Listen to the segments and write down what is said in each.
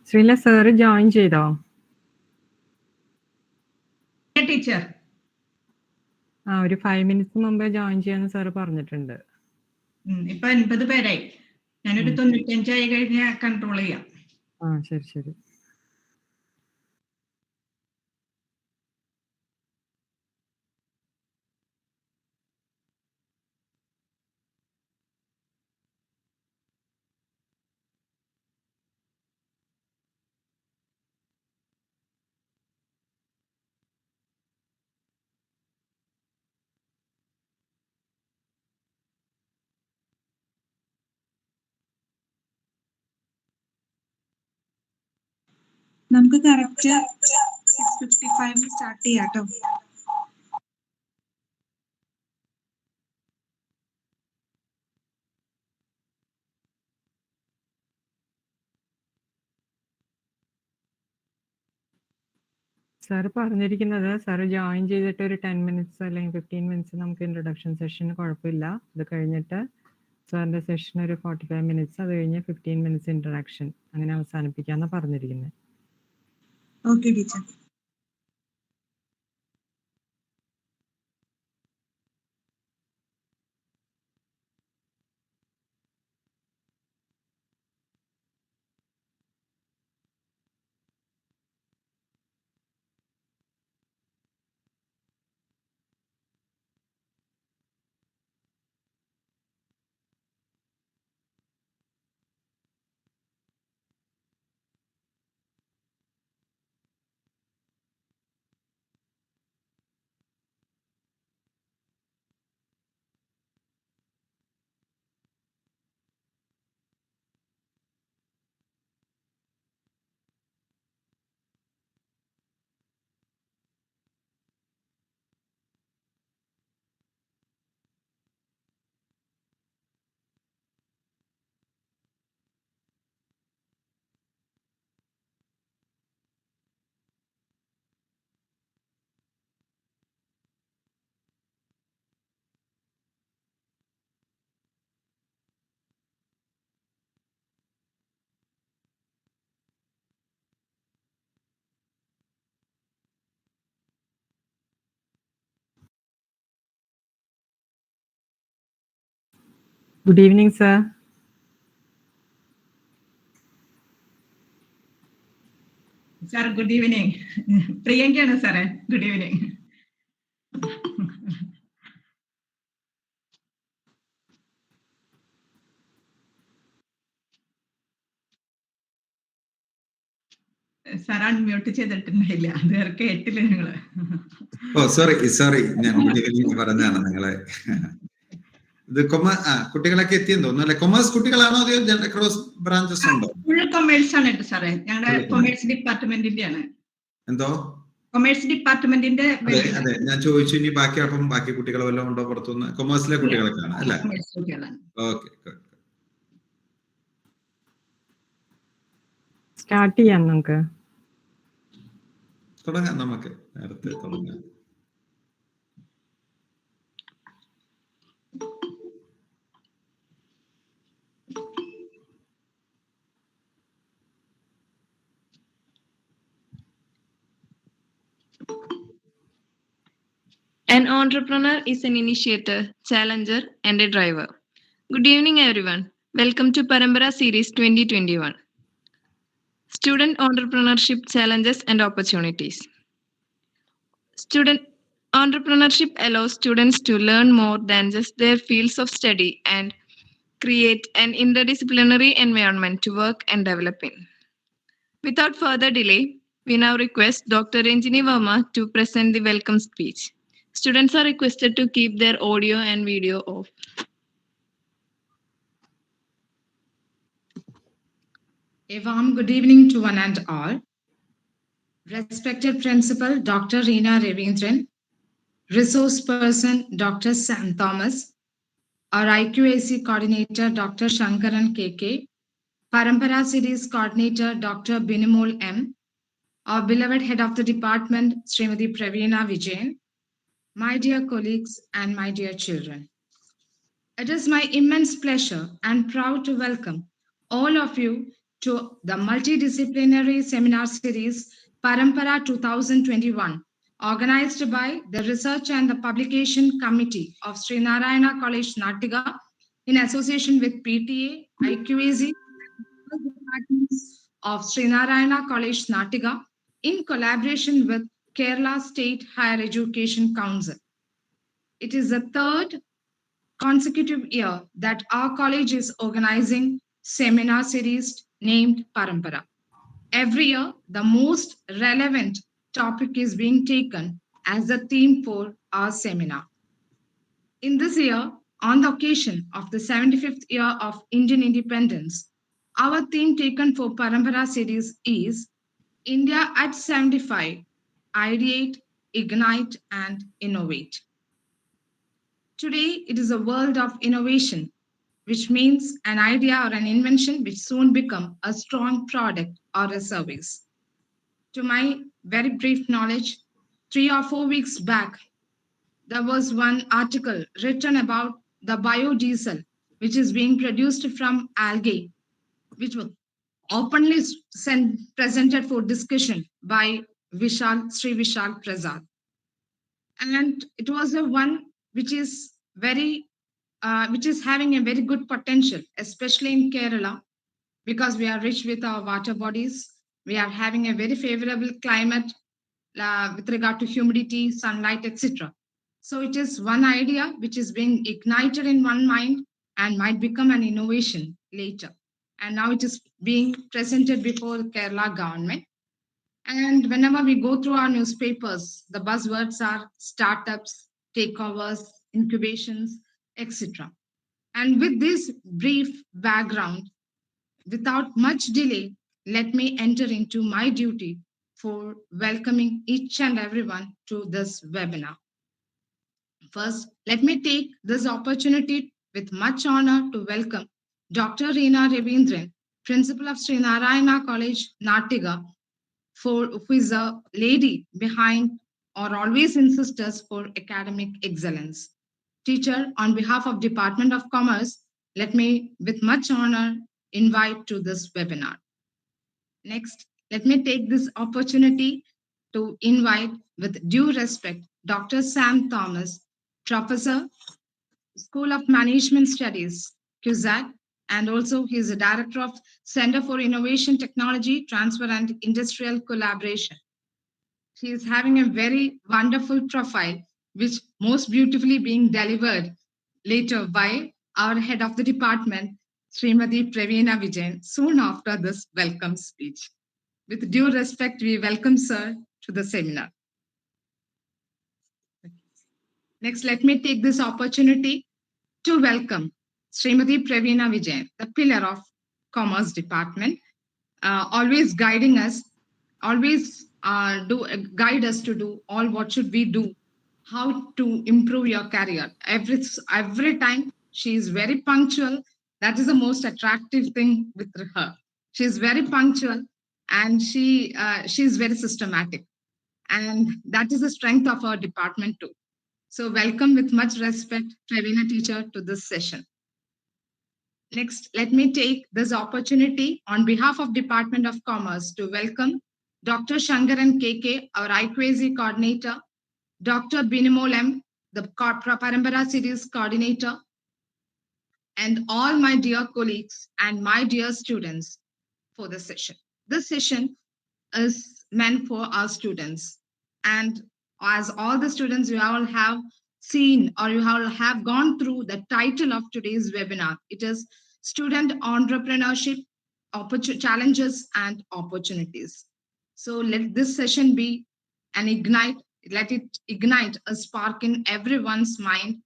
Sree sir join ചെയ്തോ? Teacher ഒരു 5 minutes മുമ്പേ ജോയിൻ ചെയ്യാന്ന് സാർ പറഞ്ഞിട്ടുണ്ട്. ഇപ്പൊ 50 പേരായി. ഞാനൊരു 95 ആയി കഴിഞ്ഞാൽ കൺട്രോൾ ചെയ്യാം. ശരി. നമുക്ക് കറക്റ്റ് 6:55 സ്റ്റാർട്ട് ചെയ്യാം കേട്ടോ. സാർ പറഞ്ഞിരിക്കുന്നത് സാർ ജോയിൻ ചെയ്തിട്ട് ഒരു 10 minutes അല്ലെങ്കിൽ 15 minutes നമുക്ക് ഇൻട്രൊഡക്ഷൻ സെഷന് കുഴപ്പമില്ല. അത് കഴിഞ്ഞിട്ട് സാറിന്റെ സെഷൻ ഒരു 45 minutes, അത് കഴിഞ്ഞ് 15 minutes ഇൻട്രഡക്ഷൻ, അങ്ങനെ അവസാനിപ്പിക്കാന്നാണ് പറഞ്ഞിരിക്കുന്നത്. Okay teacher. Good evening, sir. Sir, good evening. Priyankana sir, good evening. Sir, unmute ചെയ്തിട്ടില്ല. അത് കേട്ടില്ല നിങ്ങള്. സോറി ഞാൻ good evening പറഞ്ഞാണ് നിങ്ങളെ. ഇത് കുട്ടികളൊക്കെ എത്തിയെന്ന് തോന്നുന്നു അല്ലെ? കൊമേഴ്സ് കുട്ടികളാണോ അതോ ക്രോസ് ബ്രാഞ്ചസ് ഉണ്ടോ? ഫുൾ കൊമേഴ്സ് ആണ് സാറേ. ഞങ്ങളുടെ കൊമേഴ്സ് ഡിപ്പാർട്ട്മെന്റിന്റെ ആണ്. എന്തോ? കൊമേഴ്സ് ഡിപ്പാർട്ട്മെന്റിന്റെ. അതെ, ഞാൻ ചോദിച്ചു ഇനി ബാക്കി കുട്ടികൾ വല്ലതും ഉണ്ടോ പുറത്തുനിന്ന്? കൊമേഴ്സിലെ കുട്ടികളൊക്കെയാണ് അല്ലേ? ഓക്കെ, സ്റ്റാർട്ട് ചെയ്യാം, നമുക്ക് തുടങ്ങാം. നമുക്ക് നേരത്തെ തുടങ്ങാം. An entrepreneur is an initiator, challenger, and a driver. Good evening, everyone. Welcome to Parampara Series 2021. Student Entrepreneurship Challenges and Opportunities. Student entrepreneurship allows students to learn more than just their fields of study and create an interdisciplinary environment to work and develop in. Without further delay, we now request Dr. Ranjini Verma to present the welcome speech. Students are requested to keep their audio and video off. A warm good evening to one and all. Respected Principal Dr. Reena Ravindran, Resource Person Dr. Sam Thomas, our IQAC Coordinator Dr. Shankaran KK, Parampara Series Coordinator Dr. Binimol M, our beloved Head of the Department Srimati Praveena Vijayan, my dear colleagues and my dear children. It is my immense pleasure and proud to welcome all of you to the multidisciplinary seminar series Parampara 2021, organized by the Research and the Publication Committee of Sree Narayana College, Nattika, in association with PTA, IQAC, and departments of Sree Narayana College, Nattika, in collaboration with Kerala State Higher Education Council. It is the third consecutive year that our college is organizing seminar series named Parampara. Every year, the most relevant topic is being taken as the theme for our seminar. In this year, on the occasion of the 75th year of Indian independence, our theme taken for Parampara series is India at 75, Ideate, Ignite, and Innovate. Today, it is a world of innovation, which means an idea or an invention which soon become a strong product or a service. To my very brief knowledge, 3 or 4 weeks back, there was one article written about the biodiesel, which is being produced from algae, which was openly presented for discussion by Sree Vishal Prasad. And it was a one which is having a very good potential, especially in Kerala, because we are rich with our water bodies. We are having a very favorable climate with regard to humidity, sunlight, etc. So it is one idea which is being ignited in one mind and might become an innovation later. And now it is being presented before the Kerala government. And whenever we go through our newspapers, the buzzwords are startups, takeovers, incubations, etc. And with this brief background, without much delay, let me enter into my duty for welcoming each and everyone to this webinar. First, let me take this opportunity with much honor to welcome Dr. Reena Ravindran, Principal of Sree Narayana College, Nattika, who is a lady behind or always insists us for academic excellence. Teacher, on behalf of Department of Commerce, let me with much honor invite to this webinar. Next, let me take this opportunity to invite with due respect Dr. Sam Thomas, Professor, School of Management Studies, CUSAT, and also he is a Director of Center for Innovation Technology, Transfer and Industrial Collaboration. She is having a very wonderful profile, which most beautifully being delivered later by our head of the department, Srimati Praveena Vijayan, soon after this welcome speech. With due respect, we welcome sir to the seminar. Next, let me take this opportunity to welcome Srimati Praveena Vijayan, the pillar of Commerce Department, always guiding us, always guide us to do all what should we do, how to improve your career. Every time she is very punctual. That is the most attractive thing with her. She is very punctual and she is very systematic. And that is the strength of our department too. So welcome with much respect, Praveena teacher, to this session. Next, let me take this opportunity on behalf of Department of Commerce to welcome Dr. Shankaran KK, our IQAC coordinator, Dr. Binimol M, the Parampara series coordinator, and all my dear colleagues and my dear students for the session. This session is meant for our students. And as all the students, you all have seen or you all have gone through the title of today's webinar. It is Student Entrepreneurship, Challenges and Opportunities. So let this session be an ignite, let it ignite a spark in everyone's mind,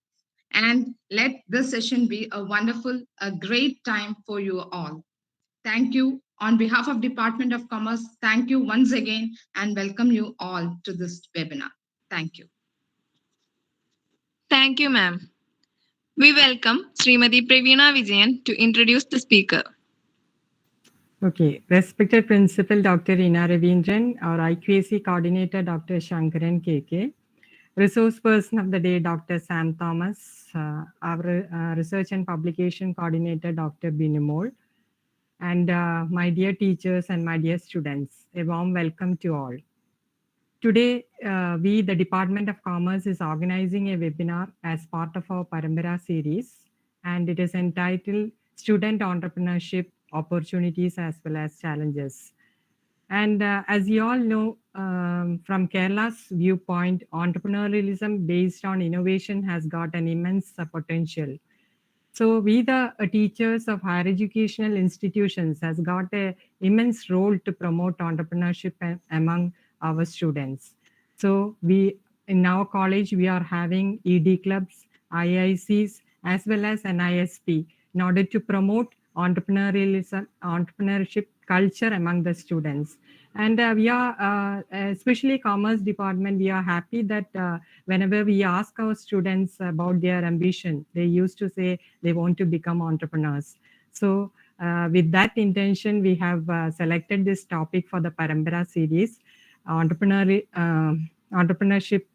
and let this session be a wonderful, a great time for you all. Thank you. On behalf of Department of Commerce, thank you once again and welcome you all to this webinar. Thank you. Thank you, ma'am. We welcome Srimati Praveena Vijayan to introduce the speaker. Okay, respected Principal Dr. Reena Ravindran, our IQAC Coordinator Dr. Shankaran KK, Resource Person of the Day Dr. Sam Thomas, our Research and Publication Coordinator Dr. Binimol, and my dear teachers and my dear students. A warm welcome to all. Today, we, the Department of Commerce, is organizing a webinar as part of our Parampara series, and it is entitled Student Entrepreneurship, Opportunities as well as Challenges. And as you all know, from Kerala's viewpoint, entrepreneurialism based on innovation has got an immense potential. So we, the teachers of higher educational institutions, has got an immense role to promote entrepreneurship among our students. So we, in our college, we are having ED clubs, IICs, as well as NISP in order to promote entrepreneurship culture among the students. And we are, especially Commerce Department, we are happy that whenever we ask our students about their ambition, they used to say they want to become entrepreneurs. So with that intention, we have selected this topic for the Parampara series, entrepreneurship,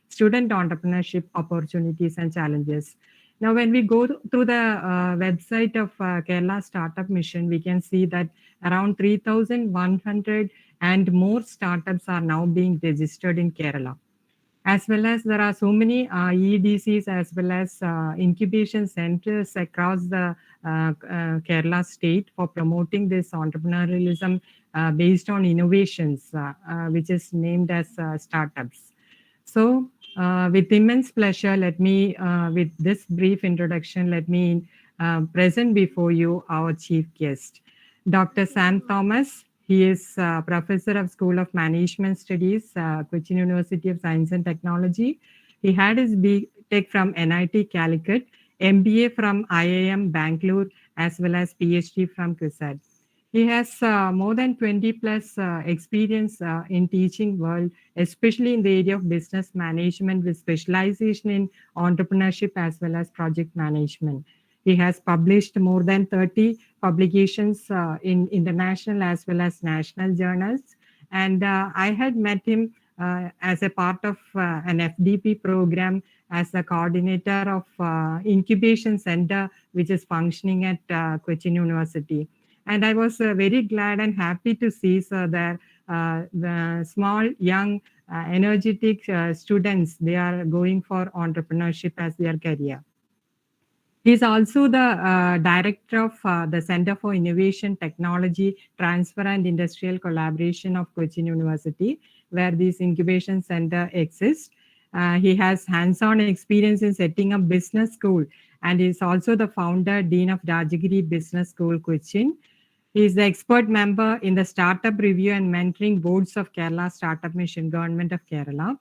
student entrepreneurship opportunities and challenges. Now, when we go through the website of Kerala Startup Mission, we can see that around 3,100 and more startups are now being registered in Kerala. As well as there are so many EDCs as well as incubation centers across the Kerala state for promoting this entrepreneurialism based on innovations, which is named as startups. So with immense pleasure, let me, with this brief introduction, let me present before you our chief guest, Dr. Sam Thomas. He is Professor of School of Management Studies, Cochin University of Science and Technology. He had his B.Tech from NIT Calicut, MBA from IIM Bangalore, as well as PhD from CUSAT. He has more than 20 plus experience in teaching world, especially in the area of business management with specialization in entrepreneurship as well as project management. He has published more than 30 publications in international as well as national journals. And I had met him as a part of an FDP program as a coordinator of incubation center, which is functioning at Cochin University. And I was very glad and happy to see that the small, young, energetic students, they are going for entrepreneurship as their career. He is also the director of the Center for Innovation, Technology, Transfer and Industrial Collaboration of Cochin University, where this incubation center exists. He has hands-on experience in setting up business school and is also the founder, Dean of Rajagiri Business School, Cochin. He is the expert member in the Startup Review and Mentoring Boards of Kerala Startup Mission, Government of Kerala.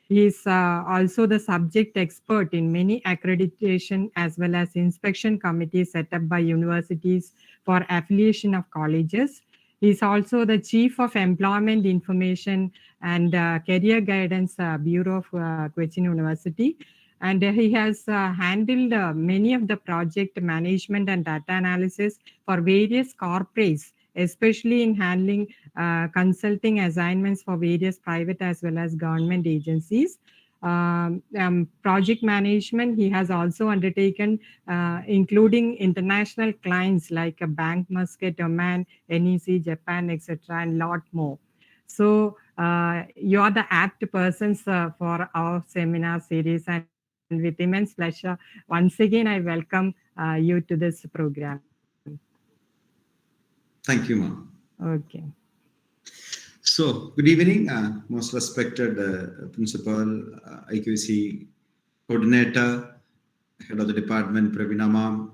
He is also the subject expert in many accreditation as well as inspection committees set up by universities for affiliation of colleges. He is also the Chief of Employment Information and Career Guidance Bureau of Cochin University. And he has handled many of the project management and data analysis for various corporates, especially in handling consulting assignments for various private as well as government agencies. Project management, he has also undertaken, including international clients like Bank Muscat, Oman, NEC, Japan, etc., and lot more. So you are the apt persons for our seminar series, and with immense pleasure, once again, I welcome you to this program. Thank you, ma'am. Okay. So, good evening, most respected principal, IQC coordinator, head of the department, Pravina ma'am,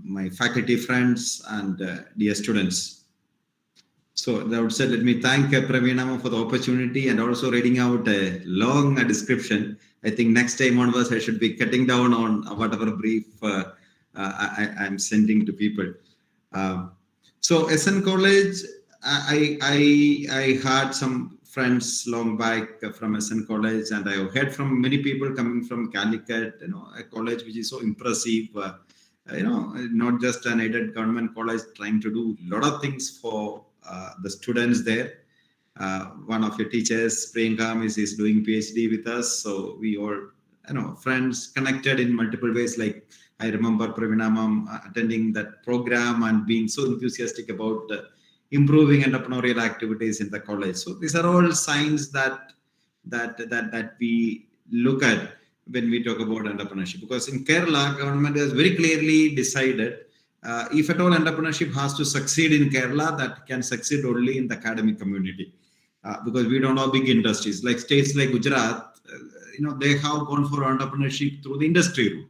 my faculty friends, and dear students. So, at the outset, let me thank Pravina ma'am for the opportunity and also reading out a long description. I think next time onwards, I should be cutting down on whatever brief I'm sending to people. So, SN College, I had some friends long back from SN College, and I heard from many people coming from Calicut, a college which is so impressive, not just an aided government college, trying to do a lot of things for the students there. One of your teachers, Priyankam, is doing PhD with us. So we all, friends connected in multiple ways, like I remember Pravina ma'am attending that program and being so enthusiastic about improving entrepreneurial activities in the college. So these are all signs that we look at when we talk about entrepreneurship. Because in Kerala, government has very clearly decided if at all entrepreneurship has to succeed in Kerala, that can succeed only in the academic community. Because we don't have big industries like states like Gujarat, they have gone for entrepreneurship through the industry route,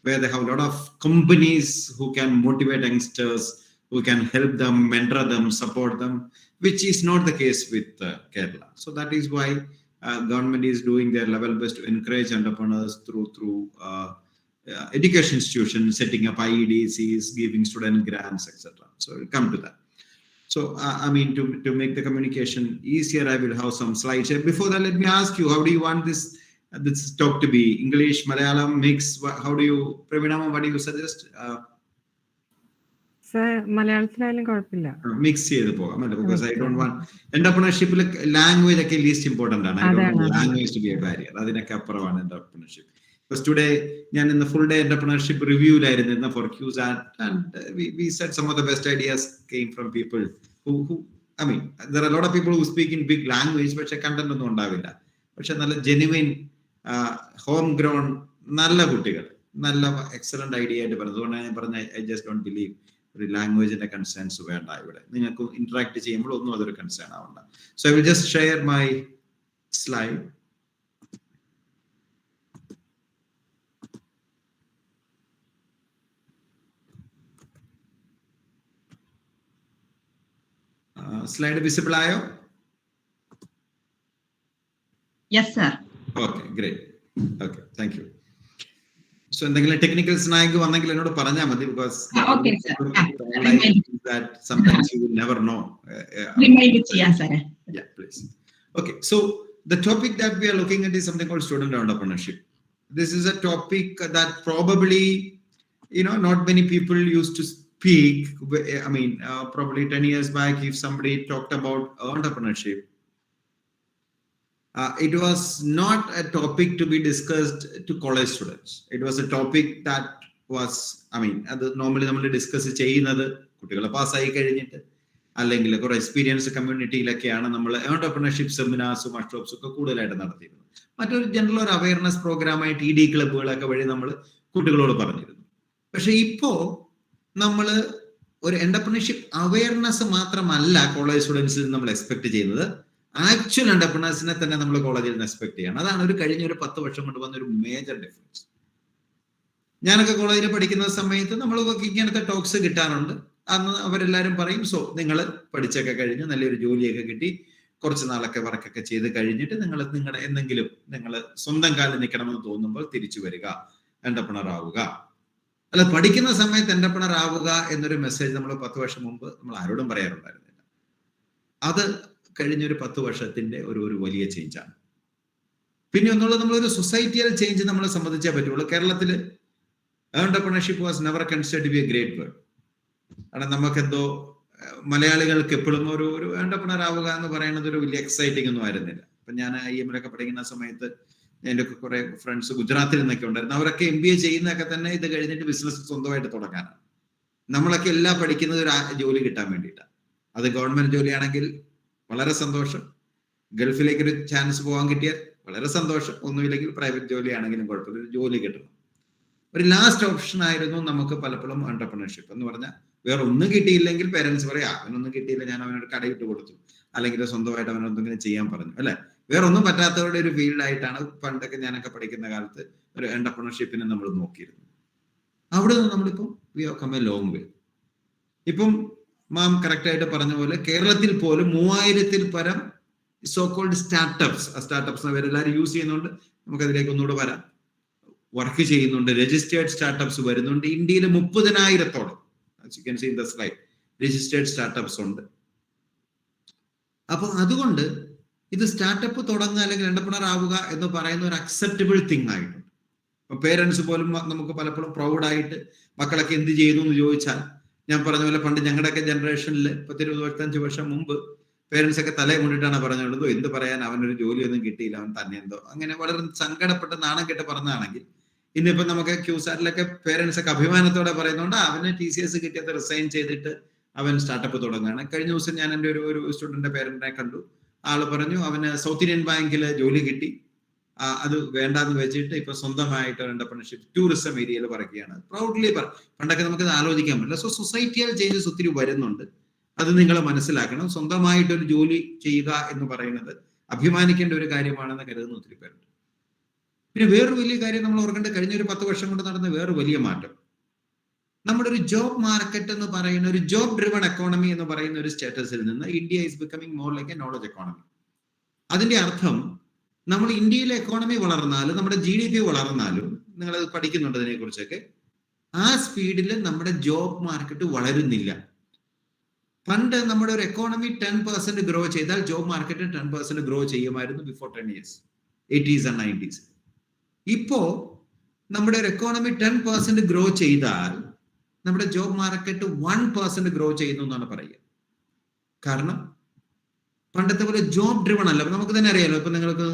where they have a lot of companies who can motivate youngsters, who can help them, mentor them, support them, which is not the case with Kerala. So that is why government is doing their level best to encourage entrepreneurs through education institutions, setting up IEDCs, giving student grants, etc. So we'll come to that. So, to make the communication easier, I will have some slides here. Before that, let me ask you, how do you want this talk to be? English, Malayalam, mix? How do you, Pravinama, what do you suggest? Sir, Malayalam കുഴപ്പമില്ല. Mix because I don't want entrepreneurship language at least important. I don't want language to be a barrier. Entrepreneurship. Because today, in the full day entrepreneurship review for QSAT, and we said some of the best ideas came from people who there are a lot of people who speak in big language, but I can't understand. But genuine, homegrown, excellent idea. I just don't believe language and concerns where I would interact no other concern. So I will just share my slide. Slide visible? Yes, sir. Okay, great. Okay, thank you. So, technical snag because okay, sir. That sometimes you will never know. Yeah, please. Okay, so the topic that we are looking at is something called student entrepreneurship. This is a topic that probably, not many people used to speak. Probably 10 years back, if somebody talked about entrepreneurship, it was not a topic to be discussed to college students. It was a topic that was, normally we discuss experience community entrepreneurship seminars, workshops, general awareness program, TD club, entrepreneurship awareness college students expect actual entrepreneurs in the college expect. That's a major difference. Yanaka college particular summit, the Namaloka talks a guitar on the so Ningala, Padichaka Karin, a little Julia Kitty, Korsanala Kavarakachi, the Karinit, and the Gilip, Sondangal and Nikanamo number, Tirichuveriga, entrepreneur Avuga. A particular summit, entrepreneur Avuga, and the message number Patuashamumba, Maladum Barrier. Other കഴിഞ്ഞൊരു 10 വർഷത്തിന്റെ ഒരു വലിയ change ആണ്. പിന്നെ നമ്മളൊരു societal change നമ്മളെ സംബന്ധിച്ചേ പറ്റുള്ളൂ. കേരളത്തിൽ entrepreneurship was never considered to be a great word. കാരണം നമുക്കെന്തോ മലയാളികൾക്ക് എപ്പോഴും ഒരു entrepreneur ആവുക എന്ന് പറയുന്നത് ഒരു വലിയ എക്സൈറ്റിംഗ് ഒന്നും ആയിരുന്നില്ല. അപ്പൊ ഞാൻ IMലൊക്കെ പഠിക്കുന്ന സമയത്ത് എൻ്റെ കുറെ ഫ്രണ്ട്സ് ഗുജറാത്തിൽ നിന്നൊക്കെ ഉണ്ടായിരുന്നു. അവരൊക്കെ MBA ചെയ്യുന്നതൊക്കെ തന്നെ ഇത് കഴിഞ്ഞിട്ട് ബിസിനസ് സ്വന്തമായിട്ട് തുടങ്ങാനാണ്. നമ്മളൊക്കെ എല്ലാം പഠിക്കുന്നത് ഒരു ജോലി കിട്ടാൻ വേണ്ടിയിട്ടാണ്. അത് ഗവൺമെന്റ് ജോലിയാണെങ്കിൽ വളരെ സന്തോഷം, ഗൾഫിലേക്ക് ഒരു ചാൻസ് പോകാൻ കിട്ടിയാൽ വളരെ സന്തോഷം, ഒന്നുമില്ലെങ്കിൽ പ്രൈവറ്റ് ജോലിയാണെങ്കിലും കുഴപ്പമില്ല, ഒരു ജോലി കിട്ടണം. ഒരു ലാസ്റ്റ് ഓപ്ഷൻ ആയിരുന്നു നമുക്ക് പലപ്പോഴും entrepreneurship എന്ന് പറഞ്ഞാൽ വേറെ ഒന്നും കിട്ടിയില്ലെങ്കിൽ പേരൻസ് പറയാം അവനൊന്നും കിട്ടിയില്ല, ഞാൻ അവനൊരു കടയിട്ട് കൊടുത്തു, അല്ലെങ്കിൽ സ്വന്തമായിട്ട് അവനൊന്നും ചെയ്യാൻ പറഞ്ഞു, അല്ലെ? വേറെ ഒന്നും പറ്റാത്തവരുടെ ഒരു ഫീൽഡായിട്ടാണ് പണ്ടൊക്കെ ഞാനൊക്കെ പഠിക്കുന്ന കാലത്ത് ഒരു entrepreneurship-നെ നമ്മൾ നോക്കിയിരുന്നു. അവിടെ നിന്ന് നമ്മളിപ്പോൾ we have come a long way. ഇപ്പം മാം കറക്റ്റ് ആയിട്ട് പറഞ്ഞ പോലെ കേരളത്തിൽ പോലും 3000-ൽ പരം സോ കോൾഡ് സ്റ്റാർട്ടപ്സ് അവരെല്ലാവരും യൂസ് ചെയ്യുന്നുണ്ട്. നമുക്കതിലേക്ക് ഒന്നുകൂടെ വരാം. വർക്ക് ചെയ്യുന്നുണ്ട്, രജിസ്റ്റേർഡ് സ്റ്റാർട്ടപ്സ് വരുന്നുണ്ട്. ഇന്ത്യയിൽ 30,000-ഓളം രജിസ്റ്റേർഡ് സ്റ്റാർട്ടപ്സ് ഉണ്ട്. അപ്പൊ അതുകൊണ്ട് ഇത് സ്റ്റാർട്ടപ്പ് തുടങ്ങുക അല്ലെങ്കിൽ എന്റർപ്രണർ ആവുക എന്ന് പറയുന്ന ഒരു അക്സെപ്റ്റബിൾ തിങ് ആയിട്ടുണ്ട്. പേരൻസ് പോലും നമുക്ക് പലപ്പോഴും പ്രൗഡായിട്ട് മക്കളൊക്കെ എന്ത് ചെയ്യുന്നു എന്ന് ചോദിച്ചാൽ, ഞാൻ പറഞ്ഞ പോലെ പണ്ട് ഞങ്ങളുടെയൊക്കെ ജനറേഷനിൽ 10-25 വർഷം മുമ്പ് പേരൻസ് ഒക്കെ തലയെ കൊണ്ടിട്ടാണ് പറഞ്ഞുള്ളത്, എന്ത് പറയാൻ, അവനൊരു ജോലിയൊന്നും കിട്ടിയില്ല, അവൻ തന്നെ എന്തോ അങ്ങനെ വളരെ സങ്കടപ്പെട്ട് നാണം കെട്ട് പറഞ്ഞതാണെങ്കിൽ ഇന്നിപ്പോ നമുക്ക് ക്യൂസാറ്റിലൊക്കെ പേരൻസ് ഒക്കെ അഭിമാനത്തോടെ പറയുന്നുണ്ട് അവന് TCS കിട്ടിയത് റിസൈൻ ചെയ്തിട്ട് അവൻ സ്റ്റാർട്ടപ്പ് തുടങ്ങുകയാണ്. കഴിഞ്ഞ ദിവസം ഞാൻ എൻ്റെ ഒരു സ്റ്റുഡന്റിന്റെ പേരന്റിനെ കണ്ടു. ആള് പറഞ്ഞു അവന് സൗത്ത് ഇന്ത്യൻ ബാങ്കിൽ ജോലി കിട്ടി, അത് വേണ്ടാന്ന് വെച്ചിട്ട് ഇപ്പൊ സ്വന്തമായിട്ട് എന്റർപ്രണർഷിപ്പ് ടൂറിസം ഏരിയയിൽ പറയുകയാണ്. പ്രൗഡ്ലി പണ്ടൊക്കെ നമുക്ക് ആലോചിക്കാൻ പറ്റില്ല. സോ സൊസൈറ്റിയൽ ചേഞ്ചസ് ഒത്തിരി വരുന്നുണ്ട്, അത് നിങ്ങൾ മനസ്സിലാക്കണം. സ്വന്തമായിട്ടൊരു ജോലി ചെയ്യുക എന്ന് പറയുന്നത് അഭിമാനിക്കേണ്ട ഒരു കാര്യമാണെന്ന് കരുതുന്ന ഒത്തിരി പേരുണ്ട്. പിന്നെ വേറൊരു വലിയ കാര്യം നമ്മൾ ഓർക്കേണ്ട, കഴിഞ്ഞ ഒരു 10 വർഷം കൊണ്ട് നടന്ന വേറെ വലിയ മാറ്റം, നമ്മുടെ ഒരു ജോബ് മാർക്കറ്റ് എന്ന് പറയുന്ന ഒരു ജോബ് ഡ്രിവൺ എക്കോണമി എന്ന് പറയുന്ന ഒരു സ്റ്റാറ്റസിൽ നിന്ന് India is becoming more like A knowledge economy. അതിന്റെ അർത്ഥം നമ്മൾ ഇന്ത്യയിലെ എക്കോണമി വളർന്നാലും നമ്മുടെ GDP വളർന്നാലും, നിങ്ങളത് പഠിക്കുന്നുണ്ട് അതിനെ കുറിച്ചൊക്കെ, ആ സ്പീഡിൽ നമ്മുടെ ജോബ് മാർക്കറ്റ് വളരുന്നില്ല. പണ്ട് നമ്മുടെ ഒരു എക്കോണമി 10% ഗ്രോ ചെയ്താൽ ജോബ് മാർക്കറ്റ് 10% ഗ്രോ ചെയ്യുമായിരുന്നു before 10 years, 80s and 90s. ഇപ്പോ നമ്മുടെ ഒരു എക്കോണമി 10% ഗ്രോ ചെയ്താൽ നമ്മുടെ ജോബ് മാർക്കറ്റ് 1% ഗ്രോ ചെയ്യുന്നു എന്നാണ് പറയുക. കാരണം പണ്ടത്തെ പോലെ ജോബ് ഡ്രിവൺ അല്ല. നമുക്ക് തന്നെ അറിയാലോ, ഇപ്പൊ നിങ്ങൾക്ക്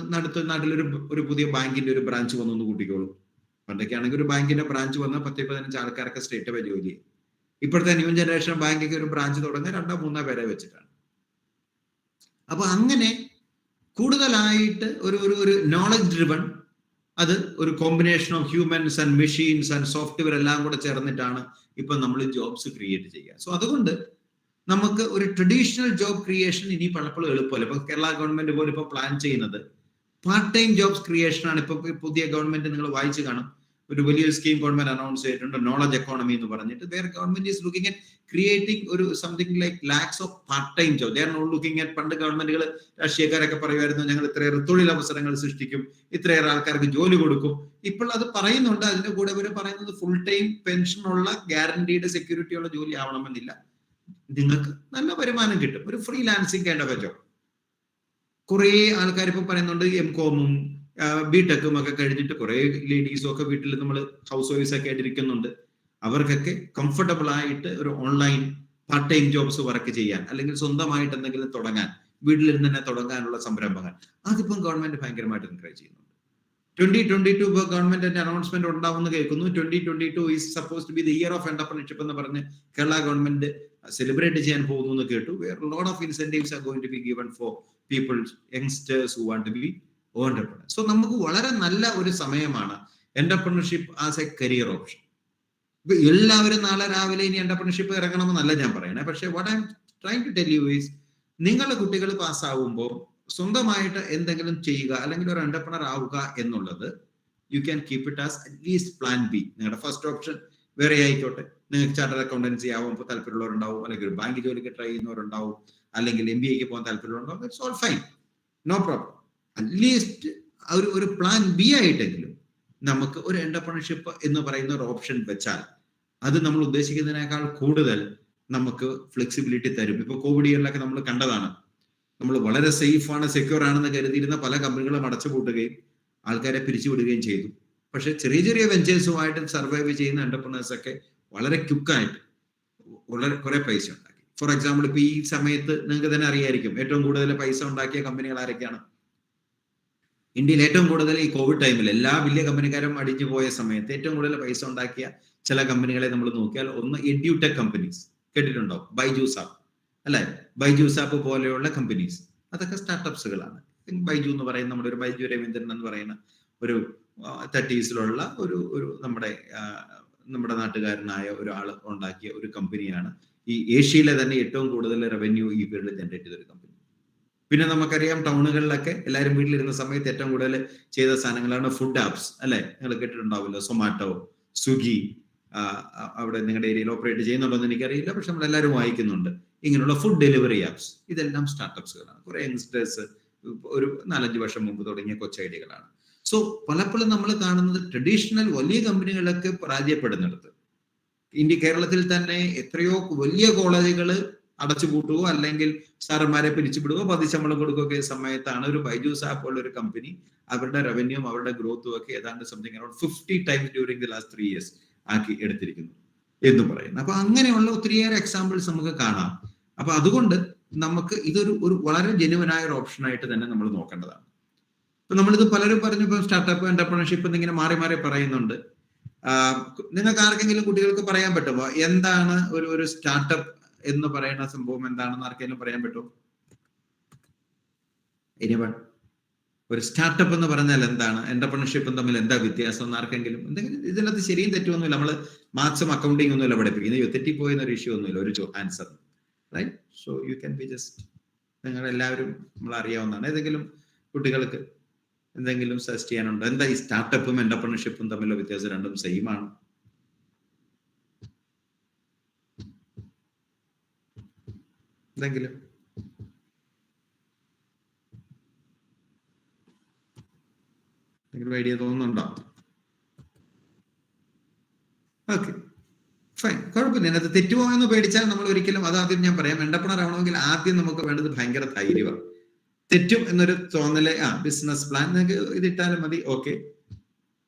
നാട്ടിൽ ഒരു പുതിയ ബാങ്കിന്റെ ഒരു ബ്രാഞ്ച് വന്നു കൂട്ടിക്കോളൂ. പണ്ടൊക്കെ ആണെങ്കിൽ ഒരു ബാങ്കിന്റെ ബ്രാഞ്ച് വന്നാൽ 10-15 ആൾക്കാരൊക്കെ സ്റ്റേറ്റ് വരെ ജോലി. ഇപ്പോഴത്തെ ന്യൂ ജനറേഷൻ ബാങ്കൊക്കെ ഒരു ബ്രാഞ്ച് തുടങ്ങുക 2-3 പേരെ വെച്ചിട്ടാണ്. അപ്പൊ അങ്ങനെ കൂടുതലായിട്ട് ഒരു നോളജ് ഡ്രിവൺ, അത് ഒരു combination of humans and machines and software എല്ലാം കൂടെ ചേർന്നിട്ടാണ് ഇപ്പൊ നമ്മൾ ജോബ്സ് ക്രിയേറ്റ് ചെയ്യുക. സോ അതുകൊണ്ട് നമുക്ക് ഒരു ട്രഡീഷണൽ ജോബ് ക്രിയേഷൻ ഇനി പലപ്പോഴും എളുപ്പമല്ല. ഇപ്പൊ കേരള ഗവൺമെന്റ് പോലും ഇപ്പൊ പ്ലാൻ ചെയ്യുന്നത് പാർട്ട് ടൈം ജോബ്സ് ക്രിയേഷൻ ആണ്. ഇപ്പൊ പുതിയ ഗവൺമെന്റ് നിങ്ങൾ വായിച്ചു കാണും, ഒരു വലിയൊരു സ്കീം ഗവൺമെന്റ് അനൗൺസ് ചെയ്തിട്ടുണ്ട്, നോളജ് എക്കോണമി എന്ന് പറഞ്ഞിട്ട്. Where government is looking at creating ഒരു something like lakhs of part time job. They are not looking at, പണ്ട് ഗവൺമെന്റുകൾ, രാഷ്ട്രീയക്കാരൊക്കെ പറയുമായിരുന്നു ഞങ്ങൾ ഇത്രയേറെ തൊഴിലവസരങ്ങൾ സൃഷ്ടിക്കും, ഇത്രയേറെ ആൾക്കാർക്ക് ജോലി കൊടുക്കും. ഇപ്പോൾ അത് പറയുന്നുണ്ട്. അതിന്റെ കൂടെ ഇവർ പറയുന്നത് ഫുൾ ടൈം പെൻഷനുള്ള ഗ്യാരണ്ടീഡ് സെക്യൂരിറ്റി ഉള്ള ജോലി ആവണമെന്നില്ല, നിങ്ങൾക്ക് നല്ല വരുമാനം കിട്ടും, ഒരു freelancing kind of A job. കുറെ ആൾക്കാർ ഇപ്പൊ പറയുന്നുണ്ട് MCOM-ഉം BTech-ഉം ഒക്കെ കഴിഞ്ഞിട്ട് കുറെ ലേഡീസും ഒക്കെ വീട്ടിൽ നമ്മൾ ഹൗസ് വൈഫ്സ് ഒക്കെ ആയിട്ടിരിക്കുന്നുണ്ട്. അവർക്കൊക്കെ കംഫർട്ടബിൾ ആയിട്ട് ഒരു online part time jobs work ചെയ്യാൻ, അല്ലെങ്കിൽ സ്വന്തമായിട്ട് എന്തെങ്കിലും തുടങ്ങാൻ, വീട്ടിലിരുന്ന് തന്നെ തുടങ്ങാനുള്ള സംരംഭങ്ങൾ, അതിപ്പം ഗവൺമെന്റ് ഭയങ്കരമായിട്ട് എൻകറേജ് ചെയ്യുന്നുണ്ട്. 2022 ഗവൺമെന്റിന്റെ അനൗൺസ്മെന്റ് ഉണ്ടാവുമെന്ന് കേൾക്കുന്നു. 2022 is suppose to be the year of entrepreneurship എന്ന് പറഞ്ഞ് കേരള ഗവൺമെന്റ് സെലിബ്രേറ്റ് ചെയ്യാൻ പോകുന്നു എന്ന് കേട്ടു. Where lot of incentives are going to be given for people, youngsters who want to be entrepreneur. So നമുക്ക് വളരെ നല്ല ഒരു സമയമാണ് entrepreneurship as a career option. ഇപ്പൊ എല്ലാവരും നാളെ രാവിലെ ഇനി എന്റർപ്രണർഷിപ്പ് ഇറങ്ങണമെന്നല്ല ഞാൻ പറയണേ. പക്ഷെ what I'm trying to tell you is, നിങ്ങളുടെ കുട്ടികൾ പാസ്സാവുമ്പോൾ സ്വന്തമായിട്ട് എന്തെങ്കിലും ചെയ്യുക, അല്ലെങ്കിൽ ഒരു എന്റർപ്രണർ ആവുക എന്നുള്ളത്, you can keep it as at least plan B. നിങ്ങളുടെ ഫസ്റ്റ് ഓപ്ഷൻ വേറെ ആയിക്കോട്ടെ. നിങ്ങൾക്ക് ചാർട്ടേഡ് അക്കൗണ്ടൻസി ആവാൻ താല്പര്യമുള്ളവരുണ്ടാവും, അല്ലെങ്കിൽ ഒരു ബാങ്ക് ജോലിക്ക് ട്രൈ ചെയ്യുന്നവരുണ്ടാവും, അല്ലെങ്കിൽ MBA-ക്ക് പോകാൻ താല്പര്യമുണ്ടാവും. It's all fine, no problem. At least ഒരു പ്ലാൻ ബി ആയിട്ടെങ്കിലും നമുക്ക് ഒരു എന്റർപ്രണർഷിപ്പ് എന്ന് പറയുന്ന ഒരു ഓപ്ഷൻ വെച്ചാൽ അത് നമ്മൾ ഉദ്ദേശിക്കുന്നതിനേക്കാൾ കൂടുതൽ നമുക്ക് ഫ്ലെക്സിബിലിറ്റി തരും. ഇപ്പൊ കോവിഡ് ഇയറിലൊക്കെ നമ്മൾ കണ്ടതാണ്, നമ്മൾ വളരെ സേഫ് ആണ്, സെക്യൂർ ആണെന്ന് കരുതിയിരുന്ന പല കമ്പനികളും അടച്ചുപൂട്ടുകയും ആൾക്കാരെ പിരിച്ചുവിടുകയും ചെയ്തു. പക്ഷെ ചെറിയ ചെറിയ വെഞ്ചേഴ്സുമായിട്ട് സർവൈവ് ചെയ്യുന്ന എന്റർപ്രണേഴ്സ് ഒക്കെ വളരെ ക്വിക്കായിട്ട് വളരെ കുറെ പൈസ ഉണ്ടാക്കി. ഫോർ എക്സാമ്പിൾ, ഇപ്പൊ ഈ സമയത്ത് നിങ്ങൾക്ക് തന്നെ അറിയായിരിക്കും ഏറ്റവും കൂടുതൽ പൈസ ഉണ്ടാക്കിയ കമ്പനികൾ ആരൊക്കെയാണ് ഇന്ത്യയിൽ. ഏറ്റവും കൂടുതൽ ഈ കോവിഡ് ടൈമിൽ എല്ലാ വലിയ കമ്പനിക്കാരും അടിഞ്ഞു പോയ സമയത്ത് ഏറ്റവും കൂടുതൽ പൈസ ഉണ്ടാക്കിയ ചില കമ്പനികളെ നമ്മൾ നോക്കിയാൽ, ഒന്ന് എഡ്യൂടെക് കമ്പനീസ് കേട്ടിട്ടുണ്ടോ? ബൈജൂസ് ആപ്പ് അല്ലെ, ബൈജൂസ് ആപ്പ് പോലെയുള്ള കമ്പനീസ്, അതൊക്കെ സ്റ്റാർട്ടപ്സുകളാണ്. ബൈജു എന്ന് പറയുന്ന നമ്മുടെ ഒരു ബൈജു രവീന്ദ്രൻ എന്ന് പറയുന്ന ഒരു 30s ഒരു നമ്മുടെ നാട്ടുകാരനായ ഒരാൾ ഉണ്ടാക്കിയ ഒരു കമ്പനിയാണ്. ഈ ഏഷ്യയിലെ തന്നെ ഏറ്റവും കൂടുതൽ റവന്യൂ ഈ ഫീൽഡിൽ ജനറേറ്റ് ചെയ്ത ഒരു കമ്പനി. പിന്നെ നമുക്കറിയാം ടൗണുകളിലൊക്കെ എല്ലാവരും വീട്ടിലിരുന്ന സമയത്ത് ഏറ്റവും കൂടുതൽ ചെയ്ത സാധനങ്ങളാണ് ഫുഡ് ആപ്സ് അല്ലെ. നിങ്ങൾ കേട്ടിട്ടുണ്ടാവില്ലോ, സൊമാറ്റോ, സ്വിഗ്ഗി. അവിടെ നിങ്ങളുടെ ഏരിയയിൽ ഓപ്പറേറ്റ് ചെയ്യുന്നുണ്ടോ എന്ന് എനിക്കറിയില്ല, പക്ഷെ നമ്മളെല്ലാവരും വായിക്കുന്നുണ്ട് ഇങ്ങനെയുള്ള ഫുഡ് ഡെലിവറി ആപ്സ്. ഇതെല്ലാം സ്റ്റാർട്ടപ്സുകളാണ്. കുറെ യങ്സ്റ്റേഴ്സ് ഒരു 4-5 വർഷം മുമ്പ് തുടങ്ങിയ കൊച്ചൈഡികളാണ്. സോ പലപ്പോഴും നമ്മൾ കാണുന്നത് ട്രഡീഷണൽ വലിയ കമ്പനികളൊക്കെ പരാജയപ്പെടുന്നിടത്ത്, കേരളത്തിൽ തന്നെ എത്രയോ വലിയ കോളേജുകൾ അടച്ചുപൂട്ടുകയോ അല്ലെങ്കിൽ സാറന്മാരെ പിരിച്ചുവിടുകയോ പതിശമ്പളം കൊടുക്കുകയൊക്കെ സമയത്താണ് ഒരു ബൈജൂസ് ആപ്പ് ഉള്ള ഒരു കമ്പനി അവരുടെ റവന്യൂവും അവരുടെ ഗ്രോത്തും ഒക്കെ ഏതാണ്ട് something around 50 times during the last 3 years ആക്കി എടുത്തിരിക്കുന്നു എന്ന് പറയുന്നു. അപ്പൊ അങ്ങനെയുള്ള ഒത്തിരിയേറെ എക്സാമ്പിൾസ് നമുക്ക് കാണാം. അപ്പൊ അതുകൊണ്ട് നമുക്ക് ഇതൊരു വളരെ ജെന്യുവനായ ഒരു ഓപ്ഷൻ ആയിട്ട് തന്നെ നമ്മൾ നോക്കേണ്ടതാണ്. ഇപ്പൊ നമ്മളിത് പലരും പറഞ്ഞു, ഇപ്പൊ സ്റ്റാർട്ടപ്പ് എന്റർപ്രണർഷിപ്പ് എന്നിങ്ങനെ മാറി മാറി പറയുന്നുണ്ട്. നിങ്ങൾക്ക് ആർക്കെങ്കിലും കുട്ടികൾക്ക് പറയാൻ പറ്റുമോ എന്താണ് ഒരു സ്റ്റാർട്ടപ്പ് എന്ന് പറയുന്ന സംഭവം എന്താണെന്ന് ആർക്കെങ്കിലും പറയാൻ പറ്റുമോ? ഇനിവൺ, ഒരു സ്റ്റാർട്ടപ്പ് എന്ന് പറഞ്ഞാൽ എന്താണ്, എന്റർപ്രണർഷിപ്പും തമ്മിൽ എന്താ വ്യത്യാസം എന്ന് ആർക്കെങ്കിലും എന്തെങ്കിലും? ഇതിനകത്ത് ശരിയും തെറ്റുമൊന്നുമില്ല, നമ്മൾ മാത്സും അക്കൗണ്ടിങ് ഒന്നുമില്ല പഠിപ്പിക്കുന്നത്, തെറ്റിപ്പോയെന്ന ഒരു ഇഷ്യൂ ഒന്നുമില്ല, ഒരു answer, right? So you can be just, നിങ്ങൾ എല്ലാവരും നമ്മൾ അറിയാവുന്നതാണ്. ഏതെങ്കിലും കുട്ടികൾക്ക് എന്തെങ്കിലും സജസ്റ്റ് ചെയ്യാനുണ്ടോ? എന്താ ഈ സ്റ്റാർട്ടപ്പും എന്റർപ്രണർഷിപ്പും തമ്മിലുള്ള വ്യത്യാസം? രണ്ടും സെയിം ആണ്. എന്തെങ്കിലും ഐഡിയ തോന്നുന്നുണ്ടോ? ഓക്കെ, ഫൈൻ, കുഴപ്പമില്ല. ഇതിനകത്ത് തെറ്റുപോയെന്ന് പേടിച്ചാൽ നമ്മൾ ഒരിക്കലും, അതാദ്യം ഞാൻ പറയാം, എന്റർപ്രണർ ആവണമെങ്കിൽ ആദ്യം നമുക്ക് വേണ്ടത് ഭയങ്കര ധൈര്യമാണ്. തെറ്റും എന്നൊരു തോന്നല്, ബിസിനസ് പ്ലാൻ നിങ്ങൾക്ക് ഇതിട്ടാലും മതി, ഓക്കെ.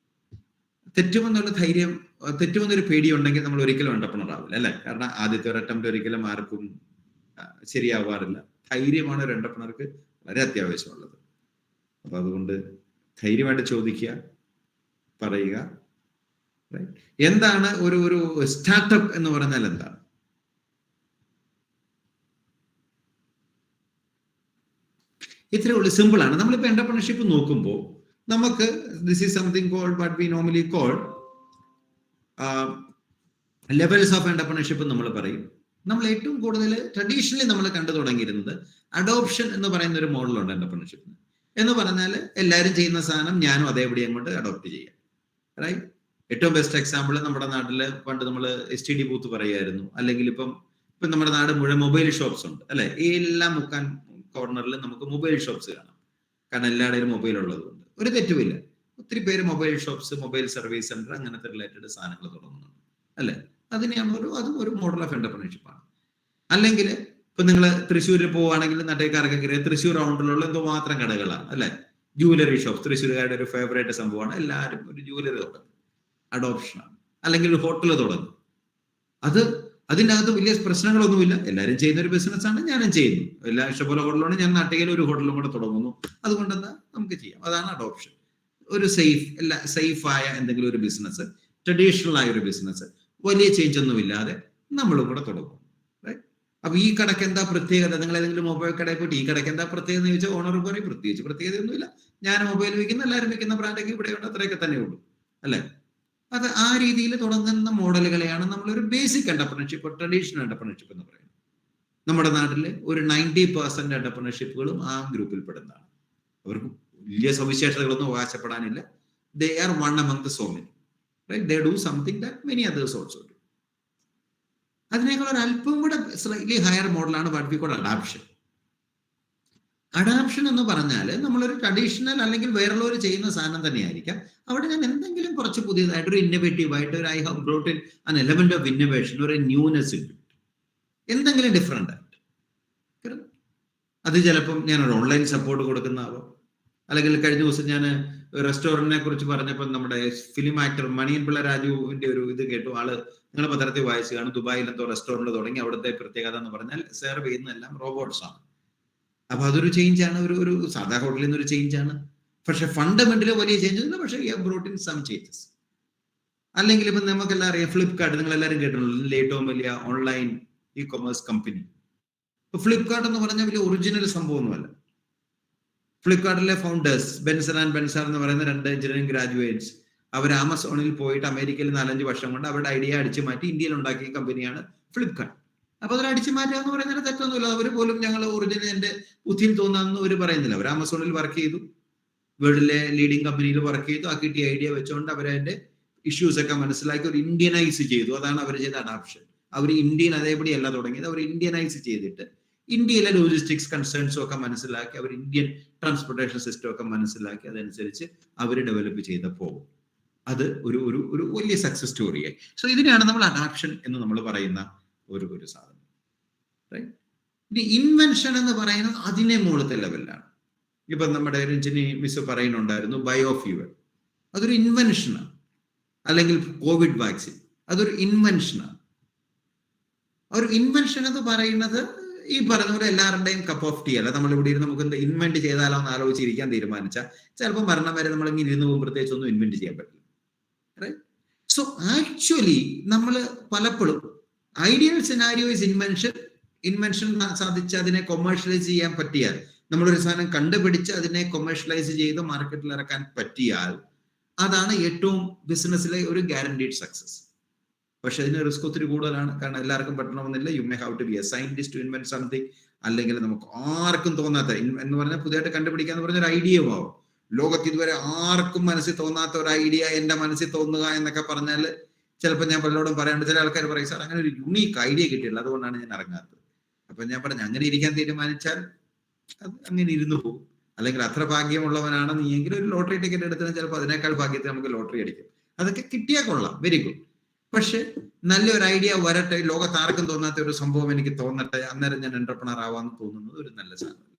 തെറ്റുമെന്നുള്ള ധൈര്യം, തെറ്റുമെന്നൊരു പേടി ഉണ്ടെങ്കിൽ നമ്മൾ ഒരിക്കലും എന്റർപ്രണർ ആവില്ല, അല്ലെ? കാരണം ആദ്യത്തെ ഒരു അറ്റംപ്റ്റ് ഒരിക്കലും ആർക്കും ശരിയാവാറില്ല. ധൈര്യമാണ് ഒരു എന്റർപ്രണർക്ക് വളരെ അത്യാവശ്യമുള്ളത്. അപ്പൊ അതുകൊണ്ട് ധൈര്യമായിട്ട് ചോദിക്കുക, പറയുക. എന്താണ് ഒരു സ്റ്റാർട്ടപ്പ് എന്ന് പറഞ്ഞാൽ എന്താണ്? ഇത്രയേ ഉള്ളൂ, സിമ്പിൾ ആണ്. നമ്മളിപ്പോ എന്റർപ്രണർഷിപ്പ് നോക്കുമ്പോൾ നമുക്ക് this is something called what we normally call levels of entrepreneurship നമ്മൾ പറയും. നമ്മൾ ഏറ്റവും കൂടുതൽ ട്രഡീഷണലി നമ്മൾ കണ്ടു തുടങ്ങിയിരുന്നത് അഡോപ്ഷൻ എന്ന് പറയുന്ന ഒരു മോഡലുണ്ട് എന്റർപ്രണർഷിപ്പിന്. എന്ന് പറഞ്ഞാൽ എല്ലാവരും ചെയ്യുന്ന സാധനം ഞാനും അതേപടി അങ്ങോട്ട് അഡോപ്റ്റ് ചെയ്യാം, റൈറ്റ്? ഏറ്റവും ബെസ്റ്റ് എക്സാമ്പിൾ നമ്മുടെ നാട്ടില് പണ്ട് നമ്മൾ STD ബൂത്ത് പറയുമായിരുന്നു, അല്ലെങ്കിൽ ഇപ്പം നമ്മുടെ നാട് മുഴുവൻ മൊബൈൽ ഷോപ്സ് ഉണ്ട്, അല്ലെ? ഈ എല്ലാ മുക്കാൻ കോർണറിൽ നമുക്ക് മൊബൈൽ ഷോപ്സ് കാണാം, കാരണം എല്ലാവരുടെയും മൊബൈൽ ഉള്ളത് കൊണ്ട്. ഒരു തെറ്റുമില്ല, ഒത്തിരി പേര് mobile shops, mobile service centre, അങ്ങനത്തെ റിലേറ്റഡ് സാധനങ്ങൾ തുടങ്ങുന്നുണ്ട്, അല്ലെ? അതും ഒരു മോഡൽ ഓഫ് എന്റർപ്രണർഷിപ്പ് ആണ്. അല്ലെങ്കിൽ ഇപ്പൊ നിങ്ങൾ തൃശ്ശൂരിൽ പോവുകയാണെങ്കിൽ നട്ടേക്കാർക്കൊക്കെ തൃശ്ശൂർ റൗണ്ടിലുള്ള എന്തോ മാത്രം കടകളാണ്, അല്ലെ? ജുവലറി ഷോപ്സ്, തൃശ്ശൂരുകാരുടെ ഒരു ഫേവറേറ്റ് സംഭവമാണ്. എല്ലാവരും ഒരു ജുവലറി തുടങ്ങും, അഡോപ്ഷനാണ്. അല്ലെങ്കിൽ ഒരു ഹോട്ടൽ തുടങ്ങും, അതിൻ്റെ അകത്ത് വലിയ പ്രശ്നങ്ങളൊന്നുമില്ല, എല്ലാവരും ചെയ്യുന്ന ഒരു ബിസിനസ് ആണ്, ഞാനും ചെയ്യുന്നു. എല്ലാ ഇഷ്ടംപോലെ ഹോട്ടലാണ്, ഞാൻ നാട്ടിൽ ഒരു ഹോട്ടലും കൂടെ തുടങ്ങുന്നു, അതുകൊണ്ടെന്താ നമുക്ക് ചെയ്യാം. അതാണ് അഡോപ്ഷൻ. ഒരു സേഫായ എന്തെങ്കിലും ഒരു ബിസിനസ്, ട്രഡീഷണൽ ആയ ഒരു ബിസിനസ്, വലിയ ചേഞ്ച് ഒന്നും ഇല്ലാതെ നമ്മളും കൂടെ തുടങ്ങും. അപ്പൊ ഈ കടക്ക് എന്താ പ്രത്യേകത? നിങ്ങൾ ഏതെങ്കിലും മൊബൈൽ കടയിൽ പോയിട്ട് ഈ കടക്ക് എന്താ പ്രത്യേകത എന്ന് ചോദിച്ചാൽ ഓണർ പറയും പ്രത്യേകിച്ച് പ്രത്യേകതയൊന്നുമില്ല, ഞാൻ മൊബൈൽ വിൽക്കുന്ന, എല്ലാവരും വിൽക്കുന്ന ബ്രാൻഡൊക്കെ ഇവിടെയുണ്ട്, അത്രയൊക്കെ തന്നെ ഉള്ളൂ, അല്ലെ? അത് ആ രീതിയിൽ തുടങ്ങുന്ന മോഡലുകളെയാണ് നമ്മളൊരു ബേസിക് എന്റർപ്രണർഷിപ്പ്, ട്രഡീഷണൽ എന്റർപ്രണർഷിപ്പ് എന്ന് പറയുന്നത്. നമ്മുടെ നാട്ടിലെ ഒരു 90% എന്റർപ്രണർഷിപ്പുകളും ആ ഗ്രൂപ്പിൽ പെടുന്നതാണ്. അവർക്ക് വലിയ സവിശേഷതകളൊന്നും അവകാശപ്പെടാനില്ല. They are one among the so many, right? They do something that many others also do. അതിനേക്കാൾ ഒരു അല്പം കൂടെ സ്ലൈറ്റ്ലി ഹയർ മോഡലാണ് what we call adaption. Adaption എന്ന് പറഞ്ഞാൽ നമ്മളൊരു ട്രഡീഷണൽ അല്ലെങ്കിൽ വേറുള്ളവർ ചെയ്യുന്ന സാധനം തന്നെയായിരിക്കാം, അവിടെ ഞാൻ എന്തെങ്കിലും കുറച്ച് പുതിയതായിട്ട് ഒരു ഇന്നോവേറ്റീവ് ആയിട്ട് ഒരു I have brought in an element of innovation, ഒരു ന്യൂനെസ്, എന്തെങ്കിലും ഡിഫറെന്റ് ആയിട്ട്. അത് ചിലപ്പം ഞാനൊരു ഓൺലൈൻ സപ്പോർട്ട് കൊടുക്കുന്നതാവാം, അല്ലെങ്കിൽ കഴിഞ്ഞ ദിവസം ഞാൻ റെസ്റ്റോറന്റിനെ കുറിച്ച് പറഞ്ഞപ്പോൾ നമ്മുടെ ഫിലിം ആക്ടർ മണിയൻ പിള്ള രാജുവിന്റെ ഒരു ഇത് കേട്ടു. ആള്, നിങ്ങൾ പത്രത്തിൽ വായിച്ചു കാണും, ദുബായിൽ എന്തോ റെസ്റ്റോറന്റ് തുടങ്ങി, അവിടുത്തെ പ്രത്യേകത എന്ന് പറഞ്ഞാൽ സെർവ് ചെയ്യുന്നതെല്ലാം റോബോട്ട്സ് ആണ്. അപ്പൊ അതൊരു ചേഞ്ചാണ്, ഒരു സാധാ ഹോട്ടലിൽ നിന്നൊരു ചേഞ്ചാണ്. പക്ഷെ ഫണ്ടമെന്റലി വലിയ ചേഞ്ചസ് ഇല്ല, പക്ഷേ ബ്രോട്ട് ഇൻ സം ചേഞ്ചസ്. അല്ലെങ്കിൽ ഇപ്പൊ നമുക്കെല്ലാം അറിയാം, ഫ്ലിപ്കാർട്ട്, നിങ്ങൾ എല്ലാവരും കേട്ടിട്ടുള്ളൂ, ഏറ്റവും വലിയ ഓൺലൈൻ ഇ കൊമേഴ്സ് കമ്പനി. ഇപ്പൊ ഫ്ലിപ്കാർട്ട് എന്ന് പറഞ്ഞാൽ വലിയ ഒറിജിനൽ സംഭവമൊന്നുമല്ല. ഫ്ലിപ്കാർട്ടിലെ ഫൗണ്ടേഴ്സ് ബെൻസർ ആൻഡ് ബെൻസാർ എന്ന് പറയുന്ന 2 എഞ്ചിനീയറിംഗ് ഗ്രാജുവേറ്റ്സ്, അവർ ആമസോണിൽ പോയിട്ട് അമേരിക്കയിൽ 4-5 വർഷം കൊണ്ട് അവരുടെ ഐഡിയ അടിച്ചു മാറ്റി ഇന്ത്യയിൽ ഉണ്ടാക്കിയ കമ്പനിയാണ് ഫ്ലിപ്കാർട്ട്. അപ്പൊ അതിൽ അടിച്ചു മാറ്റുക എന്ന് പറയുന്നത് തെറ്റൊന്നുമില്ല. അവർ പോലും ഞങ്ങൾ ഒറിജിനൽ എന്റെ ബുദ്ധിയിൽ തോന്നാന്ന് അവർ പറയുന്നില്ല. അവർ ആമസോണിൽ വർക്ക് ചെയ്തു, വേൾഡിലെ ലീഡിംഗ് കമ്പനിയിൽ വർക്ക് ചെയ്തു, ആ കിട്ടിയ ഐഡിയ വെച്ചുകൊണ്ട് അവരതിന്റെ ഇഷ്യൂസ് ഒക്കെ മനസ്സിലാക്കി ഒരു ഇന്ത്യനൈസ് ചെയ്തു. അതാണ് അവർ ചെയ്ത അഡാപ്ഷൻ. അവർ ഇന്ത്യൻ അതേപടിയല്ല തുടങ്ങിയത്, അവർ ഇന്ത്യനൈസ് ചെയ്തിട്ട് ഇന്ത്യയിലെ ലോജിസ്റ്റിക്സ് കൺസേൺസും ഒക്കെ മനസ്സിലാക്കി, അവർ ഇന്ത്യൻ ട്രാൻസ്പോർട്ടേഷൻ സിസ്റ്റം ഒക്കെ മനസ്സിലാക്കി, അതനുസരിച്ച് അവർ ഡെവലപ്പ് ചെയ്തപ്പോൾ അത് ഒരു വലിയ സക്സസ് സ്റ്റോറിയായി. സോ ഇതിനെയാണ് നമ്മൾ അഡാപ്ഷൻ എന്ന് നമ്മൾ പറയുന്ന ഒരു സാധനം. ഇനി ഇൻവെൻഷൻ എന്ന് പറയുന്നത് അതിനെ മുകളിലത്തെ ലെവലിലാണ്. ഇപ്പൊ നമ്മുടെ രഞ്ജിനി മിസ് പറയുന്നുണ്ടായിരുന്നു ബയോഫ്യൂവൽ, അതൊരു ഇൻവെൻഷനാണ്. അല്ലെങ്കിൽ കോവിഡ് വാക്സിൻ, അതൊരു ഇൻവെൻഷനാണ്. ഒരു ഇൻവെൻഷൻ എന്ന് പറയുന്നത് ഈ പറഞ്ഞ പോലെ എല്ലാവരുടെയും കപ്പ് ഓഫ് ടീ അല്ല. നമ്മൾ ഇവിടെ ഇരുന്ന് നമുക്ക് ഇൻവെന്റ് ചെയ്താലോ എന്ന് ആലോചിച്ചിരിക്കാൻ തീരുമാനിച്ചാൽ ചിലപ്പോൾ മരണം വരെ നമ്മൾ ഇങ്ങനെ ഇരുന്ന് പോകും, പ്രത്യേകിച്ച് ഒന്നും ഇൻവെന്റ് ചെയ്യാൻ പറ്റില്ല. സോ ആക്ച്വലി നമ്മൾ പലപ്പോഴും ഐഡിയൽ സിനാരിയോ ഇസ് ഇൻവെൻഷൻ സാധിച്ച് അതിനെ കൊമേഴ്ഷ്യലൈസ് ചെയ്യാൻ പറ്റിയാൽ, നമ്മളൊരു സാധനം കണ്ടുപിടിച്ച് അതിനെ കൊമേഴ്ഷ്യലൈസ് ചെയ്ത് മാർക്കറ്റിൽ ഇറക്കാൻ പറ്റിയാൽ അതാണ് ഏറ്റവും ബിസിനസ്സിലെ ഒരു ഗ്യാരണ്ടീഡ് സക്സസ്. പക്ഷെ അതിന് റിസ്ക് ഒത്തിരി കൂടുതലാണ്. കാരണം എല്ലാവർക്കും പറ്റണമെന്നില്ല. You may have to be a scientist to invent something. അല്ലെങ്കിൽ നമുക്ക് ആർക്കും തോന്നാത്ത എന്ന് പറഞ്ഞാൽ പുതിയതായിട്ട് കണ്ടുപിടിക്കാന്ന് പറഞ്ഞ ഒരു ഐഡിയ ആവും. ലോകത്ത് ഇതുവരെ ആർക്കും മനസ്സിൽ തോന്നാത്ത ഒരു ഐഡിയ എന്റെ മനസ്സിൽ തോന്നുക എന്നൊക്കെ പറഞ്ഞാൽ ചിലപ്പോൾ ഞാൻ പലരോടും പറയാണ്ട്, ചില ആൾക്കാർ പറയും സാർ അങ്ങനെ ഒരു യുണീക്ക് ഐഡിയ കിട്ടിയില്ല, അതുകൊണ്ടാണ് ഞാൻ ഇറങ്ങാത്തത്. അപ്പൊ ഞാൻ പറഞ്ഞു അങ്ങനെ ഇരിക്കാൻ തീരുമാനിച്ചാൽ അത് അങ്ങനെ ഇരുന്നു പോകും. അല്ലെങ്കിൽ അത്ര ഭാഗ്യമുള്ളവനാണ് നീ എങ്കിൽ ഒരു ലോട്ടറി ടിക്കറ്റ് എടുത്താൽ ചിലപ്പോൾ അതിനേക്കാൾ ഭാഗ്യത്തിൽ നമുക്ക് ലോട്ടറി അടിക്കും. അതൊക്കെ കിട്ടിയാൽ കൊള്ളാം, വെരി ഗുഡ്. പക്ഷെ നല്ലൊരു ഐഡിയ വരട്ടെ, ലോകത്ത് ആർക്കും തോന്നാത്ത ഒരു സംഭവം എനിക്ക് തോന്നട്ടെ, അന്നേരം ഞാൻ എന്റർപ്രണർ ആവാന്ന് തോന്നുന്നത് ഒരു നല്ല സാധനം.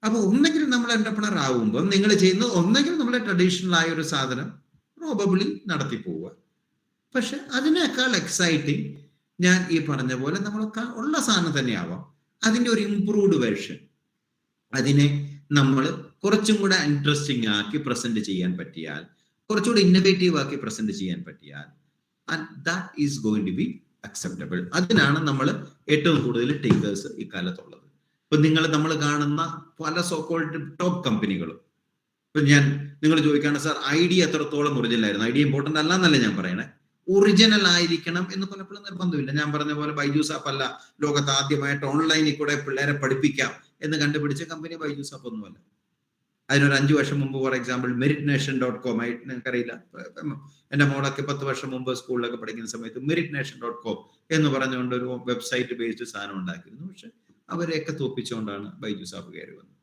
അപ്പൊ ഒന്നെങ്കിൽ നമ്മൾ എന്റർപ്രണർ ആവുമ്പോൾ നിങ്ങൾ ചെയ്യുന്നത് ഒന്നെങ്കിൽ നമ്മളെ ട്രഡീഷണൽ ആയ ഒരു സാധനം പ്രോബബ്ലി നടത്തി പോവുക. പക്ഷെ അതിനേക്കാൾ എക്സൈറ്റിംഗ് ഞാൻ ഈ പറഞ്ഞ പോലെ നമ്മളൊക്കെ ഉള്ള സാധനം തന്നെ ആവാം, അതിന്റെ ഒരു ഇംപ്രൂവ്ഡ് വേർഷൻ, അതിനെ നമ്മൾ കുറച്ചും കൂടെ ഇൻട്രസ്റ്റിംഗ് ആക്കി പ്രസന്റ് ചെയ്യാൻ പറ്റിയാൽ, കുറച്ചുകൂടി ഇന്നോവേറ്റീവ് ആക്കി പ്രസന്റ് ചെയ്യാൻ പറ്റിയാൽ, and that is going to be acceptable. അതിനാണ് നമ്മൾ ഏറ്റവും കൂടുതൽ ടേക്കേഴ്സ് ഇക്കാലത്തുള്ളത്. ഇപ്പൊ നമ്മൾ കാണുന്ന പല സോക്കോൾഡ് ടോപ്പ് കമ്പനികളും, ഇപ്പൊ നിങ്ങൾ ചോദിക്കാണ് സാർ ഐഡിയ എത്രത്തോളം ഒറിജിനൽ ആയിരുന്നു? ഐഡിയ ഇമ്പോർട്ടന്റ് അല്ല എന്നല്ല ഞാൻ പറയണേ, ഒറിജിനൽ ആയിരിക്കണം എന്ന് പലപ്പോഴും നിർബന്ധമില്ല. ഞാൻ പറഞ്ഞ പോലെ ബൈജൂസ് ആപ്പ് അല്ല ലോകത്ത് ആദ്യമായിട്ട് ഓൺലൈനിൽ കൂടെ പിള്ളേരെ പഠിപ്പിക്കാം എന്ന് കണ്ടുപിടിച്ച കമ്പനി ബൈജൂസ് ആപ്പ് ഒന്നുമല്ല. അതിനൊരു 5 വർഷം മുമ്പ് ഫോർ എക്സാമ്പിൾ meritnation.com നിങ്ങൾക്കറിയില്ല, എന്റെ മോളൊക്കെ 10 വർഷം മുമ്പ് സ്കൂളിലൊക്കെ പഠിക്കുന്ന സമയത്ത് meritnation.com എന്ന് പറഞ്ഞുകൊണ്ട് ഒരു വെബ്സൈറ്റ് ബേസ്ഡ് സാധനം ഉണ്ടാക്കിയിരുന്നു. പക്ഷെ അവരെയൊക്കെ തോപ്പിച്ചുകൊണ്ടാണ് ബൈജൂസ് ആപ്പ് കയറി വന്നത്.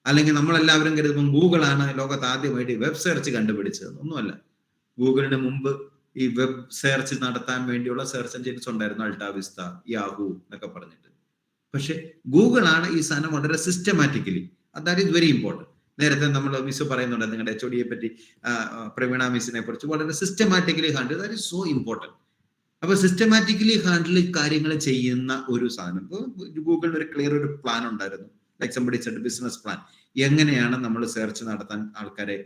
അല്ലെങ്കിൽ നമ്മളെല്ലാവരും കരുതുമ്പോൾ ഗൂഗിളാണ് ലോകത്ത് ആദ്യമായിട്ട് വെബ് സെർച്ച് കണ്ടുപിടിച്ചത്. ഒന്നുമല്ല. ഗൂഗിളിന് മുമ്പ് ഈ വെബ് സെർച്ച് നടത്താൻ വേണ്ടിയുള്ള സെർച്ച് എഞ്ചിൻസ് ഉണ്ടായിരുന്നു, അൾട്ടാവിസ്റ്റ, യാഹൂ എന്നൊക്കെ പറഞ്ഞിട്ട്. പക്ഷെ ഗൂഗിളാണ് ഈ സാധനം വളരെ systematically, that is very important. നേരത്തെ നമ്മൾ മിസ് പറയുന്നുണ്ട് നിങ്ങളുടെ HOD പറ്റി, പ്രവീണ മിസ്സിനെ കുറിച്ച് വളരെ systematically handle, that is so important. അപ്പൊ സിസ്റ്റമാറ്റിക്കലി ഹാൻഡിൽ കാര്യങ്ങൾ ചെയ്യുന്ന ഒരു സാധനം. ഗൂഗിളിന് ഒരു ക്ലിയർ ഒരു പ്ലാൻ ഉണ്ടായിരുന്നു, like somebody said business plan. എങ്ങനെയാണ് നമ്മൾ സെർച്ച് നടത്താൻ ആൾക്കാരെ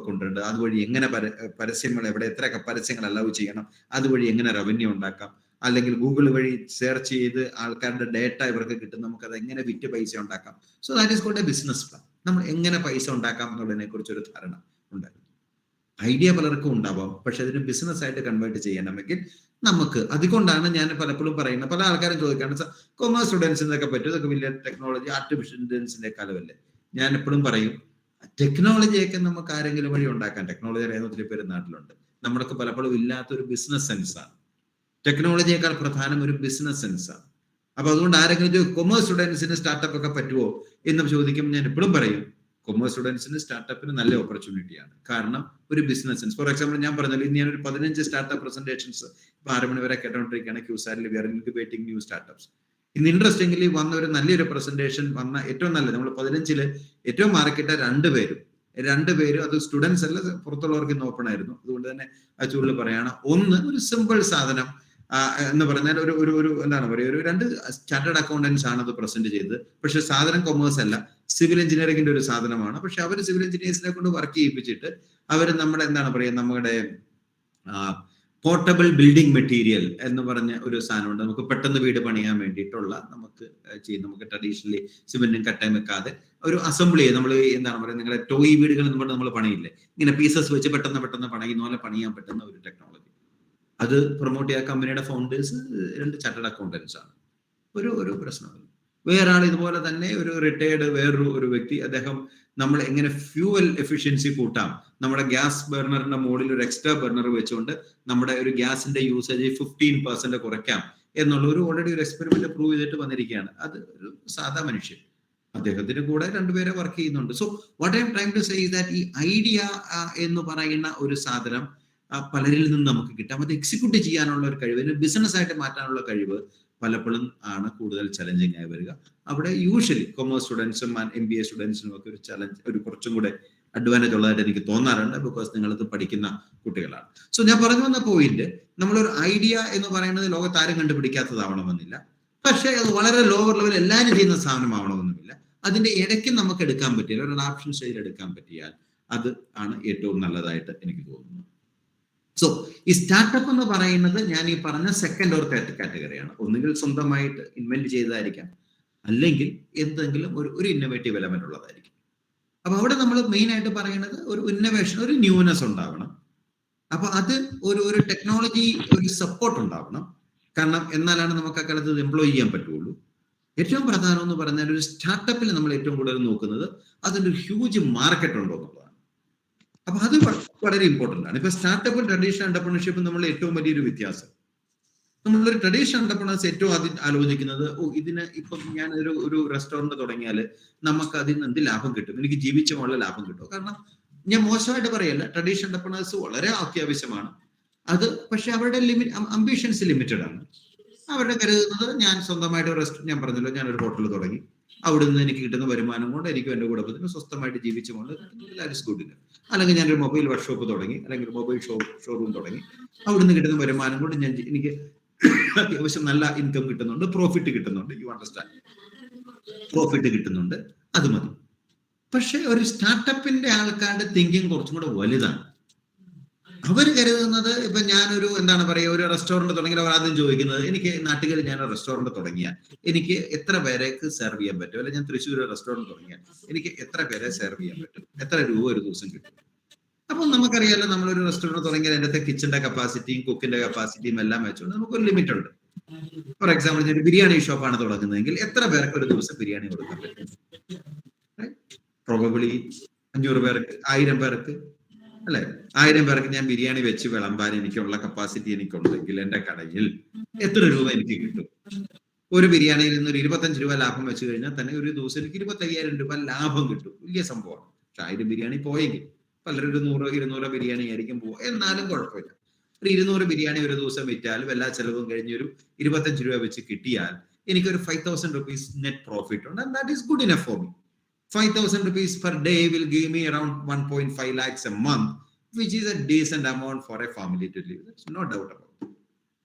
കൊണ്ടുവരേണ്ടത്, അതുവഴി എങ്ങനെ പരസ്യങ്ങൾ എവിടെ എത്രയൊക്കെ പരസ്യങ്ങൾ അലൗ ചെയ്യണം, അതുവഴി എങ്ങനെ റവന്യൂ ഉണ്ടാക്കാം, അല്ലെങ്കിൽ ഗൂഗിൾ വഴി സെർച്ച് ചെയ്ത് ആൾക്കാരുടെ ഡേറ്റ ഇവർക്ക് കിട്ടും, നമുക്കത് എങ്ങനെ വിറ്റ് പൈസ ഉണ്ടാക്കാം. So that is called a business plan. നമ്മൾ എങ്ങനെ പൈസ ഉണ്ടാക്കാം എന്നുള്ളതിനെ കുറിച്ചൊരു ധാരണ ഉണ്ടായിരുന്നു. ഐഡിയ പലർക്കും ഉണ്ടാവാം, പക്ഷെ അതിന് ബിസിനസ് ആയിട്ട് കൺവേർട്ട് ചെയ്യണമെങ്കിൽ നമുക്ക്, അതുകൊണ്ടാണ് ഞാൻ പലപ്പോഴും പറയുന്നത്, പല ആൾക്കാരും ചോദിക്കാണ് കൊമേഴ്സ് സ്റ്റുഡൻസിനൊക്കെ പറ്റും, ഇതൊക്കെ വലിയ ടെക്നോളജി ആർട്ടിഫിഷ്യൽ ഇന്റലിജൻസിന്റെ കാലമല്ലേ. ഞാൻ എപ്പോഴും പറയും ടെക്നോളജിയൊക്കെ നമുക്ക് ആരെങ്കിലും വഴി ഉണ്ടാക്കാൻ, ടെക്നോളജി അറിയാവുന്ന ഒത്തിരി പേര് നാട്ടിലുണ്ട്. നമ്മൾക്ക് പലപ്പോഴും ഇല്ലാത്തൊരു ബിസിനസ് സെൻസാണ്. ടെക്നോളജിയേക്കാൾ പ്രധാനം ഒരു ബിസിനസ് സെൻസാണ്. അപ്പൊ അതുകൊണ്ട് ആരെങ്കിലും കൊമേഴ്സ് സ്റ്റുഡൻസിന് സ്റ്റാർട്ടപ്പ് ഒക്കെ പറ്റുമോ എന്ന് ചോദിക്കുമ്പോൾ ഞാൻ എപ്പോഴും പറയും കൊമേഴ്സ് സ്റ്റുഡൻസിന് സ്റ്റാർട്ടപ്പിന് നല്ല ഓപ്പർച്യൂണിറ്റിയാണ്. കാരണം ഒരു ബിസിനസ് സെൻസ്. ഫോർ എക്സാമ്പിൾ ഞാൻ പറഞ്ഞല്ലോ, ഇന്ന് ഞാനൊരു 15 സ്റ്റാർട്ടപ്പ് പ്രസന്റേഷൻസ് ഇപ്പൊ 6 മണി വരെ കേട്ടോണ്ടിരിക്കുകയാണ്. ക്യൂസാരിൽ വി ആർ ഇൻക്യുബേറ്റിംഗ് ന്യൂ സ്റ്റാർട്ടപ്സ്. ഇന്ന് ഇൻട്രസ്റ്റിംഗ്ലി വന്ന ഒരു നല്ലൊരു പ്രസന്റേഷൻ വന്ന ഏറ്റവും നല്ലത്, നമ്മൾ 15 ഏറ്റവും മാർക്കറ്റ് 2 പേരും അത് സ്റ്റുഡൻസ് അല്ല, പുറത്തുള്ളവർക്ക് ഇന്ന് ഓപ്പൺ ആയിരുന്നു. അതുകൊണ്ട് തന്നെ ആ ചൂടിൽ പറയാണ്, ഒന്ന് ഒരു സിമ്പിൾ സാധനം എന്ന് പറഞ്ഞാൽ ഒരു എന്താണ് പറയുക, ഒരു 2 ചാർട്ടേഡ് അക്കൗണ്ടൻസ് ആണ് അത് പ്രസന്റ് ചെയ്തത്. പക്ഷെ സാധനം കൊമേഴ്സ് അല്ല, സിവിൽ എഞ്ചിനീയറിംഗിന്റെ ഒരു സാധനമാണ്. പക്ഷെ അവർ സിവിൽ എഞ്ചിനീയേഴ്സിനെ കൊണ്ട് വർക്ക് ചെയ്യിപ്പിച്ചിട്ട് അവർ നമ്മുടെ എന്താണ് പറയുക, നമ്മുടെ പോർട്ടബിൾ ബിൽഡിംഗ് മെറ്റീരിയൽ എന്ന് പറഞ്ഞ ഒരു സാധനമുണ്ട്. നമുക്ക് പെട്ടെന്ന് വീട് പണിയാൻ വേണ്ടിയിട്ടുള്ള നമുക്ക് ട്രഡീഷണലി സിമെന്റും കട്ടയും വെക്കാതെ ഒരു അസംബ്ലി നമ്മൾ എന്താണ് പറയുക, നിങ്ങളുടെ ടോയ് വീടുകൾ എന്ന് പറഞ്ഞാൽ നമ്മൾ പണിയില്ലേ, ഇങ്ങനെ പീസസ് വെച്ച് പെട്ടെന്ന് പണിയുന്ന പോലെ പണിയാൻ പറ്റുന്ന ഒരു ടെക്നോളജി. അത് പ്രൊമോട്ട് ചെയ്യാൻ കമ്പനിയുടെ ഫൗണ്ടേഴ്സ് 2 ചാർട്ടേഡ് അക്കൗണ്ടൻസ് ആണ്. ഒരു പ്രശ്നമില്ല. വേറെ ആൾ ഇതുപോലെ തന്നെ ഒരു റിട്ടയർഡ് വേറൊരു വ്യക്തി, അദ്ദേഹം നമ്മൾ എങ്ങനെ ഫ്യൂവൽ എഫിഷ്യൻസി കൂട്ടാം, നമ്മുടെ ഗ്യാസ് ബർണറിന്റെ മുകളിൽ ഒരു എക്സ്ട്രാ ബർണർ വെച്ചുകൊണ്ട് നമ്മുടെ ഒരു ഗ്യാസിന്റെ യൂസേജ് 15% കുറയ്ക്കാം എന്നുള്ള ഓൾറെഡി ഒരു എക്സ്പെരിമെന്റ് പ്രൂവ് ചെയ്തിട്ട് വന്നിരിക്കുകയാണ്. അത് ഒരു സാധാ മനുഷ്യൻ, അദ്ദേഹത്തിന് കൂടെ 2 പേരെ വർക്ക് ചെയ്യുന്നുണ്ട്. So what I'm trying to say is that ഈ ഐഡിയ എന്ന് പറയുന്ന ഒരു സാധനം പലരിൽ നിന്ന് നമുക്ക് കിട്ടാം. അത് എക്സിക്യൂട്ട് ചെയ്യാനുള്ള ഒരു കഴിവ്, ബിസിനസ് ആയിട്ട് മാറ്റാനുള്ള കഴിവ് പലപ്പോഴും ആണ് കൂടുതൽ ചലഞ്ചിങ് ആയി വരിക. അവിടെ യൂഷ്വലി കൊമേഴ്സ് സ്റ്റുഡൻസും MBA സ്റ്റുഡൻസിനും ഒക്കെ ഒരു ചലഞ്ച്, ഒരു കുറച്ചും കൂടെ അഡ്വാൻറ്റേജ് ഉള്ളതായിട്ട് എനിക്ക് തോന്നാറുണ്ട്. ബിക്കോസ് നിങ്ങളത് പഠിക്കുന്ന കുട്ടികളാണ്. സോ ഞാൻ പറഞ്ഞു വന്ന പോയിന്റ്, നമ്മളൊരു ഐഡിയ എന്ന് പറയുന്നത് ലോകത്ത് ആരും കണ്ടുപിടിക്കാത്തതാവണമെന്നില്ല. പക്ഷേ അത് വളരെ ലോവർ ലെവൽ എല്ലാവരും ചെയ്യുന്ന സാധനമാവണമെന്നുമില്ല. അതിന്റെ ഇടയ്ക്ക് നമുക്ക് എടുക്കാൻ പറ്റിയാൽ, ഒരു ഓപ്ഷൻ സ്റ്റേജിൽ എടുക്കാൻ പറ്റിയാൽ അത് ആണ് ഏറ്റവും നല്ലതായിട്ട് എനിക്ക് തോന്നുന്നത്. സോ ഈ സ്റ്റാർട്ടപ്പ് എന്ന് പറയുന്നത് ഞാൻ ഈ പറഞ്ഞ സെക്കൻഡ് ഓർ തേർഡ് കാറ്റഗറിയാണ്. ഒന്നുകിൽ സ്വന്തമായിട്ട് ഇൻവെന്റ് ചെയ്തതായിരിക്കാം, അല്ലെങ്കിൽ എന്തെങ്കിലും ഒരു ഇന്നോവേറ്റീവ് എലമെന്റ് ഉള്ളതായിരിക്കും. അപ്പൊ അവിടെ നമ്മൾ മെയിൻ ആയിട്ട് പറയുന്നത് ഒരു ഇന്നോവേഷൻ, ഒരു ന്യൂനെസ് ഉണ്ടാവണം. അപ്പൊ അത് ഒരു ടെക്നോളജി, ഒരു സപ്പോർട്ട് ഉണ്ടാവണം. കാരണം എന്നാലാണ് നമുക്ക് ആ കാലത്ത് എംപ്ലോയ് ചെയ്യാൻ പറ്റുള്ളൂ. ഏറ്റവും പ്രധാനം എന്ന് പറഞ്ഞാൽ ഒരു സ്റ്റാർട്ടപ്പിൽ നമ്മൾ ഏറ്റവും കൂടുതൽ നോക്കുന്നത് അതിൻ്റെ ഒരു ഹ്യൂജ് മാർക്കറ്റ് ഉണ്ടോ എന്നുള്ളതാണ്. അപ്പൊ അത് വളരെ ഇമ്പോർട്ടൻ്റ് ആണ്. ഇപ്പൊ സ്റ്റാർട്ടപ്പും ട്രഡീഷണൽ എന്റർപ്രണർഷിപ്പും നമ്മൾ ഏറ്റവും വലിയൊരു വ്യത്യാസം, നമ്മളൊരു ട്രഡീഷണൽ എന്റർപ്രണേഴ്സ് ഏറ്റവും ആദ്യം ആലോചിക്കുന്നത്, ഇതിന് ഇപ്പം ഞാൻ ഒരു റെസ്റ്റോറന്റ് തുടങ്ങിയാൽ നമുക്ക് അതിൽ നിന്ന് എന്ത് ലാഭം കിട്ടും, എനിക്ക് ജീവിച്ച മുകളിൽ ലാഭം കിട്ടും. കാരണം ഞാൻ മോശമായിട്ട് പറയല്ല, ട്രഡീഷണൽ എന്റർപ്രണേഴ്സ് വളരെ അത്യാവശ്യമാണ് അത്. പക്ഷെ അവരുടെ അംബിഷൻസ് ലിമിറ്റഡ് ആണ്. അവരുടെ കരുതുന്നത് ഞാൻ സ്വന്തമായിട്ട് ഞാൻ പറഞ്ഞല്ലോ, ഞാനൊരു ഹോട്ടൽ തുടങ്ങി, അവിടെ നിന്ന് എനിക്ക് കിട്ടുന്ന വരുമാനം കൊണ്ട് എനിക്കും എൻ്റെ കുടുംബത്തിന് സ്വസ്ഥമായിട്ട് ജീവിച്ചു കൊണ്ട് ഗുഡിന്. അല്ലെങ്കിൽ ഞാനൊരു മൊബൈൽ വർക്ക്ഷോപ്പ് തുടങ്ങി, അല്ലെങ്കിൽ ഒരു മൊബൈൽ ഷോറൂം തുടങ്ങി, അവിടെ നിന്ന് കിട്ടുന്ന വരുമാനം കൊണ്ട് എനിക്ക് അത്യാവശ്യം നല്ല ഇൻകം കിട്ടുന്നുണ്ട്, പ്രോഫിറ്റ് കിട്ടുന്നുണ്ട്. യു അണ്ടർസ്റ്റാൻഡ്, പ്രോഫിറ്റ് കിട്ടുന്നുണ്ട്, അത് മതി. പക്ഷെ ഒരു സ്റ്റാർട്ടപ്പിന്റെ ആൾക്കാരുടെ തിങ്കിങ് കുറച്ചും കൂടെ വലുതാണ്. അവർ കരുതുന്നത്, ഇപ്പൊ ഞാനൊരു എന്താണ് പറയുക, ഒരു റെസ്റ്റോറന്റ് തുടങ്ങിയാൽ അവർ ആദ്യം ചോദിക്കുന്നത്, എനിക്ക് നാട്ടുകാർ ഞാൻ റെസ്റ്റോറന്റ് തുടങ്ങിയാൽ എനിക്ക് എത്ര പേർക്ക് സെർവ് ചെയ്യാൻ പറ്റും, അല്ലെങ്കിൽ ഞാൻ തൃശ്ശൂർ റെസ്റ്റോറന്റ് തുടങ്ങിയാൽ എനിക്ക് എത്ര പേരെ സെർവ് ചെയ്യാൻ പറ്റും, എത്ര രൂപ ഒരു ദിവസം കിട്ടും. അപ്പൊ നമുക്കറിയാലോ, നമ്മളൊരു റെസ്റ്റോറന്റ് തുടങ്ങിയാൽ അതിന്റെ കിച്ചന്റെ കപ്പാസിറ്റിയും കുക്കിന്റെ കപ്പാസിറ്റിയും എല്ലാം വെച്ചുകൊണ്ട് നമുക്കൊരു ലിമിറ്റ് ഉണ്ട്. ഫോർ എക്സാമ്പിൾ, ഞാൻ ഒരു ബിരിയാണി ഷോപ്പാണ് തുടങ്ങുന്നതെങ്കിൽ എത്ര പേർക്ക് ഒരു ദിവസം ബിരിയാണി കൊടുക്കാൻ പറ്റും? പ്രോബബ്ലി 500 പേർക്ക്, 1000 പേർക്ക്, അല്ലെ? 1000 പേർക്ക് ഞാൻ ബിരിയാണി വെച്ച് വിളമ്പാൻ എനിക്കുള്ള കപ്പാസിറ്റി എനിക്കുണ്ടെങ്കിൽ എന്റെ കടയിൽ എത്ര രൂപ എനിക്ക് കിട്ടും? ഒരു ബിരിയാണിയിൽ നിന്ന് ഒരു 25 രൂപ ലാഭം വെച്ച് കഴിഞ്ഞാൽ തന്നെ ഒരു ദിവസം എനിക്ക് 25,000 രൂപ ലാഭം കിട്ടും. വലിയ സംഭവമാണ്. പക്ഷെ 1000 ബിരിയാണി പോയെങ്കിൽ പലരും ഒരു 100-200 ബിരിയാണി ആയിരിക്കും പോവുക. എന്നാലും കുഴപ്പമില്ല. ഒരു 200 ബിരിയാണി ഒരു ദിവസം വിറ്റാലും എല്ലാ ചെലവും കഴിഞ്ഞ് ഒരു 25 രൂപ വെച്ച് കിട്ടിയാൽ എനിക്കൊരു 5,000 rupees നെറ്റ് പ്രോഫിറ്റ് ഉണ്ട്. And that is good enough for me. 5,000 rupees per day will give me around 1.5 lakhs a month, which is a decent amount for a family to live. There's no doubt about it.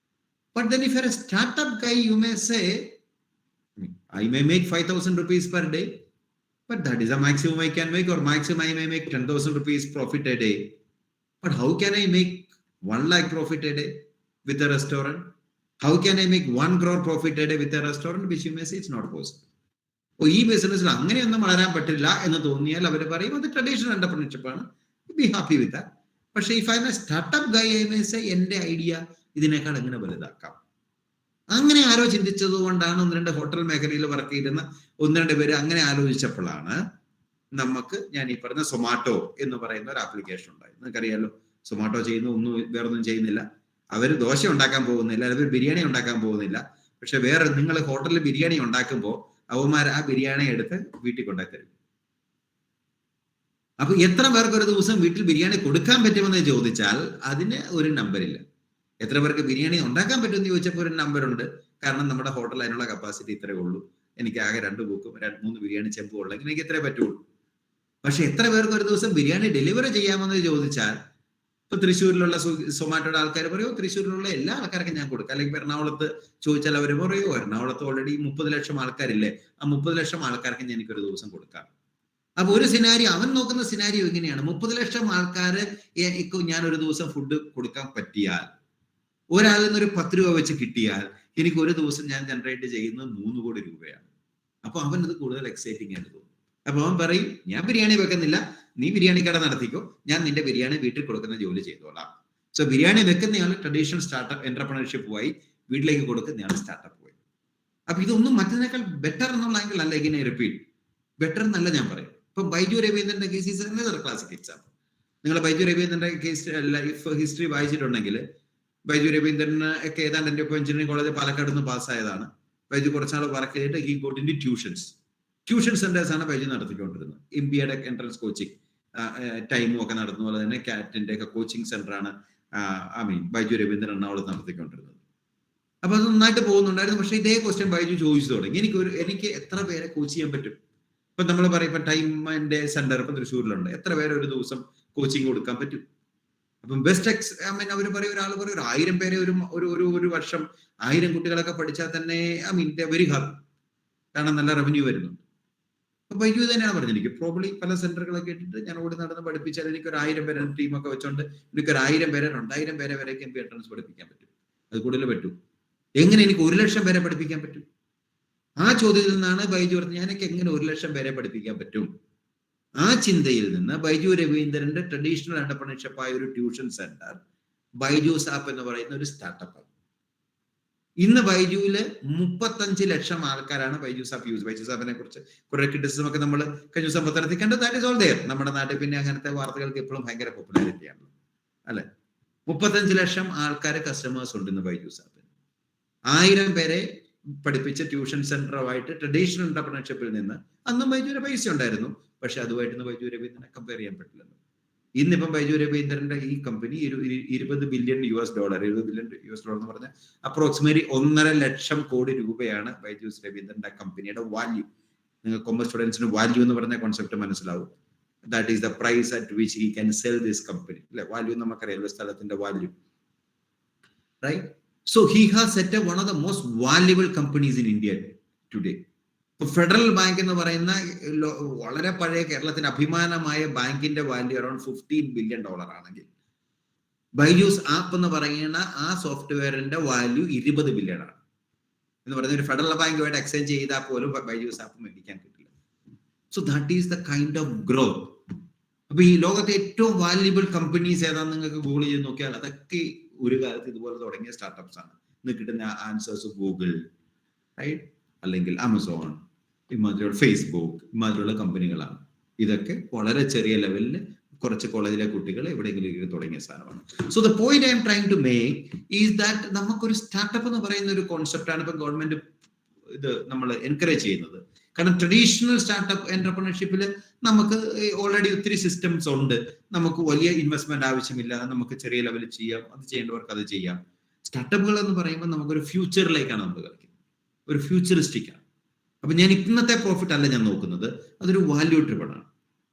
But then if you're a startup guy, you may say, I may make 5,000 rupees per day, but that is a maximum I can make, or maximum I may make 10,000 rupees profit a day. But how can I make 1 lakh profit a day with a restaurant? How can I make 1 crore profit a day with a restaurant? Which you may say it's not possible. ഈ ബിസിനസ്സിൽ അങ്ങനെയൊന്നും വളരാൻ പറ്റില്ല എന്ന് തോന്നിയാൽ അവർ പറയും അത് traditional entrepreneurship ആണ്, ബി ഹാപ്പി വിത്ത് ദാറ്റ്. പക്ഷെ if I M A startup Guy, I may say എന്റെ ഐഡിയ ഇതിനേക്കാൾ എങ്ങനെ വലുതാക്കാം. അങ്ങനെ ആരോ ചിന്തിച്ചത് കൊണ്ടാണ് 1-2 ഹോട്ടൽ മേഖലയിൽ വർക്ക് ചെയ്തിരുന്ന 1-2 പേര് അങ്ങനെ ആലോചിച്ചപ്പോഴാണ് നമുക്ക് ഞാൻ ഈ പറഞ്ഞ സൊമാറ്റോ എന്ന് പറയുന്ന ഒരു ആപ്ലിക്കേഷൻ ഉണ്ടായി. നിങ്ങൾക്കറിയാലോ, സൊമാറ്റോ ചെയ്യുന്ന വേറൊന്നും ചെയ്യുന്നില്ല. അവർ ദോശ ഉണ്ടാക്കാൻ പോകുന്നില്ല, അവർ ബിരിയാണി ഉണ്ടാക്കാൻ പോകുന്നില്ല. പക്ഷെ വേറെ നിങ്ങൾ ഹോട്ടലിൽ ബിരിയാണി ഉണ്ടാക്കുമ്പോൾ അവന്മാർ ആ ബിരിയാണി എടുത്ത് വീട്ടിൽ കൊണ്ടുത്തരും. അപ്പൊ എത്ര പേർക്ക് ഒരു ദിവസം വീട്ടിൽ ബിരിയാണി കൊടുക്കാൻ പറ്റുമെന്ന് ചോദിച്ചാൽ അതിന് ഒരു നമ്പറില്ല. എത്ര പേർക്ക് ബിരിയാണി ഉണ്ടാക്കാൻ പറ്റുമെന്ന് ചോദിച്ചപ്പോൾ ഒരു നമ്പറുണ്ട്. കാരണം നമ്മുടെ ഹോട്ടൽ അതിനുള്ള കപ്പാസിറ്റി ഇത്രയേ ഉള്ളൂ. എനിക്ക് ആകെ 2 ബുക്കും 3 ബിരിയാണി ചെമ്പും ഉള്ളെങ്കിൽ എനിക്ക് ഇത്രേ പറ്റുള്ളൂ. പക്ഷെ എത്ര പേർക്ക് ഒരു ദിവസം ബിരിയാണി ഡെലിവറി ചെയ്യാമെന്ന് ചോദിച്ചാൽ, ഇപ്പൊ തൃശ്ശൂരിലുള്ള സൊമാറ്റോയുടെ ആൾക്കാർ പറയോ തൃശ്ശൂരിലുള്ള എല്ലാ ആൾക്കാർക്കും ഞാൻ കൊടുക്കാം. അല്ലെങ്കിൽ എറണാകുളത്ത് ചോദിച്ചാൽ അവർ പറയോ എറണാകുളത്ത് ഓൾറെഡി 30 ലക്ഷം ആൾക്കാരില്ലേ, ആ 30 ലക്ഷം ആൾക്കാർക്ക് ഞാൻ എനിക്കൊരു ദിവസം കൊടുക്കാം. അപ്പൊ ഒരു സിനാരിയോ, അവൻ നോക്കുന്ന സിനാരിയോ ഇങ്ങനെയാണ്: 30 ലക്ഷം ആൾക്കാര് ഞാൻ ഒരു ദിവസം ഫുഡ് കൊടുക്കാൻ പറ്റിയാൽ, ഒരാളിൽ നിന്ന് ഒരു 10 രൂപ വെച്ച് കിട്ടിയാൽ എനിക്ക് ഒരു ദിവസം ഞാൻ ജനറേറ്റ് ചെയ്യുന്നത് 3 കോടി രൂപയാണ്. അപ്പൊ അവൻ അത് കൂടുതൽ എക്സൈറ്റിംഗ് ആയിട്ട് തോന്നും. അപ്പൊ അവൻ പറയും, ഞാൻ ബിരിയാണി വെക്കുന്നില്ല, നീ ബിരിയാണി കട നടത്തിക്കോ, ഞാൻ നിന്റെ ബിരിയാണി വീട്ടിൽ കൊടുക്കുന്ന ജോലി ചെയ്തോളാം. സോ ബിരിയാണി വെക്കുന്നയാൾ ട്രഡീഷണൽ സ്റ്റാർട്ടപ്പ് എന്റർപ്രണർഷിപ്പ് പോയി, വീട്ടിലേക്ക് കൊടുക്കുന്നയാൾ സ്റ്റാർട്ടപ്പ് പോയി. അപ്പൊ ഇതൊന്നും മറ്റതിനേക്കാൾ ബെറ്റർ എന്നുള്ള ആംഗിൾ അല്ല. ഇങ്ങനെ റിപ്പീറ്റ് ബെറ്റർ എന്നല്ല ഞാൻ പറയും. ഇപ്പൊ ബൈജു രവീന്ദ്രന്റെ case is another classic example. നിങ്ങൾ ബൈജു രവീന്ദ്രന്റെ കേസ് ലൈഫ് ഹിസ്റ്ററി വായിച്ചിട്ടുണ്ടെങ്കിൽ, ബൈജു രവീന്ദ്രന് ഒക്കെ ഏതാണ്ട് എൻ്റെ എഞ്ചിനീയറിംഗ് കോളേജ് പാലക്കാട് നിന്ന് പാസ്സായതാണ്. ബൈജു കുറച്ചാൾ വർക്ക് ചെയ്തിട്ട് he got in tuition centres ആണ് ബൈജു നടത്തിക്കൊണ്ടിരുന്നത്. MBA എൻട്രൻസ് കോച്ചിങ് ടൈമും ഒക്കെ നടത്തുന്ന പോലെ തന്നെ കാറ്റിന്റെ ഒക്കെ കോച്ചിങ് സെന്റർ ആണ് ബൈജു രവീന്ദ്രൻ എറണാകുളത്ത് നടത്തിക്കൊണ്ടിരുന്നത്. അപ്പൊ അത് നന്നായിട്ട് പോകുന്നുണ്ടായിരുന്നു. പക്ഷെ ഇതേ ക്വസ്റ്റ്യൻ ബൈജു ചോദിച്ചു തുടങ്ങി, എനിക്ക് എത്ര പേരെ കോച്ച് ചെയ്യാൻ പറ്റും? ഇപ്പൊ നമ്മൾ പറയും, ഇപ്പൊ ടൈമിന്റെ സെന്റർ ഇപ്പൊ തൃശ്ശൂരിലുണ്ട്, എത്ര പേരെ ഒരു ദിവസം കോച്ചിങ് കൊടുക്കാൻ പറ്റും? അപ്പം അവർ പറയും, ഒരാൾ പറയും 1000 പേരെ ഒരു വർഷം 1000 കുട്ടികളൊക്കെ പഠിച്ചാൽ തന്നെ വെരി ഹാപ്പി, കാരണം നല്ല റവന്യൂ വരുന്നുണ്ട്. അപ്പൊ ബൈജു തന്നെയാണ് പറഞ്ഞത്, എനിക്ക് പ്രോബ്ലി പല സെന്ററുകളൊക്കെ ഇട്ടിട്ട് ഞാൻ ഓടി നടന്ന് പഠിപ്പിച്ചാൽ എനിക്ക് ഒരു 1000 പേരെ ടീമൊക്കെ വെച്ചോണ്ട് എനിക്ക് ഒരു 1000 പേരെ 2000 പേരെ വരെയൊക്കെ എനിക്ക് എൻട്രൻസ് പഠിപ്പിക്കാൻ പറ്റും. അത് കൂടുതൽ പറ്റും. എങ്ങനെ എനിക്ക് 1,00,000 പേരെ പഠിപ്പിക്കാൻ പറ്റും? ആ ചോദ്യത്തിൽ നിന്നാണ് ബൈജു പറഞ്ഞത്, എനിക്ക് എങ്ങനെ 1,00,000 പേരെ പഠിപ്പിക്കാൻ പറ്റും? ആ ചിന്തയിൽ നിന്ന് ബൈജു രവീന്ദ്രന്റെ ട്രഡീഷണൽ എന്റർപ്രണർഷിപ്പ് ആയ ഒരു ട്യൂഷൻ സെന്റർ ബൈജൂസ് ആപ്പ് എന്ന് പറയുന്ന ഒരു സ്റ്റാർട്ടപ്പ്. ഇന്ന് ബൈജുവില് 35 ലക്ഷം ആൾക്കാരാണ് ബൈജൂസ് ആപ്പ് യൂസ്. ബൈജൂസ് ആപ്പിനെ കുറിച്ച് കുറെ ക്രിറ്റിസിസം ഒക്കെ നമ്മൾ കഴിഞ്ഞ ദിവസം പത്രത്തിക്കേണ്ടത്, ദാറ്റ് ഈസ് ഓൾ ദെയർ. നമ്മുടെ നാട്ടിൽ പിന്നെ അങ്ങനത്തെ വാർത്തകൾക്ക് എപ്പോഴും ഭയങ്കര പോപ്പുലാരിറ്റി ആണ്, അല്ലെ? 35 ലക്ഷം ആൾക്കാർ കസ്റ്റമേഴ്സ് ഉണ്ട് ഇന്ന് ബൈജൂസ് ആപ്പിന്. 1000 പേരെ പഠിപ്പിച്ച ട്യൂഷൻ സെന്ററുമായിട്ട് ട്രഡീഷണൽ എന്റർപ്രണർഷിപ്പിൽ നിന്ന് അന്നും ബൈജുവിന് പൈസ ഉണ്ടായിരുന്നു, പക്ഷെ അതുമായിട്ട് ബൈജു രവീന്ദ്രനെ കമ്പയർ ചെയ്യാൻ പറ്റില്ലല്ലോ. ഇന്നിപ്പം ബൈജു രവീന്ദ്രന്റെ ഈ കമ്പനി $20 ബില്യൺ എന്ന് പറഞ്ഞാൽ അപ്രോക്സിമേറ്റ്ലി 1.5 ലക്ഷം കോടി രൂപയാണ് ബൈജു രവീന്ദ്രന്റെ കമ്പനിയുടെ വാല്യൂ. നിങ്ങൾ കൊമേഴ്സ് സ്റ്റുഡൻസിന് വാല്യൂ എന്ന് പറഞ്ഞ കോൺസെപ്റ്റ് മനസ്സിലാവും. That is the price at which he can sell this company, അല്ലെ? വാല്യൂ നമുക്കറിയാം, സ്ഥലത്തിന്റെ value, right? So he has set up one of the most valuable companies in India today. Federal bank എന്ന് പറയുന്ന വളരെ പഴയ കേരളത്തിന്റെ അഭിമാനമായ ബാങ്കിന്റെ വാല്യൂ അറൌണ്ട് $15 ബില്യൺ ആണെങ്കിൽ ബൈജൂസ് ആപ്പ് എന്ന് പറയുന്ന ആ സോഫ്റ്റ്വെയറിന്റെ വാല്യൂ 20 ബില്യൺ ആണ് എന്ന് പറയുന്ന ഒരു ഫെഡറൽ ബാങ്കുമായിട്ട് എക്സ്ചേഞ്ച് ചെയ്താൽ പോലും ബൈജൂസ് ആപ്പ് മേടിക്കാൻ കിട്ടില്ല. So that is the kind of growth. അപ്പൊ ഈ ലോകത്തെ ഏറ്റവും വാല്യുബിൾ കമ്പനീസ് ഏതാണെന്ന് നിങ്ങൾക്ക് ഗൂഗിൾ ചെയ്ത് നോക്കിയാൽ അതൊക്കെ ഒരു കാലത്ത് ഇതുപോലെ തുടങ്ങിയ സ്റ്റാർട്ടപ്സ് ആണ്. ഇന്ന് കിട്ടുന്ന ആൻസേഴ്സ് ഗൂഗിൾ, റൈറ്റ്, അല്ലെങ്കിൽ ആമസോൺ, ഇമാതിരിയുള്ള ഫേസ്ബുക്ക്, ഇമാതിരിയുള്ള കമ്പനികളാണ്. ഇതൊക്കെ വളരെ ചെറിയ ലെവലിൽ കുറച്ച് കോളേജിലെ കുട്ടികൾ എവിടെയെങ്കിലും തുടങ്ങിയ സാധനമാണ്. So the point I'm trying to make is that നമുക്കൊരു സ്റ്റാർട്ടപ്പ് എന്ന് പറയുന്ന ഒരു കോൺസെപ്റ്റാണ് ഇപ്പൊ ഗവൺമെന്റ് ഇത് നമ്മൾ എൻകറേജ് ചെയ്യുന്നത്. കാരണം ട്രഡീഷണൽ സ്റ്റാർട്ടപ്പ് എന്റർപ്രണർഷിപ്പിൽ നമുക്ക് ഓൾറെഡി ഒത്തിരി സിസ്റ്റംസ് ഉണ്ട്, നമുക്ക് വലിയ ഇൻവെസ്റ്റ്മെന്റ് ആവശ്യമില്ല, നമുക്ക് ചെറിയ ലെവലിൽ ചെയ്യാം, അത് ചെയ്യേണ്ടവർക്ക് അത് ചെയ്യാം. സ്റ്റാർട്ടപ്പുകൾ എന്ന് പറയുമ്പോൾ നമുക്കൊരു ഫ്യൂച്ചറിലേക്കാണ് നമ്മൾ കളിക്കുന്നത്, ഒരു ഫ്യൂച്ചറിസ്റ്റിക് ആണ്. അപ്പൊ ഞാൻ ഇന്നത്തെ പ്രോഫിറ്റ് അല്ല ഞാൻ നോക്കുന്നത്, അതൊരു വാല്യൂ ട്രിബൺ ആണ്.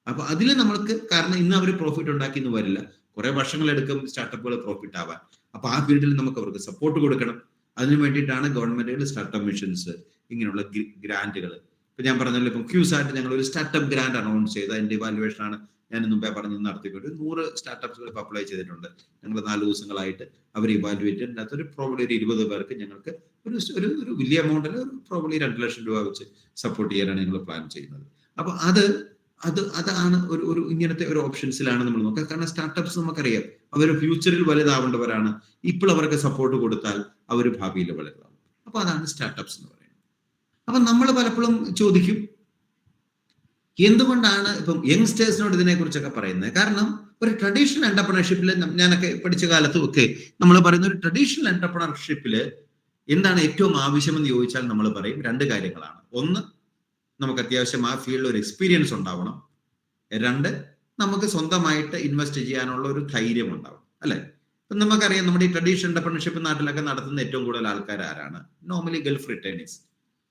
അപ്പൊ അതിൽ നമ്മൾക്ക്, കാരണം ഇന്ന് അവർ പ്രോഫിറ്റ് ഉണ്ടാക്കി എന്ന് വരില്ല, കുറെ വർഷങ്ങളെടുക്കും സ്റ്റാർട്ടപ്പുകൾ പ്രോഫിറ്റ് ആവാൻ. അപ്പൊ ആ ഫീൽഡിൽ നമുക്ക് അവർക്ക് സപ്പോർട്ട് കൊടുക്കണം. അതിനു വേണ്ടിയിട്ടാണ് ഗവൺമെന്റുകൾ സ്റ്റാർട്ടപ്പ് മിഷൻസ്, ഇങ്ങനെയുള്ള ഗ്രാന്റുകൾ. ഇപ്പൊ ഞാൻ പറഞ്ഞല്ലോ, ഇപ്പം ക്യൂസായിട്ട് ഞങ്ങൾ ഒരു സ്റ്റാർട്ടപ്പ് ഗ്രാന്റ് അനൗൺസ് ചെയ്ത് അതിന്റെ ഇവാലുവേഷൻ ആണ് ഞാൻ മുമ്പേ പറഞ്ഞ് നടത്തിക്കൊണ്ട് 100 സ്റ്റാർട്ടപ്സുകൾ ഇപ്പൊ അപ്ലൈ ചെയ്തിട്ടുണ്ട്. ഞങ്ങൾ 4 ദിവസങ്ങളായിട്ട് അവർ ഇവാലുവേറ്റ് ചെയ്ത് അതിനകത്തൊരു പ്രോബ്ലി ഒരു 20 പേർക്ക് ഞങ്ങൾക്ക് ഒരു വലിയ എമൗണ്ടിൽ ഒരു പ്രോബ്ലി 2 ലക്ഷം രൂപ വെച്ച് സപ്പോർട്ട് ചെയ്യാനാണ് ഞങ്ങൾ പ്ലാൻ ചെയ്യുന്നത്. അപ്പൊ അതാണ് ഒരു ഇങ്ങനത്തെ ഒരു ഓപ്ഷൻസിലാണ് നമ്മൾ നോക്കുക. കാരണം സ്റ്റാർട്ടപ്സ് നമുക്കറിയാം അവർ ഫ്യൂച്ചറിൽ വലുതാവേണ്ടവരാണ്. ഇപ്പോൾ അവർക്ക് സപ്പോർട്ട് കൊടുത്താൽ അവർ ഭാവിയിൽ വലുതാവും. അപ്പൊ അതാണ് സ്റ്റാർട്ടപ്സ് എന്ന് പറയുന്നത്. അപ്പൊ നമ്മൾ പലപ്പോഴും ചോദിക്കും, എന്തുകൊണ്ടാണ് ഇപ്പം യങ്സ്റ്റേഴ്സിനോട് ഇതിനെ കുറിച്ചൊക്കെ പറയുന്നത്? കാരണം ഒരു ട്രഡീഷണൽ എന്റർപ്രണർഷിപ്പിൽ ഞാനൊക്കെ പഠിച്ച കാലത്തും ഒക്കെ നമ്മൾ പറയുന്ന ഒരു ട്രഡീഷണൽ എന്റർപ്രണർഷിപ്പിൽ എന്താണ് ഏറ്റവും ആവശ്യമെന്ന് ചോദിച്ചാൽ നമ്മൾ പറയും 2 കാര്യങ്ങളാണ്. ഒന്ന്, നമുക്ക് അത്യാവശ്യം ആ ഫീൽഡിൽ ഒരു എക്സ്പീരിയൻസ് ഉണ്ടാവണം. 2, നമുക്ക് സ്വന്തമായിട്ട് ഇൻവെസ്റ്റ് ചെയ്യാനുള്ള ഒരു ധൈര്യം ഉണ്ടാവും, അല്ലെ? ഇപ്പം നമുക്കറിയാം നമ്മുടെ ഈ ട്രഡീഷണൽ എന്റർപ്രണർഷിപ്പ് നാട്ടിലൊക്കെ നടത്തുന്ന ഏറ്റവും കൂടുതൽ ആൾക്കാർ ആരാണ്? Normally Gulf returnees.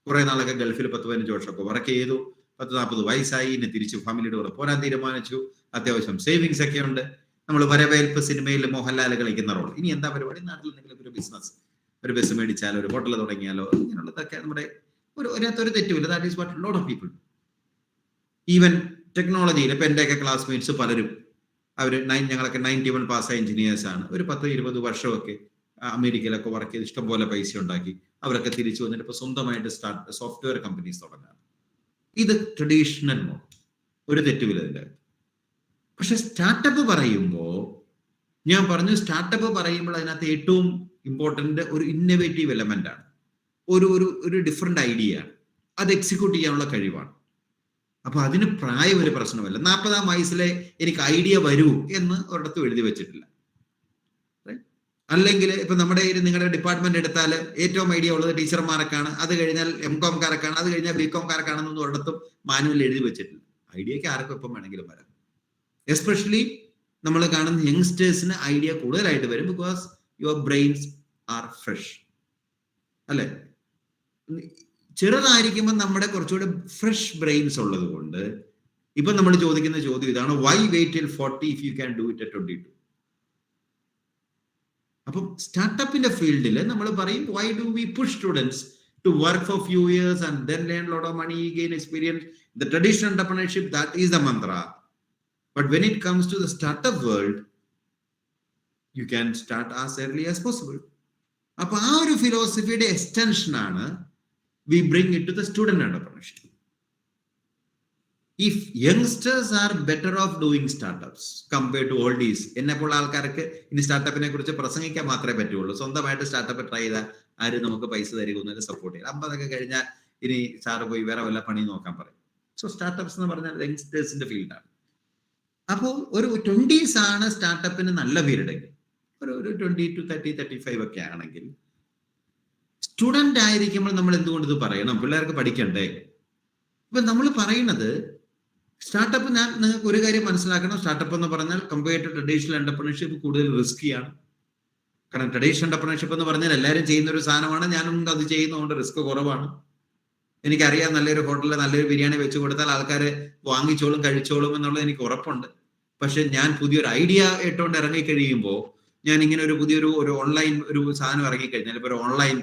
കുറെ നാളൊക്കെ ഗൾഫിൽ 10-15 വർഷമൊക്കെ വർക്ക് ചെയ്തു, 40-40 വയസ്സായി, ഇനി തിരിച്ച് ഫാമിലിയുടെ കൂടെ പോരാൻ തീരുമാനിച്ചു. അത്യാവശ്യം സേവിങ്സ് ഒക്കെ ഉണ്ട്. നമ്മൾ വരവേൽപ്പ് സിനിമയിൽ മോഹൻലാൽ കളിക്കുന്ന റോൾ. ഇനി എന്താ പരിപാടി? നാട്ടിൽ എന്തെങ്കിലും ഒരു ബിസിനസ്, ഒരു ബസ് മേടിച്ചാലോ ഒരു ഹോട്ടൽ തുടങ്ങിയാലോ, ഇങ്ങനെയുള്ളതൊക്കെ നമ്മുടെ ഒരു തെറ്റുമില്ല. That is what lot of people. Even ടെക്നോളജിയിൽ ഇപ്പൊ എന്റെയൊക്കെ ക്ലാസ്മേറ്റ്സ് പലരും ഞങ്ങളൊക്കെ 91 പാസ്സായ എഞ്ചിനീയേഴ്സ് ആണ്. ഒരു 10-20 വർഷമൊക്കെ അമേരിക്കയിലൊക്കെ വർക്ക് ചെയ്ത് ഇഷ്ടംപോലെ പൈസ ഉണ്ടാക്കി അവരൊക്കെ തിരിച്ചു വന്നിട്ട് ഇപ്പൊ സ്വന്തമായിട്ട് സോഫ്റ്റ്വെയർ കമ്പനീസ് തുടങ്ങാണ്. ഇത് ട്രഡീഷണൽ മോഡ്, ഒരു തെറ്റുമില്ല ഇതിൻ്റെ. പക്ഷെ സ്റ്റാർട്ടപ്പ് പറയുമ്പോൾ ഞാൻ പറഞ്ഞു, സ്റ്റാർട്ടപ്പ് പറയുമ്പോൾ അതിനകത്ത് ഏറ്റവും ഇമ്പോർട്ടന്റ് ഒരു ഇന്നോവേറ്റീവ് എലമെന്റ് ആണ്, ഒരു ഡിഫറെന്റ് ഐഡിയ ആണ്, അത് എക്സിക്യൂട്ട് ചെയ്യാനുള്ള കഴിവാണ്. അപ്പൊ അതിന് പ്രായം ഒരു പ്രശ്നമല്ല. 40-ആം വയസ്സിലെ എനിക്ക് ഐഡിയ വരൂ എന്ന് ഒരിടത്തും എഴുതി വെച്ചിട്ടില്ല. അല്ലെങ്കിൽ ഇപ്പൊ നിങ്ങളുടെ ഡിപ്പാർട്ട്മെന്റ് എടുത്താൽ ഏറ്റവും ഐഡിയ ഉള്ളത് ടീച്ചർമാരൊക്കെയാണ്, അത് കഴിഞ്ഞാൽ MCOM-കാരൊക്കെയാണ്, അത് കഴിഞ്ഞാൽ BCOM-കാരൊക്കെയാണെന്നൊന്നും ഒരിടത്തും മാനുവൽ എഴുതി വെച്ചിട്ടില്ല. ഐഡിയക്ക് ആർക്കും എപ്പം വേണമെങ്കിലും വരാം. എസ്പെഷ്യലി നമ്മൾ കാണുന്ന യങ്സ്റ്റേഴ്സിന് ഐഡിയ കൂടുതലായിട്ട് വരും, because your brains are fresh, അല്ലെ? ചെറുതായിരിക്കുമ്പോൾ നമ്മുടെ കുറച്ചുകൂടെ ഫ്രഷ് ബ്രെയിൻസ് ഉള്ളത് കൊണ്ട് ഇപ്പൊ നമ്മൾ ചോദിക്കുന്ന ചോദ്യം ഇതാണ്, why wait till 40 if you can do it at 22? അപ്പം സ്റ്റാർട്ടപ്പിന്റെ ഫീൽഡിൽ നമ്മൾ പറയും, why do we push students to work for few years and then learn a lot of money, gain experience? The traditional entrepreneurship, that is the mantra. But when it comes to the startup world, you can start as early as possible. അപ്പൊ ആ ഒരു ഫിലോസഫിയുടെ extension ആണ് we bring it to the student entrepreneurship. If youngsters are better off doing startups compared to oldies, എന്നെപ്പോൾ ആൾക്കാർക്ക് ഇനി സ്റ്റാർട്ടപ്പിനെ കുറിച്ച് പ്രസംഗിക്കാൻ മാത്രമേ പറ്റുള്ളൂ. സ്വന്തമായിട്ട് സ്റ്റാർട്ടപ്പ് ട്രൈ ചെയ്താൽ ആര് നമുക്ക് പൈസ തരുമെന്നൊരു സപ്പോർട്ട് ചെയ്യും. 50 കഴിഞ്ഞാൽ ഇനി സാറ് പോയി വേറെ വല്ല പണി നോക്കാൻ പറയും. സോ സ്റ്റാർട്ടപ്സ് എന്ന് പറഞ്ഞാൽ യങ്സ്റ്റേഴ്സിന്റെ ഫീൽഡാണ്. അപ്പോൾ ഒരു 20s ആണ് സ്റ്റാർട്ടപ്പിന് നല്ല പീരീഡ്. ഒരു 20 to 30, 35 ഒക്കെ ആണെങ്കിൽ സ്റ്റുഡന്റ് ആയിരിക്കുമ്പോൾ നമ്മൾ എന്തുകൊണ്ട് ഇത് പറയണം? പിള്ളേർക്ക് പഠിക്കണ്ടേ? ഇപ്പൊ നമ്മൾ പറയുന്നത് സ്റ്റാർട്ടപ്പ്, ഞാൻ നിങ്ങൾക്ക് ഒരു കാര്യം മനസ്സിലാക്കണം. സ്റ്റാർട്ടപ്പ് എന്ന് പറഞ്ഞാൽ കമ്പയർ ടു ട്രഡീഷണൽ എന്റർപ്രണർഷിപ്പ് കൂടുതൽ റിസ്കിയാണ്. കാരണം ട്രഡീഷണൽ എന്റർപ്രണർഷിപ്പ് എന്ന് പറഞ്ഞാൽ എല്ലാവരും ചെയ്യുന്ന ഒരു സാധനമാണ്. ഞാനും അത് ചെയ്യുന്നതുകൊണ്ട് റിസ്ക് കുറവാണ്. എനിക്കറിയാം, നല്ലൊരു ഹോട്ടലിൽ നല്ലൊരു ബിരിയാണി വെച്ച് കൊടുത്താൽ ആൾക്കാർ വാങ്ങിച്ചോളും കഴിച്ചോളും എന്നുള്ളത് എനിക്ക് ഉറപ്പുണ്ട്. പക്ഷെ ഞാൻ പുതിയൊരു ഐഡിയ ഇട്ടുകൊണ്ട് ഇറങ്ങിക്കഴിയുമ്പോൾ, ഞാൻ ഇങ്ങനെ ഒരു പുതിയൊരു ഓൺലൈൻ ഒരു സാധനം ഇറങ്ങിക്കഴിഞ്ഞാൽ, ഇപ്പോൾ ഒരു online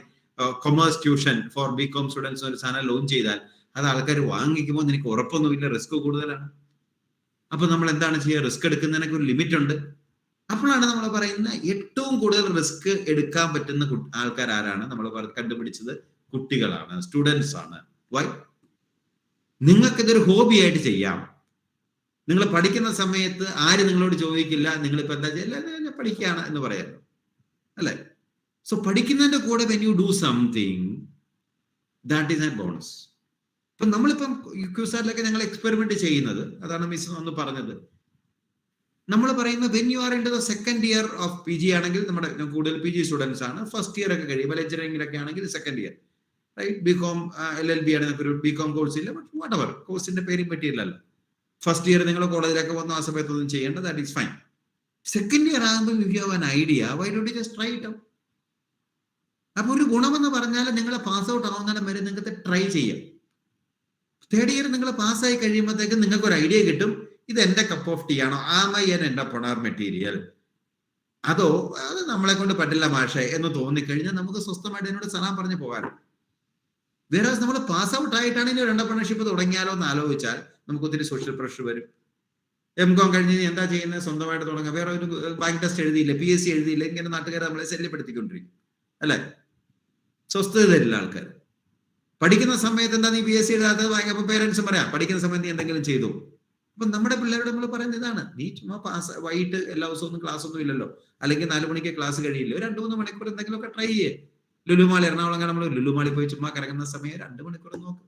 commerce tuition for BCom students ഒരു സാധനം ലോഞ്ച് ചെയ്താൽ അത് ആൾക്കാർ വാങ്ങിക്കുമ്പോൾ എനിക്ക് ഉറപ്പൊന്നുമില്ല, റിസ്ക് കൂടുതലാണ്. അപ്പൊ നമ്മൾ എന്താണ് ചെയ്യുക? റിസ്ക് എടുക്കുന്നതിനൊക്കെ ഒരു ലിമിറ്റ് ഉണ്ട്. അപ്പോഴാണ് നമ്മൾ പറയുന്നത് ഏറ്റവും കൂടുതൽ റിസ്ക് എടുക്കാൻ പറ്റുന്ന ആൾക്കാർ ആരാണ്? നമ്മൾ കണ്ടുപിടിച്ചത് കുട്ടികളാണ്, സ്റ്റുഡൻസ് ആണ്. വൈ? നിങ്ങൾക്കിതൊരു ഹോബി ആയിട്ട് ചെയ്യാം. നിങ്ങൾ പഠിക്കുന്ന സമയത്ത് ആര് നിങ്ങളോട് ചോദിക്കില്ല നിങ്ങളിപ്പോ എന്താ ചെയ്യില്ല, പഠിക്കുകയാണ് എന്ന് പറയാമല്ലോ, അല്ലെ? സോ പഠിക്കുന്നതിന്റെ കൂടെ when you do something, that is A bonus. ഇപ്പൊ നമ്മളിപ്പം ക്യൂസാറിലൊക്കെ ഞങ്ങൾ എക്സ്പെരിമെന്റ് ചെയ്യുന്നത്, അതാണ് മിസ് ഒന്ന് പറഞ്ഞത്. നമ്മൾ പറയുന്നത് when you are into the second year of P G ആണെങ്കിൽ, നമ്മുടെ കൂടുതൽ പി ജി സ്റ്റുഡൻസ് ആണ്. ഫസ്റ്റ് ഇയർ ഒക്കെ കഴിയുമ്പോൾ എഞ്ചിനീയറിംഗിലൊക്കെ ആണെങ്കിൽ second year, right? BCom LLB ആണെങ്കിൽ ഒരു ബികോം കോഴ്സ് ഇല്ല, ബട്ട് വാട്ട് എവർ കോഴ്സിന്റെ പേരും പറ്റിയില്ലല്ലോ. ഫസ്റ്റ് ഇയർ നിങ്ങൾ കോളേജിലൊക്കെ വന്ന ആ സമയത്തൊന്നും ചെയ്യേണ്ട, that is fine. Second year ആകുമ്പോൾ you have an idea, why don't you just try it out? അപ്പൊ ഒരു ഗുണമെന്ന് പറഞ്ഞാൽ നിങ്ങൾ പാസ് ഔട്ട് ആവുന്നതിനും വരെ നിങ്ങൾക്ക് ട്രൈ ചെയ്യാം. തേർഡ് ഇയർ നിങ്ങൾ പാസ്സായി കഴിയുമ്പോഴത്തേക്കും നിങ്ങൾക്ക് ഒരു ഐഡിയ കിട്ടും, ഇത് എന്റെ കപ്പ് ഓഫ് ടീ ആണോ, ആമ എൻ എന്റർപ്രണർ മെറ്റീരിയൽ, അതോ അത് നമ്മളെ കൊണ്ട് പറ്റില്ല മാഷേ എന്ന് തോന്നിക്കഴിഞ്ഞാൽ നമുക്ക് സ്വസ്ഥമായിട്ട് എന്നോട് സലാം പറഞ്ഞ് പോകാറുണ്ട്. വേറെ നമ്മൾ പാസ് ഔട്ട് ആയിട്ടാണ് ഇനി ഒരു എന്റർപ്രണർഷിപ്പ് തുടങ്ങിയാലോ എന്ന് ആലോചിച്ചാൽ നമുക്ക് ഒത്തിരി സോഷ്യൽ പ്രഷർ വരും. MCOM കഴിഞ്ഞ് എന്താ ചെയ്യുന്നത്? സ്വന്തമായിട്ട് തുടങ്ങാം. വേറെ ഒരു ബാങ്ക് ടെസ്റ്റ് എഴുതിയില്ല, PSC എഴുതിയില്ല, ഇങ്ങനെ നാട്ടുകാരെ നമ്മളെ ശല്യപ്പെടുത്തിക്കൊണ്ടിരിക്കും, അല്ലെ? സ്വസ്ഥത തരില്ല ആൾക്കാർ. പഠിക്കുന്ന സമയത്ത് എന്താ നീ PSC എഴുതാത്തത്? അപ്പൊ പേരൻസും പറയാം, പഠിക്കുന്ന സമയത്ത് നീ എന്തെങ്കിലും ചെയ്തു. അപ്പൊ നമ്മുടെ പിള്ളേരോട് നമ്മൾ പറയുന്നത് ഇതാണ്, നീ ചുമ്മാ പാസ്, വൈകിട്ട് എല്ലാ ദിവസവും ഒന്നും ക്ലാസ് ഒന്നും ഇല്ലല്ലോ, അല്ലെങ്കിൽ 4 മണിക്ക് ക്ലാസ് കഴിയില്ല, ഒരു 2-3 മണിക്കൂർ എന്തെങ്കിലുമൊക്കെ ട്രൈ ചെയ്യേ. ലുലുമാളി, എറണാകുളം നമ്മൾ ലുലുമാളി പോയി ചുമ്മാ കറങ്ങുന്ന സമയം 2 മണിക്കൂർ നോക്കും.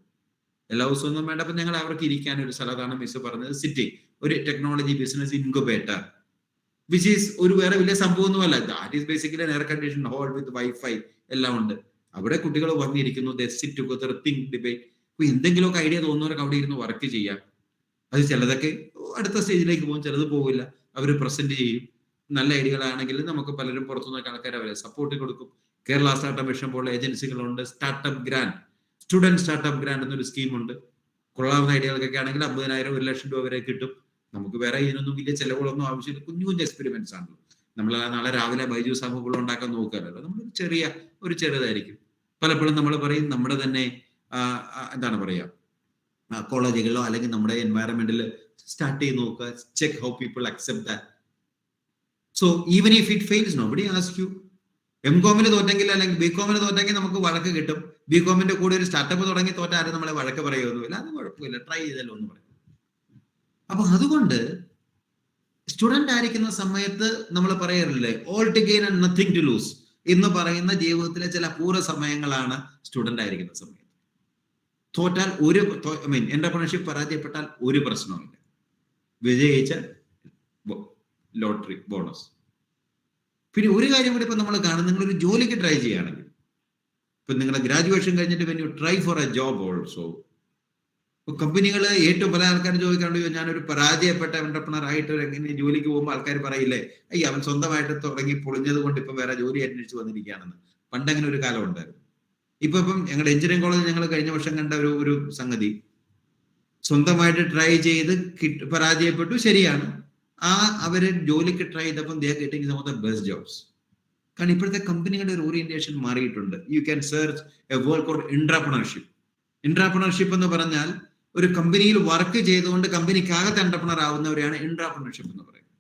എല്ലാ ദിവസവും ഒന്നും വേണ്ട. അപ്പൊ ഞങ്ങൾ അവർക്ക് ഇരിക്കാൻ ഒരു സ്ഥലത്താണ് മിസ് പറഞ്ഞത്, സിറ്റി, ഒരു technology business incubator, which is ഒരു വേറെ വലിയ സംഭവമൊന്നുമല്ല. That is basically air condition hall with WiFi എല്ലാം ഉണ്ട്. അവിടെ കുട്ടികൾ വന്നിരിക്കുന്നു, they sit together, think, debate. അപ്പൊ എന്തെങ്കിലുമൊക്കെ ഐഡിയ തോന്നുന്നവരൊക്കെ അവിടെ ഇരുന്ന് വർക്ക് ചെയ്യാം. അത് ചിലതൊക്കെ അടുത്ത സ്റ്റേജിലേക്ക് പോകും, ചിലത് പോകില്ല. അവർ പ്രസന്റ് ചെയ്യും. നല്ല ഐഡിയകളാണെങ്കിൽ നമുക്ക് പലരും പുറത്തുനിന്നൊക്കെ ആൾക്കാർ അവരെ സപ്പോർട്ട് കൊടുക്കും. കേരള സ്റ്റാർട്ടപ്പ് മിഷൻ പോലുള്ള ഏജൻസികളുണ്ട്. Startup grant, student startup grant എന്നൊരു സ്കീമുണ്ട്. കൊള്ളാവുന്ന ഐഡിയകൾക്കൊക്കെ ആണെങ്കിൽ 50,000, 1 ലക്ഷം രൂപ വരെ കിട്ടും. നമുക്ക് വേറെ ഇതിനൊന്നും വലിയ ചിലവുകളൊന്നും ആവശ്യമില്ല. കുഞ്ഞു കുഞ്ഞു എക്സ്പെരിമെന്റ്സ് ആണല്ലോ. നമ്മൾ നാളെ രാവിലെ ബൈജൂസ് ആകുമ്പോൾ ഉണ്ടാക്കാൻ നോക്കാറല്ലോ. നമ്മൾ ചെറുതായിരിക്കും. പലപ്പോഴും നമ്മൾ പറയും, നമ്മുടെ തന്നെ എന്താണ് പറയുക, കോളേജുകളിലോ അല്ലെങ്കിൽ നമ്മുടെ എൻവയറമെന്റിൽ സ്റ്റാർട്ട് ചെയ്ത് നോക്കുക. Check how people accept that. So even if it fails, nobody ask you. MCOM തോറ്റെങ്കിൽ അല്ലെങ്കിൽ BCOM തോറ്റെങ്കിൽ നമുക്ക് വഴക്ക് കിട്ടും. BCOM കൂടെ ഒരു സ്റ്റാർട്ടപ്പ് തുടങ്ങി തോറ്റ ആരും നമ്മളെ വഴക്ക് പറയുമൊന്നുമില്ല. അത് കുഴപ്പമില്ല, ട്രൈ ചെയ്തല്ലോ എന്ന് പറയും. അപ്പൊ അതുകൊണ്ട് സ്റ്റുഡന്റ് ആയിരിക്കുന്ന സമയത്ത് നമ്മൾ പറയാറില്ലേ, all to gain and nothing to lose എന്ന് പറയുന്ന ജീവിതത്തിലെ ചില അപൂർവ സമയങ്ങളാണ് സ്റ്റുഡന്റ് ആയിരിക്കുന്ന സമയത്ത്. തോറ്റാൽ എന്റർപ്രണർഷിപ്പ് പരാജയപ്പെട്ടാൽ ഒരു പ്രശ്നവുമില്ല. വിജയിച്ച ലോട്ടറി ബോണസ്. പിന്നെ ഒരു കാര്യം കൂടി ഇപ്പൊ നമ്മൾ കാണും, നിങ്ങളൊരു ജോലിക്ക് ട്രൈ ചെയ്യുകയാണെങ്കിൽ, ഇപ്പൊ നിങ്ങളുടെ ഗ്രാജുവേഷൻ കഴിഞ്ഞിട്ട് when you try four A job also, കമ്പനികൾ ഏറ്റവും പല ആൾക്കാർ ചോദിക്കാണ്ട്, ഞാനൊരു പരാജയപ്പെട്ട എന്റർപ്രണർ ആയിട്ട് എങ്ങനെ ജോലിക്ക് പോകുമ്പോൾ ആൾക്കാർ പറയില്ലേ, അയ്യ അവൻ സ്വന്തമായിട്ട് തുടങ്ങി പൊളിഞ്ഞത് കൊണ്ട് ഇപ്പൊ വേറെ ജോലി അന്വേഷിച്ച് വന്നിരിക്കുകയാണെന്ന്. പണ്ടങ്ങനെ ഒരു കാലം ഉണ്ടായിരുന്നു. ഇപ്പം ഞങ്ങളുടെ എഞ്ചിനീയറിംഗ് കോളേജിൽ ഞങ്ങൾ കഴിഞ്ഞ വർഷം കണ്ട ഒരു സംഗതി, സ്വന്തമായിട്ട് ട്രൈ ചെയ്ത് പരാജയപ്പെട്ടു, ശരിയാണ്. അവര് ജോലിക്ക് ട്രൈ ചെയ്തപ്പം they are getting some of the best jobs. കാരണം ഇപ്പോഴത്തെ കമ്പനികളുടെ ഒരു ഓറിയന്റേഷൻ മാറിയിട്ടുണ്ട്. You can search a world called entrepreneurship. Entrepreneurship എന്ന് പറഞ്ഞാൽ ഒരു കമ്പനിയിൽ വർക്ക് ചെയ്തുകൊണ്ട് കമ്പനിക്കകത്ത് എന്റർപ്രണർ ആവുന്നവരെയാണ് എൻട്രപ്രണർഷിപ്പ് എന്ന് പറയുന്നത്.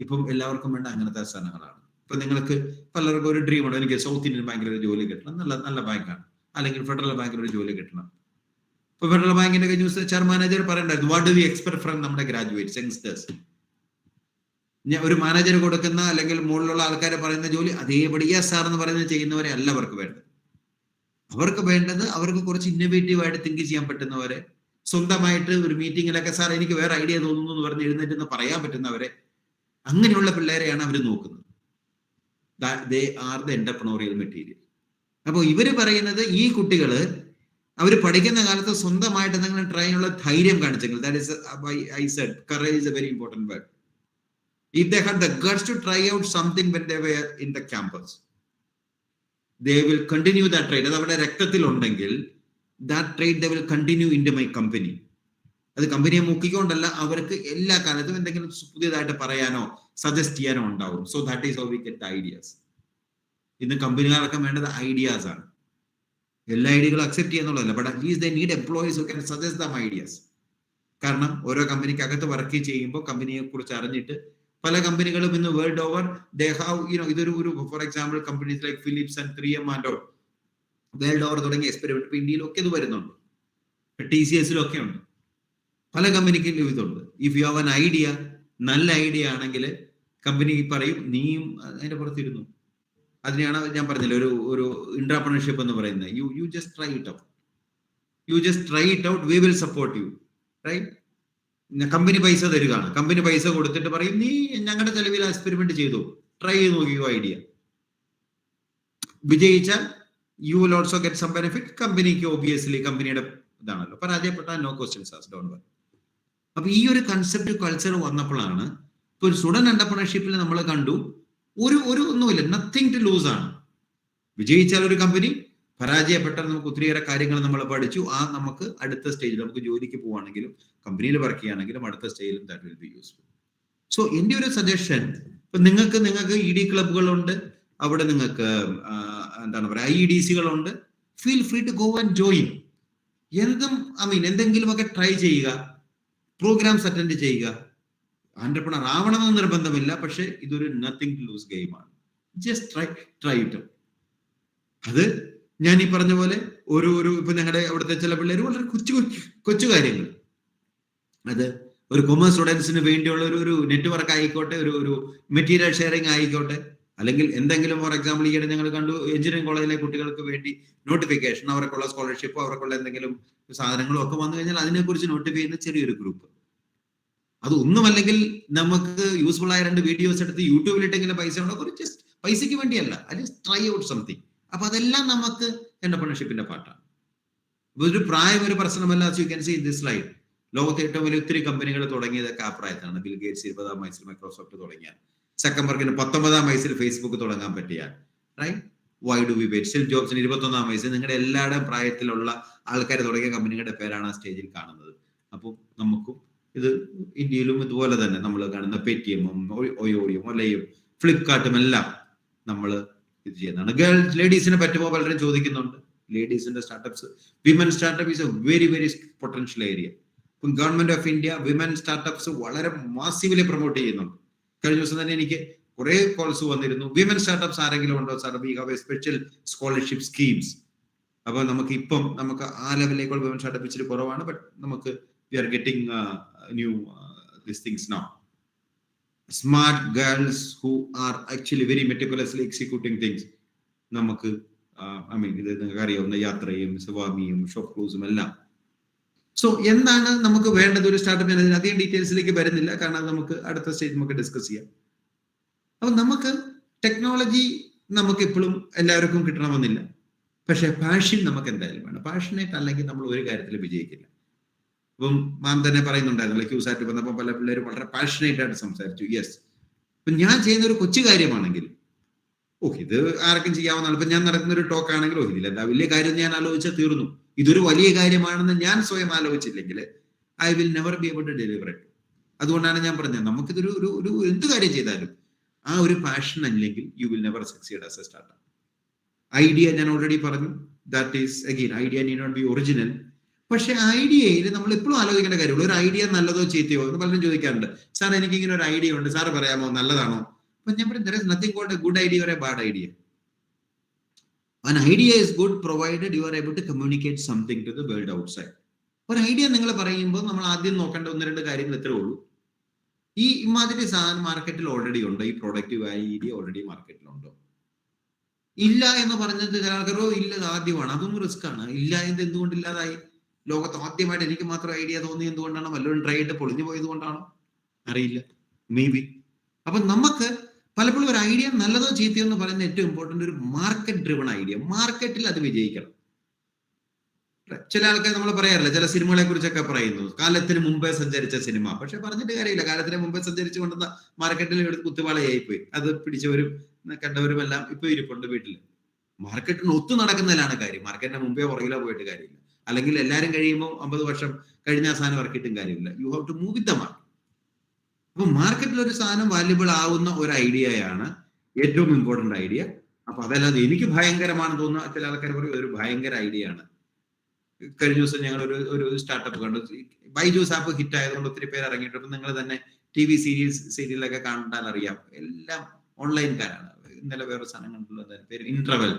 ഇപ്പം എല്ലാവർക്കും വേണ്ട അങ്ങനത്തെ സാധനങ്ങളാണ്. ഇപ്പൊ നിങ്ങൾക്ക് പലർക്കും ഒരു ഡ്രീം ഉണ്ട്, എനിക്ക് സൗത്ത് ഇന്ത്യൻ ബാങ്കിൽ ഒരു ജോലി കിട്ടണം, നല്ല ബാങ്കാണ്, അല്ലെങ്കിൽ ഫെഡറൽ ബാങ്കിൽ ഒരു ജോലി കിട്ടണം. ഇപ്പൊ ഫെഡറൽ ബാങ്കിന്റെ ന്യൂസ് HR മാനേജർ പറയണ്ടായിരുന്നു, what do we expect from നമ്മുടെ ഗ്രാജുവേറ്റ്സ്, യങ്സ്റ്റേഴ്സ്. ഞാൻ ഒരു മാനേജർ കൊടുക്കുന്ന അല്ലെങ്കിൽ മുകളിലുള്ള ആൾക്കാരെ പറയുന്ന ജോലി അതേപടി സാർ എന്ന് പറയുന്നത് ചെയ്യുന്നവരെ അല്ല അവർക്ക് വേണ്ടത്. അവർക്ക് വേണ്ടത് അവർക്ക് കുറച്ച് ഇന്നോവേറ്റീവ് ആയിട്ട് തിങ്ക് ചെയ്യാൻ പറ്റുന്നവരെ, സ്വന്തമായിട്ട് ഒരു മീറ്റിങ്ങിലൊക്കെ സാർ എനിക്ക് വേറെ ഐഡിയ തോന്നുന്നു എന്ന് പറഞ്ഞ് എഴുന്നേറ്റ് പറയാൻ പറ്റുന്നവരെ, അങ്ങനെയുള്ള പിള്ളേരെയാണ് അവർ നോക്കുന്നത്. They are the entrepreneurial material. അപ്പോൾ ഇവര് പറയുന്നത് ഈ കുട്ടികള് അവർ പഠിക്കുന്ന കാലത്ത് സ്വന്തമായിട്ട് എന്തെങ്കിലും ട്രൈ ചെയ്യാനുള്ള ധൈര്യം കാണിച്ചെങ്കിൽ, that is I said courage is a very important word. If they had the guts to try out something when they were in the campus, they will continue that trait. അത് അവരുടെ രക്തത്തിൽ ഉണ്ടെങ്കിൽ that trait they will continue into my company. അത് കമ്പനിയെ മുക്കിക്കൊണ്ടല്ല, അവർക്ക് എല്ലാ കാലത്തും എന്തെങ്കിലും പുതിയതായിട്ട് പറയാനോ സജസ്റ്റ് ചെയ്യാനോ ഉണ്ടാവും. So that is how we get ideas. ഇന്ന് കമ്പനികളൊക്കെ വേണ്ടത് ഐഡിയാസ് ആണ്. എല്ലാ ഐഡിയകളും അക്സെപ്റ്റ് ചെയ്യുന്നുള്ളതല്ല, but at least they need employees who can suggest them ideas. കാരണം ഓരോ കമ്പനിക്കകത്ത് വർക്ക് ചെയ്യുമ്പോൾ കമ്പനിയെ കുറിച്ച് അറിഞ്ഞിട്ട് പല കമ്പനികളും ഇന്ന് വേൾഡ് ഓവർ ദേ ഹാവ് ഇതൊരു for example companies like Philips and 3M and world over തുടങ്ങിയ എക്സ്പെരിമെന്റ് ഇപ്പൊ ഇന്ത്യയിലൊക്കെ ഇത് വരുന്നുണ്ട്, TCSലൊക്കെ ഉണ്ട്, പല കമ്പനിക്കും ഇതുണ്ട്. If you have an idea, നല്ല ഐഡിയ ആണെങ്കിൽ കമ്പനി പറയും നീയും അതിന്റെ പുറത്തിരുന്നു. അതിനെയാണ് ഞാൻ പറഞ്ഞില്ല ഒരു എന്റർപ്രണർഷിപ്പ് എന്ന് പറയുന്നത്. You just try it out, we will support you, right? Company പൈസ തരികയാണ്, കമ്പനി പൈസ കൊടുത്തിട്ട് പറയും നീ ഞങ്ങളുടെ ചെലവിൽ എക്സ്പെരിമെന്റ് ചെയ്തു, ട്രൈ ചെയ്ത് നോക്കിയോ ഐഡിയ. വിജയിച്ചാൽ you will also get some benefit. കമ്പനിക്ക് ഒബിയസ്ലി കമ്പനിയുടെ ഇതാണല്ലോ. പരാജയപ്പെട്ടാൽ no questions asked, don't worry. അപ്പൊ ഈ ഒരു കൺസെപ്റ്റ് കൾച്ചർ വന്നപ്പോഴാണ് ഇപ്പൊ ഒരു സ്റ്റുഡന്റ് എന്റർപ്രണർഷിപ്പിൽ നമ്മൾ കണ്ടു ഒന്നുമില്ല, നത്തിങ് ടു ലൂസ് ആണ്. വിജയിച്ചാൽ ഒരു കമ്പനി, പരാജയപ്പെട്ടാൽ നമുക്ക് ഒത്തിരിയേറെ കാര്യങ്ങൾ നമ്മൾ പഠിച്ചു. നമുക്ക് അടുത്ത സ്റ്റേജിൽ നമുക്ക് ജോലിക്ക് പോവുകയാണെങ്കിലും കമ്പനിയിൽ വർക്ക് ചെയ്യുകയാണെങ്കിലും അടുത്ത സ്റ്റേജിലും that will be useful. So എന്റെ ഒരു സജഷൻ, ഇപ്പൊ നിങ്ങൾക്ക് ED ക്ലബുകളുണ്ട്, അവിടെ നിങ്ങൾക്ക് എന്താണ് പറയുക IEDCകളുണ്ട്. Feel free to go and join. എന്തെങ്കിലുമൊക്കെ ട്രൈ ചെയ്യുക, പ്രോഗ്രാംസ് അറ്റൻഡ് ചെയ്യുക. എന്റർപ്രണർ ആവണമെന്ന് നിർബന്ധമില്ല, പക്ഷെ ഇതൊരു നത്തിങ് ടു ലൂസ് ഗെയിമാണ്. Just try it. അത് ഞാൻ ഈ പറഞ്ഞ പോലെ ഇപ്പൊ ഞങ്ങളുടെ അവിടുത്തെ ചില പിള്ളേർ വളരെ കൊച്ചു കാര്യങ്ങൾ, അത് ഒരു കൊമേഴ്സ് സ്റ്റുഡൻസിന് വേണ്ടിയുള്ള ഒരു നെറ്റ്വർക്ക് ആയിക്കോട്ടെ, ഒരു മെറ്റീരിയൽ ഷെയറിംഗ് ആയിക്കോട്ടെ, അല്ലെങ്കിൽ എന്തെങ്കിലും ഫോർ എക്സാമ്പിൾ ഈയിടെ ഞങ്ങൾ കണ്ടു എഞ്ചിനീയറിംഗ് കോളേജിലെ കുട്ടികൾക്ക് വേണ്ടി നോട്ടിഫിക്കേഷൻ, അവർക്കുള്ള സ്കോളർഷിപ്പോ അവർക്കുള്ള എന്തെങ്കിലും സാധനങ്ങളും ഒക്കെ വന്നു കഴിഞ്ഞാൽ അതിനെക്കുറിച്ച് നോട്ടിഫൈ ചെയ്യുന്ന ചെറിയൊരു ഗ്രൂപ്പ്. അത് ഒന്നുമല്ലെങ്കിൽ നമുക്ക് യൂസ്ഫുൾ ആയ 2 വീഡിയോസ് എടുത്ത് യൂട്യൂബിലിട്ടെങ്കിലും പൈസ ഉണ്ടോ, ജസ്റ്റ് പൈസയ്ക്ക് വേണ്ടിയല്ല, ജസ്റ്റ് ട്രൈ ഔട്ട് സംതിങ്. അപ്പൊ അതെല്ലാം നമുക്ക് എന്റർപ്രണർഷിപ്പിന്റെ പാർട്ടാണ്. ഒരു പ്രായം ഒരു പ്രശ്നമല്ല. You can see this slide. ലോകത്തെ ഏറ്റവും വലിയ ഒത്തിരി കമ്പനികൾ തുടങ്ങിയതൊക്കെ ആ പ്രായത്താണ്. ബിൽ ഗേറ്റ്സ് 20-ാം വയസ്സിൽ മൈക്രോസോഫ്റ്റ് തുടങ്ങിയാൽ, സക്കംബർഗിന് 19-ാം വയസ്സിൽ ഫേസ്ബുക്ക് തുടങ്ങാൻ പറ്റിയാൽ, right? Why do we wait? Still ജോബ്സിന് 21-ാം വയസ്സിൽ. നിങ്ങളുടെ എല്ലാവരുടെയും പ്രായത്തിലുള്ള ആൾക്കാർ തുടങ്ങിയ കമ്പനികളുടെ പേരാണ് ആ സ്റ്റേജിൽ കാണുന്നത്. അപ്പോൾ നമുക്കും ഇത് ഇന്ത്യയിലും ഇതുപോലെ തന്നെ നമ്മൾ കാണുന്ന പേടിഎമ്മും ഒയോയും ഒലയും ഫ്ലിപ്കാർട്ടും എല്ലാം നമ്മൾ ഇത് ചെയ്യുന്നതാണ്. ലേഡീസിനെ പറ്റുമ്പോൾ പലരും ചോദിക്കുന്നുണ്ട്. ലേഡീസിന്റെ startups, women startup is a very potential area. ഇപ്പം government of India women startups വളരെ മാസീവ്ലി പ്രൊമോട്ട് ചെയ്യുന്നുണ്ട്. കഴിഞ്ഞ ദിവസം തന്നെ എനിക്ക് കുറെ കോൾസ് വന്നിരുന്നു, വിമൻ സ്റ്റാർട്ടപ്സ് ആരെങ്കിലും ഉണ്ടോ sir, V have A special scholarship schemes. അപ്പൊ നമുക്ക് ആ ലെവലിലേക്കുള്ള വിമൻ സ്റ്റാർട്ടപ്പ് ഇച്ചിരി കുറവാണ്, ബട്ട് നമുക്ക് we are getting new these things now. Smart girls who are actually very meticulously executing things. നമുക്ക് ഇത് നിങ്ങൾക്ക് അറിയാവുന്ന യാത്രയും സ്വാമിയും ഷോപ്പ് ക്ലൂസും എല്ലാം. സോ എന്താണ് നമുക്ക് വേണ്ടത് ഒരു സ്റ്റാർട്ടപ്പ്? ഞാൻ അധികം ഡീറ്റെയിൽസിലേക്ക് വരുന്നില്ല, കാരണം നമുക്ക് അടുത്ത സ്റ്റേജ് നമുക്ക് ഡിസ്കസ് ചെയ്യാം. അപ്പൊ നമുക്ക് ടെക്നോളജി നമുക്ക് എപ്പോഴും എല്ലാവർക്കും കിട്ടണമെന്നില്ല, പക്ഷെ പാഷൻ നമുക്ക് എന്തായാലും വേണം. പാഷനേറ്റ് അല്ലെങ്കിൽ നമ്മൾ ഒരു കാര്യത്തിൽ വിജയിക്കില്ല. ഇപ്പം മാം തന്നെ പറയുന്നുണ്ടായിരുന്നു, ക്യൂസായിട്ട് വന്നപ്പോൾ പല പിള്ളേരും വളരെ പാഷനേറ്റ് ആയിട്ട് സംസാരിച്ചു. യെസ്, ഇപ്പൊ ഞാൻ ചെയ്യുന്ന ഒരു കൊച്ചു കാര്യമാണെങ്കിൽ ഇത് ആർക്കും ചെയ്യാവുന്നതാണ്. ഇപ്പൊ ഞാൻ നടത്തുന്ന ഒരു ടോക്ക് ആണെങ്കിൽ ഇതില്ല എന്താ വലിയ കാര്യം ഞാൻ ആലോചിച്ചാൽ തീർന്നു. ഇതൊരു വലിയ കാര്യമാണെന്ന് ഞാൻ സ്വയം ആലോചിച്ചില്ലെങ്കിൽ I will never be able to deliver it. അതുകൊണ്ടാണ് ഞാൻ പറഞ്ഞത്, നമുക്കിതൊരു എന്ത് കാര്യം ചെയ്താലും ആ ഒരു പാഷൻ അല്ലെങ്കിൽ you will never succeed as a startup. Idea ഞാൻ ഓൾറെഡി പറഞ്ഞു, that is again idea need not be original. പക്ഷെ ഐഡിയയിൽ നമ്മൾ എപ്പോഴും ആലോചിക്കേണ്ട കാര്യമുള്ളൂ, ഒരു ഐഡിയ നല്ലതോ ചീത്തയോ എന്ന് പലരും ചോദിക്കാറുണ്ട്. സാർ എനിക്ക് ഇങ്ങനെ ഒരു ഐഡിയ ഉണ്ട്, സാർ പറയാമോ നല്ലതാണോ? അപ്പൊ ഞാൻ പറയും, there is nothing called a good idea or a bad idea. An idea is good provided you are able to communicate something to the world outside. ഒരു ഐഡിയ നിങ്ങൾ പറയുമ്പോൾ നമ്മൾ ആദ്യം നോക്കേണ്ട 1-2 കാര്യങ്ങൾ ഇത്രേ ഉള്ളൂ. ഈ ഇമാതിരി സാധനം മാർക്കറ്റിൽ ഓൾറെഡി ഉണ്ടോ? ഈ പ്രൊഡക്റ്റീവ് ഐഡിയ ഓൾറെഡി മാർക്കറ്റിലുണ്ടോ? ഇല്ല എന്ന് പറഞ്ഞത് ചില ആൾക്കാരോ ഇല്ല ആദ്യമാണ്, അതൊന്നും റിസ്ക് ആണ്. ഇല്ല എന്ന് എന്തുകൊണ്ടില്ലാതായി? ലോകത്ത് ആദ്യമായിട്ട് എനിക്ക് മാത്രം ഐഡിയ തോന്നി എന്തുകൊണ്ടാണ്? വല്ലവരും ട്രൈ ചെയ്തിട്ട് പൊളിഞ്ഞു പോയത് കൊണ്ടാണോ? അറിയില്ല, മേ ബി. അപ്പൊ നമുക്ക് പലപ്പോഴും ഒരു ഐഡിയ നല്ലതോ ചീത്തയോ എന്ന് പറയുന്ന ഏറ്റവും ഇമ്പോർട്ടന്റ് ഒരു മാർക്കറ്റ് ഡ്രിവൺ ഐഡിയ. മാർക്കറ്റിൽ അത് വിജയിക്കണം. ചില ആൾക്കാർ നമ്മൾ പറയാറില്ല, ചില സിനിമകളെ കുറിച്ചൊക്കെ പറയുന്നു, കാലത്തിന് മുമ്പേ സഞ്ചരിച്ച സിനിമ. പക്ഷെ പറഞ്ഞിട്ട് കാര്യമില്ല, കാലത്തിന് മുമ്പേ സഞ്ചരിച്ചു കൊണ്ടുവന്ന മാർക്കറ്റിൽ കുത്തുവാളയായി പോയി. അത് പിടിച്ചവരും കണ്ടവരും എല്ലാം ഇപ്പൊ ഇരിപ്പുണ്ട് വീട്ടിൽ. മാർക്കറ്റിന് ഒത്തു നടക്കുന്നതിലാണ് കാര്യം. മാർക്കറ്റിന് മുമ്പേ പുറകിലോ പോയിട്ട് കാര്യമില്ല. അല്ലെങ്കിൽ എല്ലാവരും കഴിയുമ്പോൾ 50 വർഷം കഴിഞ്ഞ ആ സാധനം ഇറക്കിയിട്ടും കാര്യമില്ല. You have to move with the market. അപ്പൊ മാർക്കറ്റിൽ ഒരു സാധനം വാല്യുബിൾ ആവുന്ന ഒരു ഐഡിയയാണ് ഏറ്റവും ഇമ്പോർട്ടന്റ് ഐഡിയ. അപ്പൊ അതല്ലാതെ എനിക്ക് ഭയങ്കരമാണെന്ന് തോന്നുന്ന ചില ആൾക്കാർ പറയും ഒരു ഭയങ്കര ഐഡിയ ആണ്. കഴിഞ്ഞ ദിവസം ഞങ്ങൾ ഒരു സ്റ്റാർട്ടപ്പ് കണ്ടു. ബൈജൂസ് ആപ്പ് ഹിറ്റ് ആയതുകൊണ്ട് ഒത്തിരി പേര് ഇറങ്ങിയിട്ട് ഇപ്പൊ നിങ്ങൾ തന്നെ TV സീരിയലൊക്കെ കണ്ടാൽ അറിയാം, എല്ലാം ഓൺലൈൻകാരാണ്. ഇന്നലെ വേറൊരു സാധനം കണ്ടുള്ള പേര് ഇന്റർവെൽ,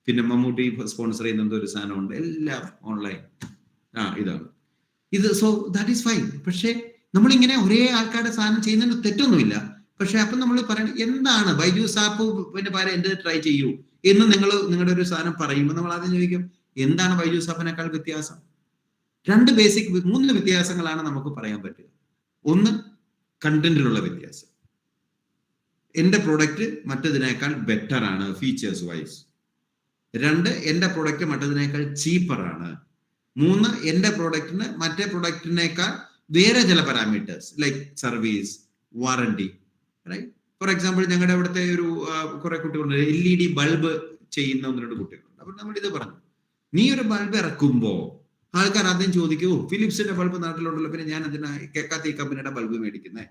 പിന്നെ മമ്മൂട്ടി സ്പോൺസർ ചെയ്യുന്ന ഒരു സാധനമുണ്ട്, എല്ലാം ഓൺലൈൻ. ഇതാണ് ഇത്. So that is fine. പക്ഷെ നമ്മളിങ്ങനെ ഒരേ ആൾക്കാരുടെ സാധനം ചെയ്യുന്നതിന് തെറ്റൊന്നുമില്ല. പക്ഷെ അപ്പം നമ്മൾ പറയണം, എന്താണ് ബൈജൂസ് ആപ്പ് പിന്നെ പാര എൻ്റെ ട്രൈ ചെയ്യൂ എന്ന് നിങ്ങളുടെ ഒരു സാധനം പറയുമ്പോൾ നമ്മൾ ആദ്യം ചോദിക്കും, എന്താണ് ബൈജൂസ് ആപ്പിനേക്കാൾ വ്യത്യാസം? 3 വ്യത്യാസങ്ങളാണ് നമുക്ക് പറയാൻ പറ്റുക. ഒന്ന്, കണ്ടന്റിലുള്ള വ്യത്യാസം. എന്റെ പ്രൊഡക്റ്റ് മറ്റതിനേക്കാൾ ബെറ്റർ ആണ് ഫീച്ചേഴ്സ് വൈസ്. 2, എന്റെ പ്രൊഡക്റ്റ് മറ്റതിനേക്കാൾ ചീപ്പർ ആണ്. 3, എന്റെ പ്രൊഡക്റ്റിന് മറ്റേ പ്രൊഡക്റ്റിനേക്കാൾ വേറെ ചില parameters like service, warranty. Right? For example, ഞങ്ങളുടെ അവിടുത്തെ ഒരു കുറെ കുട്ടികളുണ്ട്, LED ബൾബ് ചെയ്യുന്ന 1-2 കുട്ടികളുണ്ട്. അപ്പൊ നമ്മൾ ഇത് പറഞ്ഞു, നീ ഒരു ബൾബ് ഇറക്കുമ്പോ ആൾക്കാർ ആദ്യം ചോദിക്കൂ, ഫിലിപ്സിന്റെ ബൾബ് നാട്ടിലുണ്ടല്ലോ, പിന്നെ ഞാൻ അതിന് കേൾക്കാത്ത ഈ കമ്പനിയുടെ ബൾബ് മേടിക്കുന്നേ.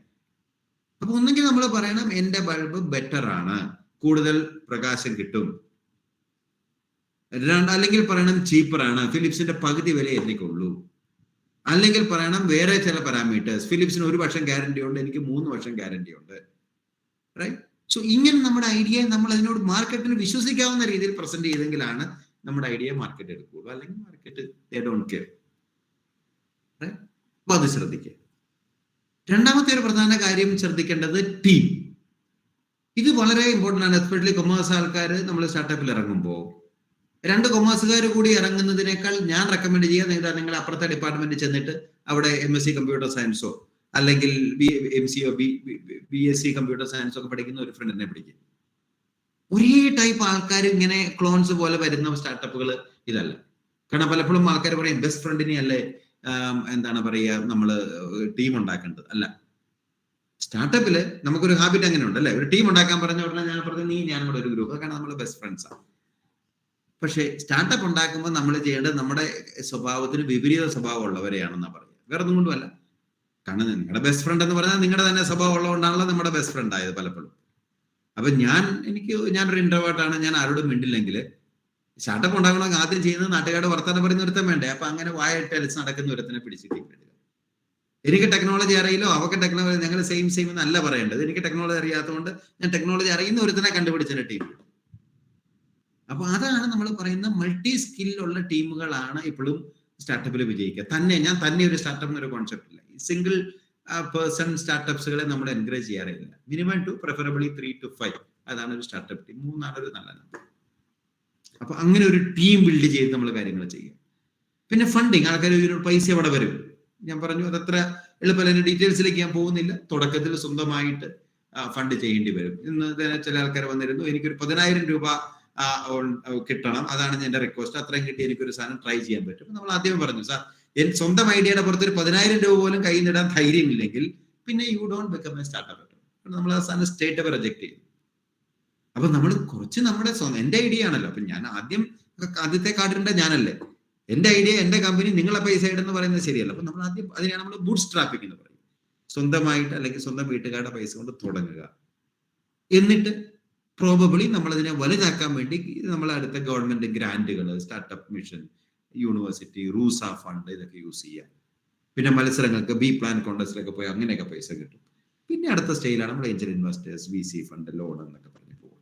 അപ്പൊ ഒന്നെങ്കിൽ നമ്മൾ പറയണം എന്റെ ബൾബ് ബെറ്റർ ആണ്, കൂടുതൽ പ്രകാശം കിട്ടും. അല്ലെങ്കിൽ പറയണം ചീപ്പർ ആണ്, ഫിലിപ്സിന്റെ പകുതി വില എനിക്കുള്ളൂ. അല്ലെങ്കിൽ പറയണം വേറെ ചില പാരാമീറ്റേഴ്സ്, ഫിലിപ്സിന് 1 വർഷം ഗ്യാരണ്ടി ഉണ്ട്, എനിക്ക് 3 വർഷം ഗ്യാരണ്ടി ഉണ്ട്. റൈറ്റ്? സോ ഇങ്ങനെ നമ്മുടെ ഐഡിയ നമ്മൾ അതിനോട് മാർക്കറ്റിന് വിശ്വസിക്കാവുന്ന രീതിയിൽ പ്രസന്റ് ചെയ്തെങ്കിലാണ് നമ്മുടെ ഐഡിയ മാർക്കറ്റ് എടുക്കുള്ളൂ. അല്ലെങ്കിൽ മാർക്കറ്റ് ദേ ഡോണ്ട് കെയർ. അപ്പൊ അത് ശ്രദ്ധിക്കുക. രണ്ടാമത്തെ ഒരു പ്രധാന കാര്യം ശ്രദ്ധിക്കേണ്ടത് ടീം. ഇത് വളരെ ഇമ്പോർട്ടൻ്റ് ആണ്. എസ്പെഷ്യലി കൊമേഴ്സ് ആൾക്കാർ നമ്മൾ സ്റ്റാർട്ടപ്പിൽ ഇറങ്ങുമ്പോൾ 2 കൊമേഴ്സുകാർ കൂടി ഇറങ്ങുന്നതിനേക്കാൾ ഞാൻ റെക്കമെൻഡ് ചെയ്യുക, നിങ്ങൾ അപ്പുറത്തെ ഡിപ്പാർട്ട്മെന്റ് ചെന്നിട്ട് അവിടെ MSc കമ്പ്യൂട്ടർ സയൻസോ അല്ലെങ്കിൽ MCO BSc കമ്പ്യൂട്ടർ സയൻസോ ഒക്കെ പഠിക്കുന്ന ഒരു ഫ്രണ്ടിനെ പിടിക്കും. ഒരേ ടൈപ്പ് ആൾക്കാർ ഇങ്ങനെ ക്ലോൺസ് പോലെ വരുന്ന സ്റ്റാർട്ടപ്പുകൾ ഇതല്ല. കാരണം പലപ്പോഴും ആൾക്കാർ പറയും ബെസ്റ്റ് ഫ്രണ്ടിനെ അല്ലേ എന്താണ് പറയുക നമ്മൾ ടീം ഉണ്ടാക്കേണ്ടത്. അല്ല, സ്റ്റാർട്ടപ്പില് നമുക്കൊരു ഹാബിറ്റ് അങ്ങനെ ഉണ്ടല്ലേ, ഒരു ടീം ഉണ്ടാക്കാൻ പറഞ്ഞ ഉടനെ ഞാൻ പറഞ്ഞു ഞാനും കൂടെ ഒരു ഗ്രൂപ്പ്, കാരണം നമ്മൾ ബെസ്റ്റ് ഫ്രണ്ട്സ് ആണ്. പക്ഷെ സ്റ്റാർട്ടപ്പ് ഉണ്ടാക്കുമ്പോൾ നമ്മൾ ചെയ്യേണ്ടത് നമ്മുടെ സ്വഭാവത്തിന് വിപരീത സ്വഭാവം ഉള്ളവരെയാണെന്നാ പറയുക. വേറെ ഒന്നും കൊണ്ടുമല്ല. കാരണം നിങ്ങളുടെ ബെസ്റ്റ് ഫ്രണ്ട് എന്ന് പറഞ്ഞാൽ നിങ്ങളുടെ തന്നെ സ്വഭാവം ഉള്ളതുകൊണ്ടാണല്ലോ നമ്മുടെ ബെസ്റ്റ് ഫ്രണ്ട് ആയത് പലപ്പോഴും. അപ്പൊ ഞാനൊരു ഇൻട്രോവേർട്ടാണ്, ഞാൻ ആരോടും മിണ്ടില്ലെങ്കിൽ സ്റ്റാർട്ടപ്പ് ഉണ്ടാക്കണമെങ്കിൽ ആദ്യം ചെയ്യുന്നത് നാട്ടുകാരുടെ വർത്തമാനം പറയുന്ന ഒരുത്തം വേണ്ടേ. അപ്പൊ അങ്ങനെ വായിട്ട് അലിച്ച് നടക്കുന്ന ഒരുത്തിനെ പിടിച്ചിട്ട് എനിക്ക് ടെക്നോളജി അറിയില്ലോ, അവർക്ക് ടെക്നോളജി, ഞങ്ങൾ സെയിം എന്നല്ല പറയേണ്ടത്. എനിക്ക് ടെക്നോളജി അറിയാത്തതുകൊണ്ട് ഞാൻ ടെക്നോളജി അറിയുന്ന ഒരുത്തിനെ കണ്ടുപിടിച്ചതിന്റെ ടീം. അപ്പൊ അതാണ് നമ്മൾ പറയുന്ന മൾട്ടി സ്കില്ലുള്ള ടീമുകളാണ് ഇപ്പോഴും സ്റ്റാർട്ടപ്പിൽ വിജയിക്കുക. ഞാൻ തന്നെ ഒരു സ്റ്റാർട്ടപ്പ് എന്നൊരു കോൺസെപ്റ്റ് ഇല്ല. സിംഗിൾ പേഴ്സൺ സ്റ്റാർട്ടപ്സുകളെ നമ്മൾ എൻകറേജ് ചെയ്യാറില്ല. Minimum 2, preferably 3 to 5. അതാണ് ഒരു സ്റ്റാർട്ടപ്പ് ടീം. 3 ആണ് ഒരു നല്ല നമ്പർ. അപ്പൊ അങ്ങനെ ഒരു ടീം ബിൽഡ് ചെയ്ത് നമ്മൾ കാര്യങ്ങൾ ചെയ്യുക. പിന്നെ ഫണ്ടിങ്, ആൾക്കാർ ഒരു പൈസ അവിടെ വരും. ഞാൻ പറഞ്ഞു അതത്ര എളുപ്പമല്ല, അതിന്റെ ഡീറ്റെയിൽസിലേക്ക് ഞാൻ പോകുന്നില്ല. തുടക്കത്തിൽ സ്വന്തമായിട്ട് ഫണ്ട് ചെയ്യേണ്ടി വരും. ഇന്ന് ചില ആൾക്കാർ വന്നിരുന്നു, എനിക്കൊരു 10,000 രൂപ കിട്ടണം, അതാണ് എന്റെ റിക്വസ്റ്റ്. അത്രയും കിട്ടി എനിക്കൊരു സാധനം ട്രൈ ചെയ്യാൻ പറ്റും. നമ്മൾ ആദ്യം പറഞ്ഞു, സാർ സ്വന്തം ഐഡിയയുടെ പുറത്ത് ഒരു 10,000 രൂപ പോലും കയ്യിൽ നിന്നിടാൻ ധൈര്യമില്ലെങ്കിൽ പിന്നെ you don't become A startup. നമ്മൾ ആ സാധനം സ്റ്റേറ്റ് റിജക്ട് ചെയ്യും. അപ്പൊ നമ്മൾ കുറച്ച് നമ്മുടെ എന്റെ ഐഡിയ ആണല്ലോ. അപ്പൊ ഞാൻ ആദ്യത്തെ കാർഡിന്റെ ഞാനല്ലേ, എന്റെ ഐഡിയ, എന്റെ കമ്പനി, നിങ്ങളെ പൈസ ഇടെന്ന് പറയുന്നത് ശരിയല്ല. അപ്പൊ നമ്മൾ ആദ്യം അതിനെയാണ് നമ്മൾ ബൂട്ട് സ്ട്രാപ്പിംഗ് എന്ന് പറയും. സ്വന്തമായിട്ട് അല്ലെങ്കിൽ സ്വന്തം വീട്ടുകാരുടെ പൈസ കൊണ്ട് തുടങ്ങുക. എന്നിട്ട് പ്രോബബിളി നമ്മളതിനെ വലുതാക്കാൻ വേണ്ടി നമ്മൾ അടുത്ത ഗവൺമെന്റ് ഗ്രാന്റുകൾ, startup mission, university, RUSA fund ഇതൊക്കെ യൂസ് ചെയ്യാം. പിന്നെ മത്സരങ്ങൾക്ക് ബി പ്ലാൻ കോൺടസ്റ്റിലൊക്കെ പോയി അങ്ങനെയൊക്കെ പൈസ കിട്ടും. പിന്നെ അടുത്ത സ്റ്റേജിലാണ് നമ്മൾ Angel investors, VC fund, loan എന്നൊക്കെ പറഞ്ഞു പോകും.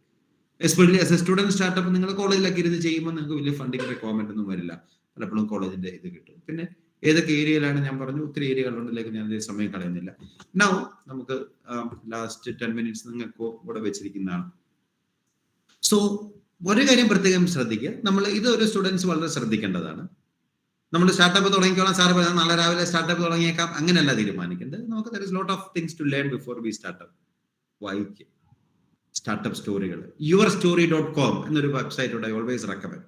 Especially as A student startup നിങ്ങൾ കോളേജിലൊക്കെ ഇരുന്ന് ചെയ്യുമ്പോൾ നിങ്ങൾക്ക് വലിയ ഫണ്ടിങ് റിക്വയർമെന്റ് ഒന്നും വരില്ല. പലപ്പോഴും കോളേജിന്റെ ഇത് കിട്ടും. പിന്നെ ഏതൊക്കെ ഏരിയയിലാണ് ഞാൻ പറഞ്ഞു, ഒത്തിരി ഏരിയകളുണ്ടിലേക്ക് ഞാൻ സമയം കളയുന്നില്ല. നൗ നമുക്ക് ലാസ്റ്റ് 10 minutes നിങ്ങൾക്ക് ഇവിടെ വെച്ചിരിക്കുന്നതാണ്. സോ ഒരു കാര്യം പ്രത്യേകം ശ്രദ്ധിക്കുക, നമ്മൾ ഇത് ഒരു സ്റ്റുഡൻസ് വളരെ ശ്രദ്ധിക്കേണ്ടതാണ്. നമ്മൾ സ്റ്റാർട്ടപ്പ് തുടങ്ങിക്കോളാം, സാറ് പറഞ്ഞാൽ നാളെ രാവിലെ സ്റ്റാർട്ടപ്പ് തുടങ്ങിയേക്കാം, അങ്ങനെയല്ല തീരുമാനിക്കേണ്ടത്. നമുക്ക് there is lot of things to learn before we startup. വായിക്കുക സ്റ്റാർട്ടപ്പ് സ്റ്റോറികൾ. yourstory.com എന്നൊരു വെബ്സൈറ്റ് ഐ ഓൾവേസ് റെക്കമെൻഡ്.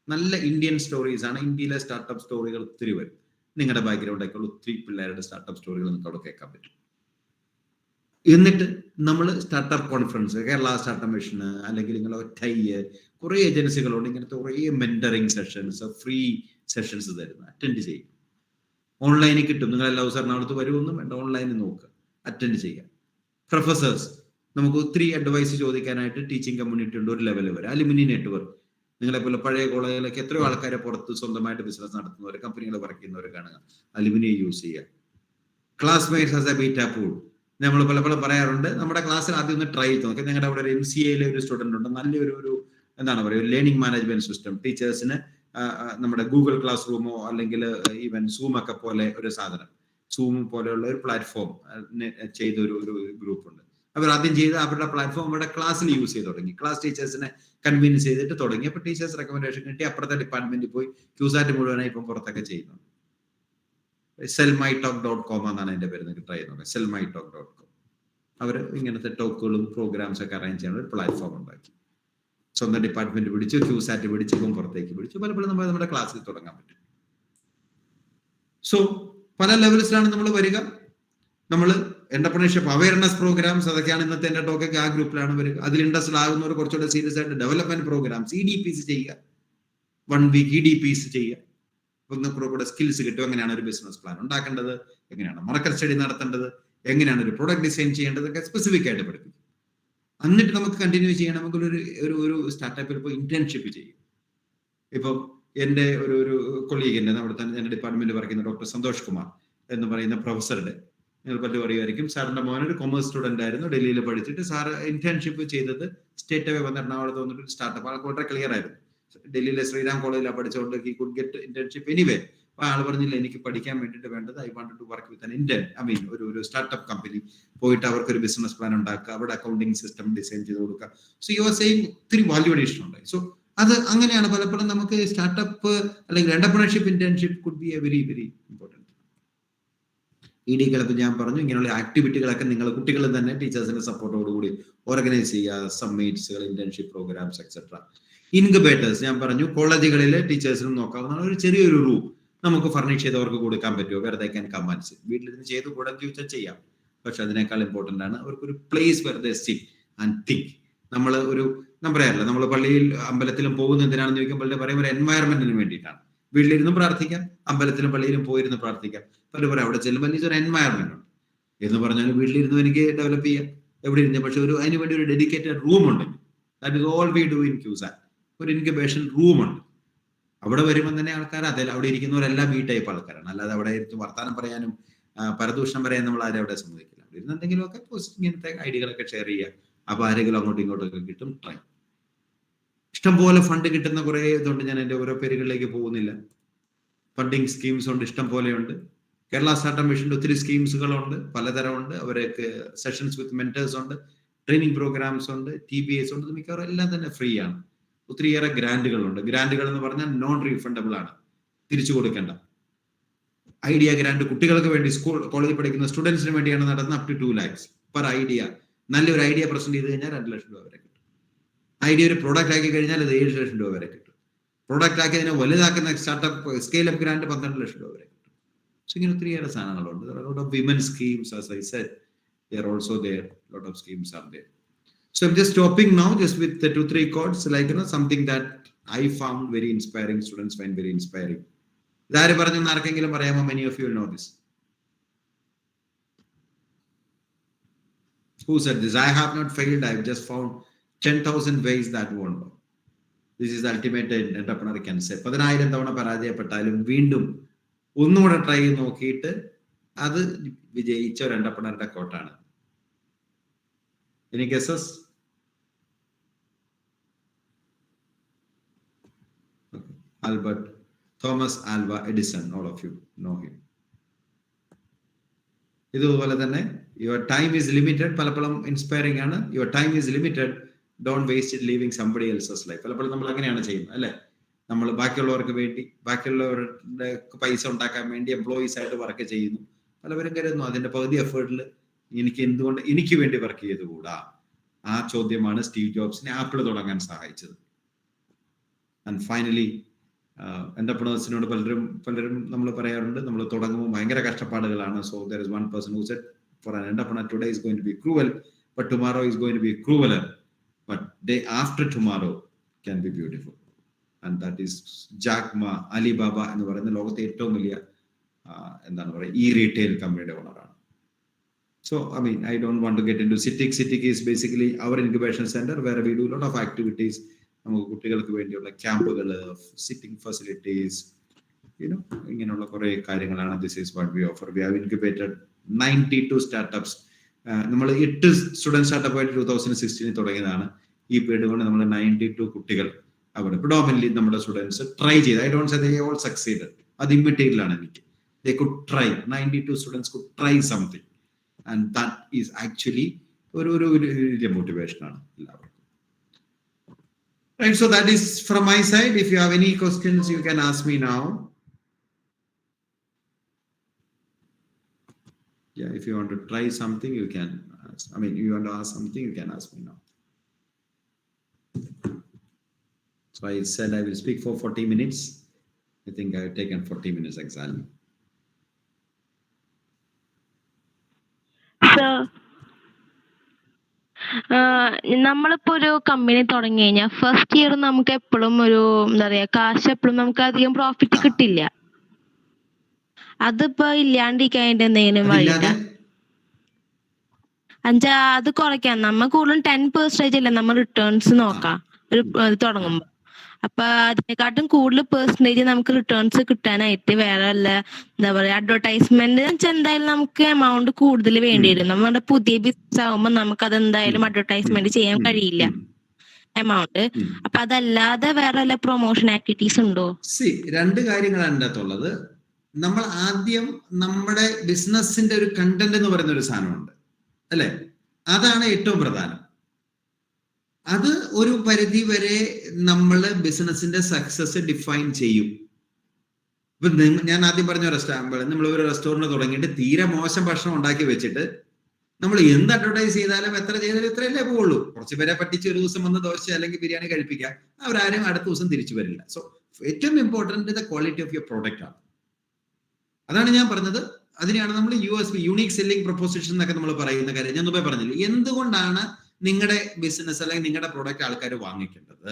നല്ല ഇന്ത്യൻ സ്റ്റോറീസ് ആണ്. ഇന്ത്യയിലെ സ്റ്റാർട്ടപ്പ് സ്റ്റോറികൾ ഒത്തിരി വരും. നിങ്ങളുടെ ബാക്ക്ഗ്രൗണ്ടൊക്കെ ഒത്തിരി പിള്ളേരുടെ സ്റ്റാർട്ടപ്പ് സ്റ്റോറികൾ നിങ്ങൾക്ക് അവിടെ കേൾക്കാൻ പറ്റും. എന്നിട്ട് നമ്മൾ സ്റ്റാർട്ടപ്പ് കോൺഫറൻസ്, കേരള സ്റ്റാർട്ടപ്പ് മിഷന്, അല്ലെങ്കിൽ നിങ്ങളെ കുറേ ഏജൻസികളുണ്ട് ഇങ്ങനത്തെ കുറേ മെന്ററിങ് സെഷൻസ്, ഫ്രീ സെഷൻസ് തരുന്ന അറ്റൻഡ് ചെയ്യും. ഓൺലൈനിൽ കിട്ടും. നിങ്ങളെല്ലാം എറണാകുളത്ത് വരുമൊന്നും വേണ്ട, ഓൺലൈനിൽ നോക്കുക, അറ്റൻഡ് ചെയ്യുക. പ്രൊഫസേഴ്സ്, നമുക്ക് ഒത്തിരി അഡ്വൈസ് ചോദിക്കാനായിട്ട് ടീച്ചിങ് കമ്മ്യൂണിറ്റി ഉണ്ട് ഒരു ലെവൽ വരെ. അലുമിനി നെറ്റ്വർക്ക്, നിങ്ങളെ പോലെ പഴയ കോളേജിലൊക്കെ എത്രയോ ആൾക്കാരെ പുറത്ത് സ്വന്തമായിട്ട് ബിസിനസ് നടത്തുന്നവർ, കമ്പനികൾ വർക്ക് ചെയ്യുന്നവർ കാണുക, അലുമിനിയെ യൂസ് ചെയ്യുക. Classmates as A beta pool, നമ്മൾ പലപ്പോഴും പറയാറുണ്ട്. നമ്മുടെ ക്ലാസ്സിൽ ആദ്യം ഒന്ന് ട്രൈ ചെയ്ത് നോക്കി. ഞങ്ങളുടെ അവിടെ ഒരു MCAയിലെ ഒരു സ്റ്റുഡന്റ് ഉണ്ട്, നല്ലൊരു എന്താണ് പറയുക, ലേണിംഗ് മാനേജ്മെന്റ് സിസ്റ്റം. ടീച്ചേഴ്സിന് നമ്മുടെ ഗൂഗിൾ ക്ലാസ് റൂമോ അല്ലെങ്കിൽ ഈവൻ സൂം ഒക്കെ പോലെ ഒരു സാധനം, സൂം പോലെയുള്ള ഒരു പ്ലാറ്റ്ഫോം ചെയ്ത ഒരു ഗ്രൂപ്പ് ഉണ്ട്. അവർ ആദ്യം ചെയ്ത് അവരുടെ പ്ലാറ്റ്ഫോം അവരുടെ ക്ലാസ്സിൽ യൂസ് ചെയ്ത് തുടങ്ങി. ക്ലാസ് ടീച്ചേഴ്സിനെ കൺവിൻസ് ചെയ്തിട്ട് തുടങ്ങി. അപ്പൊ ടീച്ചേഴ്സ് റെക്കമെൻഡേഷൻ കിട്ടി. അപ്പുറത്തെ ഡിപ്പാർട്ട്മെന്റിൽ പോയി ക്യൂസാറ്റ് മുഴുവനായി ഇപ്പം പുറത്തൊക്കെ ചെയ്യുന്നു. selmytalk.com എന്നാണ് എന്റെ പേര്. നിങ്ങൾക്ക് ട്രൈ ചെയ്യുന്നത് selmytalk.com. അവർ ഇങ്ങനത്തെ ടോക്കുകളും പ്രോഗ്രാംസ് ഒക്കെ അറേഞ്ച് ചെയ്യാൻ ഒരു പ്ലാറ്റ്ഫോം ഉണ്ടാക്കി. സ്വന്തം ഡിപ്പാർട്ട്മെന്റ് പിടിച്ചു, ക്യൂസാറ്റ് പിടിച്ചു, ഇപ്പം പുറത്തേക്ക് പിടിച്ചു. പലപ്പോഴും നമ്മൾ നമ്മുടെ ക്ലാസ്സിൽ തുടങ്ങാൻ പറ്റും. സോ പല ലെവൽസിലാണ് നമ്മൾ വരിക. നമ്മൾ എന്റർപ്രണർഷിപ്പ് അവയർനെസ് പ്രോഗ്രാംസ്, അതൊക്കെയാണ് ഇന്നത്തെ എന്റെ ടോക്കൊക്കെ ആ ഗ്രൂപ്പിലാണ് വരിക. അതിൽ ഇൻട്രസ്റ്റഡ് ആകുന്നവർ കുറച്ചുകൂടെ സീരിയസ് ആയിട്ട് ഡെവലപ്മെന്റ് പ്രോഗ്രാംസ്, EDPs ചെയ്യുക. 1 week EDPs ചെയ്യുക. കൂടെ സ്കിൽസ് കിട്ടും. എങ്ങനെയാണ് ഒരു ബിസിനസ് പ്ലാൻ ഉണ്ടാക്കേണ്ടത്, എങ്ങനെയാണ് മാർക്കറ്റ് സ്റ്റഡി നടത്തേണ്ടത്, എങ്ങനെയാണ് ഒരു പ്രൊഡക്റ്റ് ഡിസൈൻ ചെയ്യേണ്ടത്, ഒക്കെ സ്പെസിഫിക് ആയിട്ട് പഠിപ്പിക്കും. എന്നിട്ട് നമുക്ക് കണ്ടിന്യൂ ചെയ്യണം. നമുക്ക് ഒരു സ്റ്റാർട്ടപ്പിൽ ഇപ്പോൾ ഇന്റേൺഷിപ്പ് ചെയ്യും. ഇപ്പൊ എന്റെ ഒരു കൊളീഗിന്റെ നമ്മുടെ തന്നെ എന്റെ ഡിപ്പാർട്ട്മെന്റിൽ വർക്ക് ചെയ്യുന്ന ഡോക്ടർ സന്തോഷ് കുമാർ എന്ന് പറയുന്ന പ്രൊഫസറുടെ നിങ്ങൾ പറ്റി പറയുമായിരിക്കും. സാറിന്റെ മോനൊരു കൊമേഴ്സ് സ്റ്റുഡന്റ് ആയിരുന്നു, ഡൽഹിയിൽ പഠിച്ചിട്ട് സാർ ഇന്റേൺഷിപ്പ് ചെയ്തത് സ്റ്റേറ്റ് അവേ വന്ന എറണാകുളത്ത് വന്നിട്ട് സ്റ്റാർട്ടപ്പ്. ആൾക്ക് വളരെ ക്ലിയർ ആയിരുന്നു. ഡൽഹിയിലെ ശ്രീരാം കോളേജിലാണ് പഠിച്ചുകൊണ്ട് he could get internship anyway. അപ്പൊ ആൾ പറഞ്ഞില്ല, എനിക്ക് പഠിക്കാൻ വേണ്ടിയിട്ട് വേണ്ടത് I want to work with an Indian ഒരു സ്റ്റാർട്ടപ്പ് കമ്പനി, പോയിട്ട് അവർക്ക് ഒരു ബിസിനസ് പ്ലാൻ ഉണ്ടാക്കുക, അവിടെ അക്കൗണ്ടിങ് സിസ്റ്റം ഡിസൈൻ ചെയ്ത് കൊടുക്കുക. സോ യു ആർ സെയിങ് ഒത്തിരി വാല്യൂ അഡീഷൻ ഉണ്ടായി. സോ അത് അങ്ങനെയാണ് പലപ്പോഴും നമുക്ക് സ്റ്റാർട്ടപ്പ് അല്ലെങ്കിൽ entrepreneurship internship could be a very very important. ED-കളൊക്കെ ഞാൻ പറഞ്ഞു, ഇങ്ങനെയുള്ള ആക്ടിവിറ്റികളൊക്കെ നിങ്ങൾ കുട്ടികൾ തന്നെ ടീച്ചേഴ്സിന്റെ സപ്പോർട്ടോടുകൂടി ഓർഗനൈസ് ചെയ്യുക. സമ്മിറ്റ്സുകൾ, ഇന്റേൺഷിപ്പ് പ്രോഗ്രാംസ് എക്സെട്ര. ഇൻക്യുബേറ്റേഴ്സ് ഞാൻ പറഞ്ഞു, കോളേജുകളിലെ ടീച്ചേഴ്സിനും നോക്കാവുന്നതാണ്. ഒരു ചെറിയൊരു റൂം നമുക്ക് ഫർണിഷ് ചെയ്തവർക്ക് കൊടുക്കാൻ പറ്റുമോ? വെറുതെ കമാൻഡ്സ് വീട്ടിലിരുന്ന് ചെയ്ത് കൂടാൻ ചോദിച്ചാൽ ചെയ്യാം. പക്ഷെ അതിനേക്കാൾ ഇമ്പോർട്ടന്റ് ആണ് അവർക്കൊരു പ്ലേസ് വെറുതെ സിറ്റ് ആൻഡ് തിങ്ക്. നമ്മൾ ഞാൻ പറയാറില്ല, നമ്മൾ പള്ളിയിൽ അമ്പലത്തിലും പോകുന്ന എന്തിനാണെന്ന് ചോദിക്കുമ്പോൾ പറയും ഒരു എൻവയറമെന്റിന് വേണ്ടിയിട്ടാണ്. വീട്ടിലിരുന്നും പ്രാർത്ഥിക്കാം, അമ്പലത്തിലും പള്ളിയിലും പോയിരുന്ന് പ്രാർത്ഥിക്കാം. പലരും പറയാം അവിടെ ചെല്ലുമ്പോൾ ഒരു എൻവയറമെന്റ് ഉണ്ട് എന്ന് പറഞ്ഞാൽ വീട്ടിലിരുന്ന് എനിക്ക് ഡെവലപ്പ് ചെയ്യാം, എവിടെ ഇരുന്ന്. പക്ഷെ അതിന് വേണ്ടി ഒരു ഡെഡിക്കേറ്റഡ് റൂം ഉണ്ടെങ്കിൽ, that is all we do in CUSAT. ഒരു ഇൻക്യുബേഷൻ റൂം ഉണ്ട്. അവിടെ വരുമ്പോൾ തന്നെ ആൾക്കാർ അവിടെ ഇരിക്കുന്നവരെല്ലാം ഈ ടൈപ്പ് ആൾക്കാരാണ്. അല്ലാതെ അവിടെ ഇരുന്ന് വർത്താനം പറയാനും പരദൂഷണം പറയാൻ നമ്മൾ ആരും അവിടെ സമ്മതിക്കില്ല. അവിടെ ഇരുന്ന് എന്തെങ്കിലുമൊക്കെ ഇങ്ങനത്തെ ഐഡിയകളൊക്കെ ഷെയർ ചെയ്യുക. അപ്പൊ ആരെങ്കിലും അങ്ങോട്ടും ഇങ്ങോട്ടൊക്കെ കിട്ടും. ട്രൈ. ഇഷ്ടംപോലെ ഫണ്ട് കിട്ടുന്ന കുറെ ഇതുണ്ട്. ഞാൻ എൻ്റെ ഓരോ പേരുകളിലേക്ക് പോകുന്നില്ല. ഫണ്ടിങ് സ്കീംസ് ഉണ്ട്, ഇഷ്ടം പോലെയുണ്ട്. കേരള സ്റ്റാർട്ടപ്പ് മിഷന്റെ ഒത്തിരി സ്കീംസുകളുണ്ട്, പലതരമുണ്ട്. അവരൊക്കെ സെഷൻസ് വിത്ത് മെന്റേഴ്സ് ഉണ്ട്, ട്രെയിനിങ് പ്രോഗ്രാംസ് ഉണ്ട്, TBS ഉണ്ട്. മിക്കവാറും എല്ലാം തന്നെ ഫ്രീ ആണ്. ഒത്തിരിയേറെ ഗ്രാൻഡുകളുണ്ട്. ഗ്രാൻഡുകൾ എന്ന് പറഞ്ഞാൽ നോൺ റീഫണ്ടബിൾ ആണ്, തിരിച്ചു കൊടുക്കേണ്ട. ഐഡിയ ഗ്രാൻഡ് കുട്ടികൾക്ക് വേണ്ടി, കോളേജിൽ പഠിക്കുന്ന സ്റ്റുഡൻസിന് വേണ്ടിയാണ് നടത്തുന്നത്. Up to 2 lakhs per idea. നല്ലൊരു ഐഡിയ പ്രസന്റ് ചെയ്ത് കഴിഞ്ഞാൽ 2 ലക്ഷം രൂപ വരെ കിട്ടും. ഐഡിയ ഒരു പ്രോഡക്റ്റ് ആക്കി കഴിഞ്ഞാൽ അത് 7 ലക്ഷം രൂപ വരെ കിട്ടും. പ്രോഡക്റ്റ് ആക്കി അതിനെ വലുതാക്കുന്ന സ്റ്റാർട്ടപ്പ് സ്കെയിൽ അപ്പ് ഗ്രാൻഡ് 12 ലക്ഷം രൂപ വരെ കിട്ടും. സോ ഇങ്ങനെ ഒത്തിരിയേറെ സാധനങ്ങളുണ്ട്. Lot of women schemes, as I said, they are also there. Lot of schemes are there. So I'm just stopping now, just with the 2-3 quotes, like something that I found very inspiring, students find very inspiring. ഇതാര് പറഞ്ഞു ആർക്കെങ്കിലും പറയാമോ? Many of you know this. Who said this? I have not failed. I've just found 10,000 ways that won't work. This is the ultimate entrepreneur can say. 10,000 തവണ പരാജയപ്പെട്ടാലും വീണ്ടും ഒന്നുകൂടെ try ചെയ്ത് നോക്കിയിട്ട് അത് വിജയിച്ച ഒരു എന്റർപ്രണറുടെ കോട്ടാണ്. Any guesses? Okay. Albert Thomas Alva Edison, all of you know him. ഇതുപോലെ തന്നെ യുവർ ടൈം ഈസ് ലിമിറ്റഡ്. പലപ്പോഴും ഇൻസ്പയറിംഗ് ആണ്. Your time is limited, don't waste it living somebody else's life. പലപ്പോഴും നമ്മൾ അങ്ങനെയാണ് ചെയ്യുന്നത്, അല്ലെ? നമ്മൾ ബാക്കിയുള്ളവർക്ക് വേണ്ടി, ബാക്കിയുള്ളവരുടെ പൈസ ഉണ്ടാക്കാൻ വേണ്ടി എംപ്ലോയീസ് ആയിട്ട് വർക്ക് ചെയ്യുന്നു. പലവരും കരുതുന്നു അതിന്റെ പകുതി എഫേർട്ടിൽ എനിക്ക് വേണ്ടി വർക്ക് ചെയ്തുകൂടാ. ആ ചോദ്യമാണ് സ്റ്റീവ് ജോബ്സിനെ ആപ്പിൾ തുടങ്ങാൻ സഹായിച്ചത്. ആൻഡ് ഫൈനലി എന്റർപ്രണേഴ്സിനോട് പലരും നമ്മൾ പറയാറുണ്ട്, നമ്മൾ തുടങ്ങുമ്പോൾ ഭയങ്കര കഷ്ടപ്പാടുകളാണ്. So there is one person who said for an entrepreneur today is going to be cruel but tomorrow is going to be crueller but day after tomorrow can be beautiful. And that is Jack Ma Alibaba എന്ന് പറയുന്ന ലോകത്തെ ഏറ്റവും വലിയ എന്താണ് പറയുക ഈ retail കമ്പനിയുടെ ഓണറാണ്. So, I mean, I don't want to get into CITIC. CITIC is basically our incubation center where we do a lot of activities. നമുക്ക് കുട്ടികൾക്ക് വേണ്ടിയുള്ള ക്യാമ്പുകൾ, സിറ്റിംഗ് ഫെസിലിറ്റീസ്, ഇങ്ങനെയുള്ള കുറെ കാര്യങ്ങളാണ്. This is what we offer. We have incubated 92 startups. നമ്മൾ 8 student startup ആയിട്ട് 2016 തുടങ്ങിയതാണ്. ഈ പീരീഡ് കൊണ്ട് നമ്മൾ 92 കുട്ടികൾ അവിടെ പ്രിഡോമിനന്റ്ലി നമ്മുടെ സ്റ്റുഡൻസ് ട്രൈ ചെയ്ത്. I don't say they all succeed. അത് ഇമ്മിറ്റേറ്റഡ് ആണ് എനിക്ക്. They could try. 92 students could try something. And that is actually ഒരു motivation ആണ് എല്ലാവർക്കും. Right, so that is from my side. If you have any questions, you can ask me now. Yeah, if you want to try something, you can ask. I mean, you want to ask something, you can ask me now. So I said I will speak for 40 minutes. I think I have taken 40 minutes exactly. നമ്മളിപ്പോ ഒരു company തുടങ്ങി കഴിഞ്ഞാൽ first year നമുക്ക് എപ്പോഴും ഒരു എന്താ പറയാ കാശ് എപ്പോഴും നമുക്ക് അധികം പ്രോഫിറ്റ് കിട്ടില്ല. അതിപ്പോ ഇല്ലാണ്ടിരിക്കാനായിട്ട് എന്തെങ്കിലും വഴിയില്ല? അത് കുറയ്ക്കാം. നമ്മ കൂടുതലും 10% അല്ലേ നമ്മൾ റിട്ടേൺസ് നോക്കാം ഒരു തുടങ്ങുമ്പോ. അപ്പൊ അതിനെക്കാട്ടും കൂടുതൽ പെർസെന്റേജ് നമുക്ക് റിട്ടേൺസ് കിട്ടാനായിട്ട് വേറെ വല്ല എന്താ പറയാ അഡ്വർടൈസ്മെന്റ് എന്തായാലും നമുക്ക് എമൗണ്ട് കൂടുതൽ വേണ്ടി വരും. നമ്മുടെ പുതിയ ബിസിനസ് ആകുമ്പോൾ നമുക്ക് അത് എന്തായാലും അഡ്വർടൈസ്മെന്റ് ചെയ്യാൻ കഴിയില്ല എമൗണ്ട്. അപ്പൊ അതല്ലാതെ വേറെ വല്ല പ്രൊമോഷൻ ആക്ടിവിറ്റീസ് ഉണ്ടോ? രണ്ട് കാര്യങ്ങളാണ് എൻ്റെ അകത്തുള്ളത്. നമ്മൾ ആദ്യം നമ്മുടെ ബിസിനസിന്റെ ഒരു കണ്ടന്റ് എന്ന് പറയുന്ന ഒരു സാധനമുണ്ട്, അല്ലെ? അതാണ് ഏറ്റവും പ്രധാനം. അത് ഒരു പരിധി വരെ നമ്മൾ ബിസിനസിന്റെ സക്സസ് ഡിഫൈൻ ചെയ്യും. ഇപ്പൊ ഞാൻ ആദ്യം പറഞ്ഞ റെസ്റ്റോറൻറ്റ്, നമ്മൾ ഒരു റെസ്റ്റോറൻറ്റ് തുടങ്ങിയിട്ട് തീരെ മോശം ഭക്ഷണം ഉണ്ടാക്കി വെച്ചിട്ട് നമ്മൾ എന്ത് അഡ്വർടൈസ് ചെയ്താലും എത്ര ചെയ്താലും ഇത്രയല്ലേ പോവുള്ളൂ. കുറച്ച് പേരെ പറ്റിച്ച് ഒരു ദിവസം വന്ന് ദോശ അല്ലെങ്കിൽ ബിരിയാണി കഴിപ്പിക്കുക, അവരാരും അടുത്ത ദിവസം തിരിച്ചു വരില്ല. സോ ഏറ്റവും important the quality of your product ആണ്. അതാണ് ഞാൻ പറഞ്ഞത്. അതിനെയാണ് നമ്മൾ USP, യൂണിക് സെല്ലിംഗ് പ്രൊപ്പോസിഷൻ എന്നൊക്കെ നമ്മൾ പറയുന്ന കാര്യം. ഞാൻ മുമ്പേ പറഞ്ഞില്ലേ, എന്തുകൊണ്ടാണ് നിങ്ങളുടെ ബിസിനസ് അല്ലെങ്കിൽ നിങ്ങളുടെ പ്രോഡക്റ്റ് ആൾക്കാർ വാങ്ങിക്കേണ്ടത്?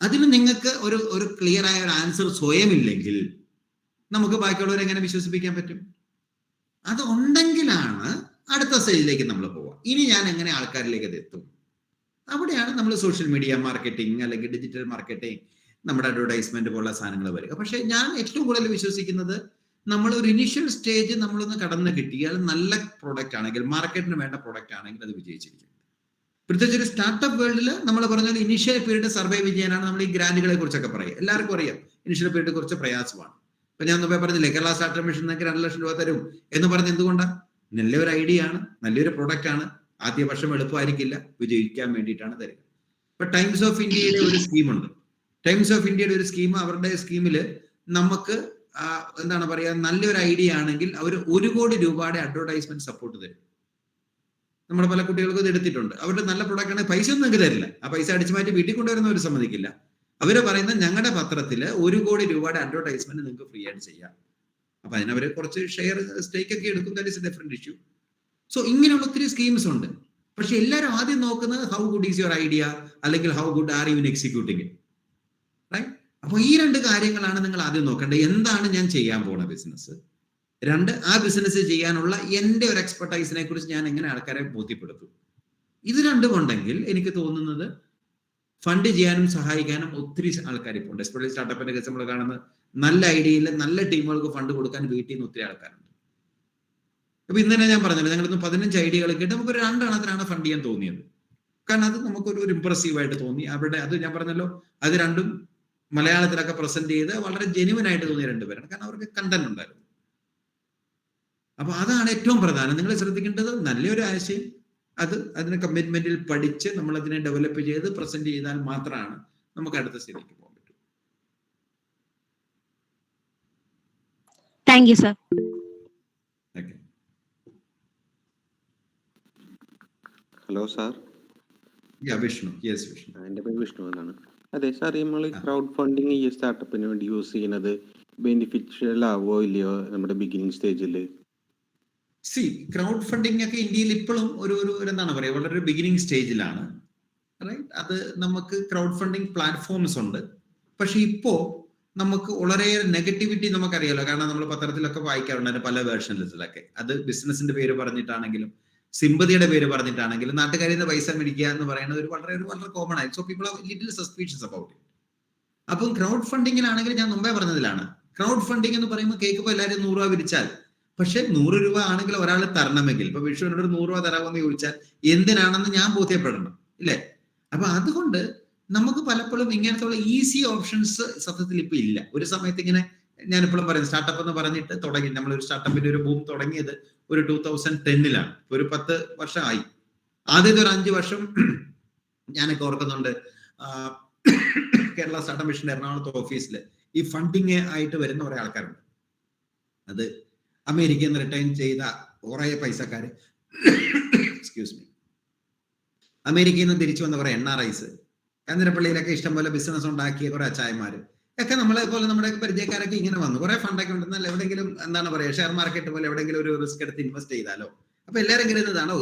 അതിന് നിങ്ങൾക്ക് ഒരു ക്ലിയർ ആയ ഒരു ആൻസർ സ്വയം ഇല്ലെങ്കിൽ നമുക്ക് ബാക്കിയുള്ളവരെ എങ്ങനെ വിശ്വസിപ്പിക്കാൻ പറ്റും? അത് ഉണ്ടെങ്കിലാണ് അടുത്ത സ്റ്റേജിലേക്ക് നമ്മൾ പോവാം. ഇനി ഞാൻ എങ്ങനെ ആൾക്കാരിലേക്ക് അത് എത്തും? അവിടെയാണ് നമ്മൾ സോഷ്യൽ മീഡിയ മാർക്കറ്റിംഗ് അല്ലെങ്കിൽ ഡിജിറ്റൽ മാർക്കറ്റിംഗ്, നമ്മുടെ അഡ്വർടൈസ്മെന്റ് പോലുള്ള സാധനങ്ങൾ വരിക. പക്ഷെ ഞാൻ ഏറ്റവും കൂടുതൽ വിശ്വസിക്കുന്നത് നമ്മൾ ഒരു ഇനിഷ്യൽ സ്റ്റേജ് നമ്മളൊന്ന് കടന്നു കിട്ടിയാൽ നല്ല പ്രോഡക്റ്റ് ആണെങ്കിൽ, മാർക്കറ്റിന് വേണ്ട പ്രോഡക്റ്റ് ആണെങ്കിൽ അത് വിജയിച്ചിരിക്കും. പ്രത്യേകിച്ച് ഒരു സ്റ്റാർട്ടപ്പ് വേൾഡിൽ നമ്മൾ പറഞ്ഞാൽ ഇനിഷ്യൽ പീരീഡ് സർവൈവ് ചെയ്യാനാണ് നമ്മൾ ഈ ഗ്രാൻഡുകളെ കുറിച്ചൊക്കെ പറയുക. എല്ലാവർക്കും അറിയാം ഇനിഷ്യൽ പീരീഡ് കുറച്ച് പ്രയാസമാണ്. ഇപ്പൊ ഞാൻ മുമ്പേ പറഞ്ഞില്ലേ, കേരള സ്റ്റാർട്ടപ്പ് മിഷൻ നിങ്ങൾക്ക് 2 ലക്ഷം രൂപ തരും എന്ന് പറഞ്ഞ് എന്തുകൊണ്ടാണ്? നല്ലൊരു ഐഡിയ ആണ്, നല്ലൊരു പ്രോഡക്റ്റ് ആണ്. ആദ്യ വർഷം എളുപ്പമായിരിക്കില്ല, വിജയിക്കാൻ വേണ്ടിയിട്ടാണ് തരിക. ഇപ്പൊ ടൈംസ് ഓഫ് ഇന്ത്യയുടെ ഒരു സ്കീമുണ്ട്. ടൈംസ് ഓഫ് ഇന്ത്യയുടെ ഒരു സ്കീം, അവരുടെ സ്കീമില് നമുക്ക് എന്താണ് പറയാ, നല്ലൊരു ഐഡിയ ആണെങ്കിൽ അവർ 1 കോടി രൂപയുടെ അഡ്വർടൈസ്മെന്റ് സപ്പോർട്ട് തരും. നമ്മുടെ പല കുട്ടികൾക്കും ഇത് എടുത്തിട്ടുണ്ട്. അവരുടെ നല്ല പ്രൊഡക്റ്റ് ആണെങ്കിൽ പൈസ ഒന്നും നിങ്ങൾക്ക് തരില്ല. ആ പൈസ അടിച്ചു മാറ്റി വീട്ടിൽ കൊണ്ടുവരുന്നവർ സമ്മതിക്കില്ല. അവര് പറയുന്നത് ഞങ്ങളുടെ പത്രത്തില് 1 കോടി രൂപയുടെ അഡ്വർടൈസ്മെന്റ് നിങ്ങൾക്ക് ഫ്രീ ആയിട്ട് ചെയ്യാം. അപ്പൊ അതിനവര് കുറച്ച് ഷെയർ സ്റ്റേക്ക് ഒക്കെ എടുക്കും. That is a different issue. So ഇങ്ങനെയുള്ള ഒത്തിരി സ്കീംസ് ഉണ്ട്. പക്ഷെ എല്ലാവരും ആദ്യം നോക്കുന്നത് how good is your idea, അല്ലെങ്കിൽ how good are you in executing it, right? അപ്പൊ ഈ 2 കാര്യങ്ങളാണ് നിങ്ങൾ ആദ്യം നോക്കേണ്ടത്. എന്താണ് ഞാൻ ചെയ്യാൻ പോണ ബിസിനസ്, രണ്ട്, ആ ബിസിനസ് ചെയ്യാനുള്ള എൻ്റെ ഒരു എക്സ്പെർട്ടൈസിനെ കുറിച്ച് ഞാൻ എങ്ങനെ ആൾക്കാരെ ബോധ്യപ്പെടുത്തും. ഇത് രണ്ടും ഉണ്ടെങ്കിൽ എനിക്ക് തോന്നുന്നത് ഫണ്ട് ചെയ്യാനും സഹായിക്കാനും ഒത്തിരി ആൾക്കാർ ഇപ്പോൾ ഉണ്ട്. എസ്പെഷ്യലി സ്റ്റാർട്ടപ്പിന്റെ കേസ് നമ്മൾ കാണുന്നത് നല്ല ഐഡിയയിൽ നല്ല ടീമുകൾക്ക് ഫണ്ട് കൊടുക്കാൻ വെയിറ്റ് ചെയ്യുന്ന ഒത്തിരി ആൾക്കാരുണ്ട്. അപ്പൊ ഇന്ന് തന്നെ ഞാൻ പറഞ്ഞല്ലോ, ഞങ്ങളിന്ന് 15 ഐഡിയകൾ കിട്ടി, നമുക്ക് ഒരു 2 എണ്ണത്തിനാണ് ഫണ്ട് ചെയ്യാൻ തോന്നിയത്. കാരണം അത് നമുക്കൊരു ഇംപ്രസീവ് ആയിട്ട് തോന്നി. അവിടെ അത് ഞാൻ പറഞ്ഞല്ലോ, അത് രണ്ടും മലയാളത്തിലൊക്കെ പ്രസന്റ് ചെയ്ത് വളരെ ജെന്യുവൻ ആയിട്ട് തോന്നിയ 2 പേരാണ്. കാരണം അവർക്ക് കണ്ടന്റ് ഉണ്ടായിരുന്നു. അപ്പൊ അതാണ് ഏറ്റവും പ്രധാനം. നിങ്ങൾ ശ്രദ്ധിക്കേണ്ടത് നല്ലൊരു ആശയം, അതിന് കമ്മിറ്റ്മെന്റിൽ പഠിച്ച് നമ്മൾ അതിനെ ഡെവലപ്പ് ചെയ്ത് പ്രസന്റ് ചെയ്താൽ മാത്രമാണ് നമുക്ക് അടുത്ത സ്റ്റേജിലേക്ക് പോകാൻ പറ്റും. Thank you sir. Hello sir. Vishnu. Yes Vishnu. എൻ്റെ പേര് വിഷ്ണു എന്നാണ്. അതെ സാർ, നമ്മൾ ക്രൗഡ് ഫണ്ടിങ് ഈ സ്റ്റാർട്ടപ്പിന് വേണ്ടി യൂസ് ചെയ്യുന്നത് ബെനിഫിഷ്യൽ ആവോ ഇല്ലയോ നമ്മുടെ ബിഗിനിങ് സ്റ്റേജിൽ? ക്രൗഡ് ഫണ്ടിങ് ഒക്കെ ഇന്ത്യയിൽ ഇപ്പോഴും ഒരു എന്താണ് പറയുക, വളരെ ബിഗിനിങ് സ്റ്റേജിലാണ്. അത് നമുക്ക് ക്രൗഡ് ഫണ്ടിങ് പ്ലാറ്റ്ഫോംസ് ഉണ്ട്. പക്ഷെ ഇപ്പോ നമുക്ക് വളരെയേറെ നെഗറ്റിവിറ്റി നമുക്കറിയാലോ. കാരണം നമ്മൾ പത്രത്തിലൊക്കെ വായിക്കാറുണ്ട് പല വേർഷൻസിലൊക്കെ. അത് ബിസിനസിന്റെ പേര് പറഞ്ഞിട്ടാണെങ്കിലും സിമ്പതിയുടെ പേര് പറഞ്ഞിട്ടാണെങ്കിലും നാട്ടുകാരിൽ നിന്ന് പൈസ മേടിക്കുക എന്ന് പറയുന്നത് ഒരു വളരെ കോമൺ ആയി. So people are little suspicious about it. അപ്പം ക്രൗഡ് ഫണ്ടിങ്ങിനാണെങ്കിൽ ഞാൻ മുമ്പേ പറഞ്ഞതിലാണ്, ക്രൗഡ് ഫണ്ടിങ് എന്ന് പറയുമ്പോൾ കേൾക്കുമ്പോൾ എല്ലാവരും 100 രൂപ വിരിച്ചാൽ, പക്ഷെ 100 രൂപ ആണെങ്കിൽ ഒരാൾ തരണമെങ്കിൽ, ഇപ്പൊ വിഷുവിനോട് 100 രൂപ തരാമെന്ന് ചോദിച്ചാൽ എന്തിനാണെന്ന് ഞാൻ ബോധ്യപ്പെടണം, ഇല്ലേ? അപ്പൊ അതുകൊണ്ട് നമുക്ക് പലപ്പോഴും ഇങ്ങനത്തെ ഉള്ള ഈസി ഓപ്ഷൻസ് സത്യത്തിൽ ഇപ്പൊ ഇല്ല. ഒരു സമയത്ത് ഇങ്ങനെ ഞാൻ എപ്പോഴും പറയും, സ്റ്റാർട്ടപ്പ് എന്ന് പറഞ്ഞിട്ട് തുടങ്ങി, നമ്മളൊരു സ്റ്റാർട്ടപ്പിന്റെ ഒരു ബൂം തുടങ്ങിയത് ഒരു 2010-ലാണ്. ഒരു 10 വർഷമായി. ആദ്യത്തെ ഒരു 5 വർഷം ഞാനൊക്കെ ഓർക്കുന്നുണ്ട്, കേരള സ്റ്റാർട്ടപ്പ് മിഷന്റെ എറണാകുളത്തെ ഓഫീസിൽ ഈ ഫണ്ടിങ് ആയിട്ട് വരുന്ന കുറെ ആൾക്കാരുണ്ട്. അത് അമേരിക്കയിൽ നിന്ന് റിട്ടേൺ ചെയ്ത കുറെ പൈസക്കാര്, എക്സ്ക്യൂസ് മീ, അമേരിക്കയിൽ നിന്ന് തിരിച്ചു വന്ന കുറെ NRIs, കാഞ്ഞിരപ്പള്ളിയിലൊക്കെ ഇഷ്ടംപോലെ ബിസിനസ് ഉണ്ടാക്കിയ കുറെ അച്ചായന്മാര് ഒക്കെ നമ്മളെ പോലെ നമ്മുടെ പരിചയക്കാരൊക്കെ ഇങ്ങനെ വന്നു. കുറെ ഫണ്ടൊക്കെ ഉണ്ടെന്നാൽ എവിടെയെങ്കിലും എന്താണ് പറയുക, ഷെയർ മാർക്കറ്റ് പോലെ എവിടെയെങ്കിലും ഒരു റിസ്ക് എടുത്ത് ഇൻവെസ്റ്റ് ചെയ്താലോ. അപ്പൊ എല്ലാവരും കരുതുന്നതാണ്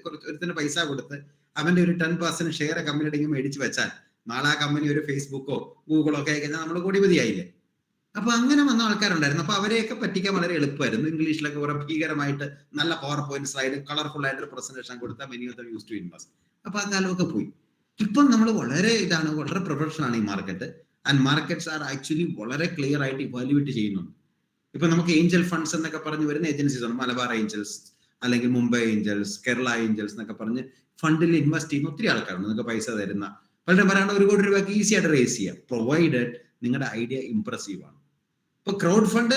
ഒരുത്തിന് പൈസ കൊടുത്ത് അവന്റെ ഒരു 10% ഷെയർ കമ്പനിയുടെ മേടിച്ച് വെച്ചാൽ നാളെ ആ കമ്പനി ഒരു ഫേസ്ബുക്കോ ഗൂഗിളോ ഒക്കെ കഴിഞ്ഞാൽ നമ്മൾ കോടിപതിയായില്ലേ. അപ്പൊ അങ്ങനെ വന്ന ആൾക്കാരുണ്ടായിരുന്നു. അപ്പൊ അവരെയൊക്കെ പറ്റിക്കാൻ വളരെ എളുപ്പമായിരുന്നു. ഇംഗ്ലീഷിലൊക്കെ കുറെ ഭീകരമായിട്ട് നല്ല പവർ പോയിന്റ് സ്ലൈഡ് കളർഫുൾ ആയിട്ട് പ്രസന്റേഷൻ കൊടുത്താൽ many of them use to invest. അപ്പൊ ആ കാലമൊക്കെ പോയി. ഇപ്പം നമ്മൾ വളരെ പ്രൊഫഷണൽ ആണ് ഈ market. And markets are actually വളരെ ക്ലിയർ ആയിട്ട് ഇവാലുവേറ്റ് ചെയ്യുന്നുണ്ട്. ഇപ്പൊ നമുക്ക് ഏഞ്ചൽ ഫണ്ട്സ് എന്നൊക്കെ പറഞ്ഞ് വരുന്ന ഏജൻസീസ് ഉണ്ട്. മലബാർ ഏഞ്ചൽസ്, അല്ലെങ്കിൽ മുംബൈ ഏഞ്ചൽസ്, കേരള ഏഞ്ചൽസ് എന്നൊക്കെ പറഞ്ഞ് ഫണ്ടിൽ ഇൻവെസ്റ്റ് ചെയ്യുന്ന ഒത്തിരി ആൾക്കാരുണ്ട്. നിങ്ങൾക്ക് പൈസ തരുന്ന പലരും പറയാണ്ട് 1 കോടി രൂപയ്ക്ക് ഈസി ആയിട്ട് റേസ് ചെയ്യാം, പ്രൊവൈഡഡ് നിങ്ങളുടെ ഐഡിയ ഇംപ്രസീവ് ആണ്. ഇപ്പൊ ക്രൗഡ് ഫണ്ട്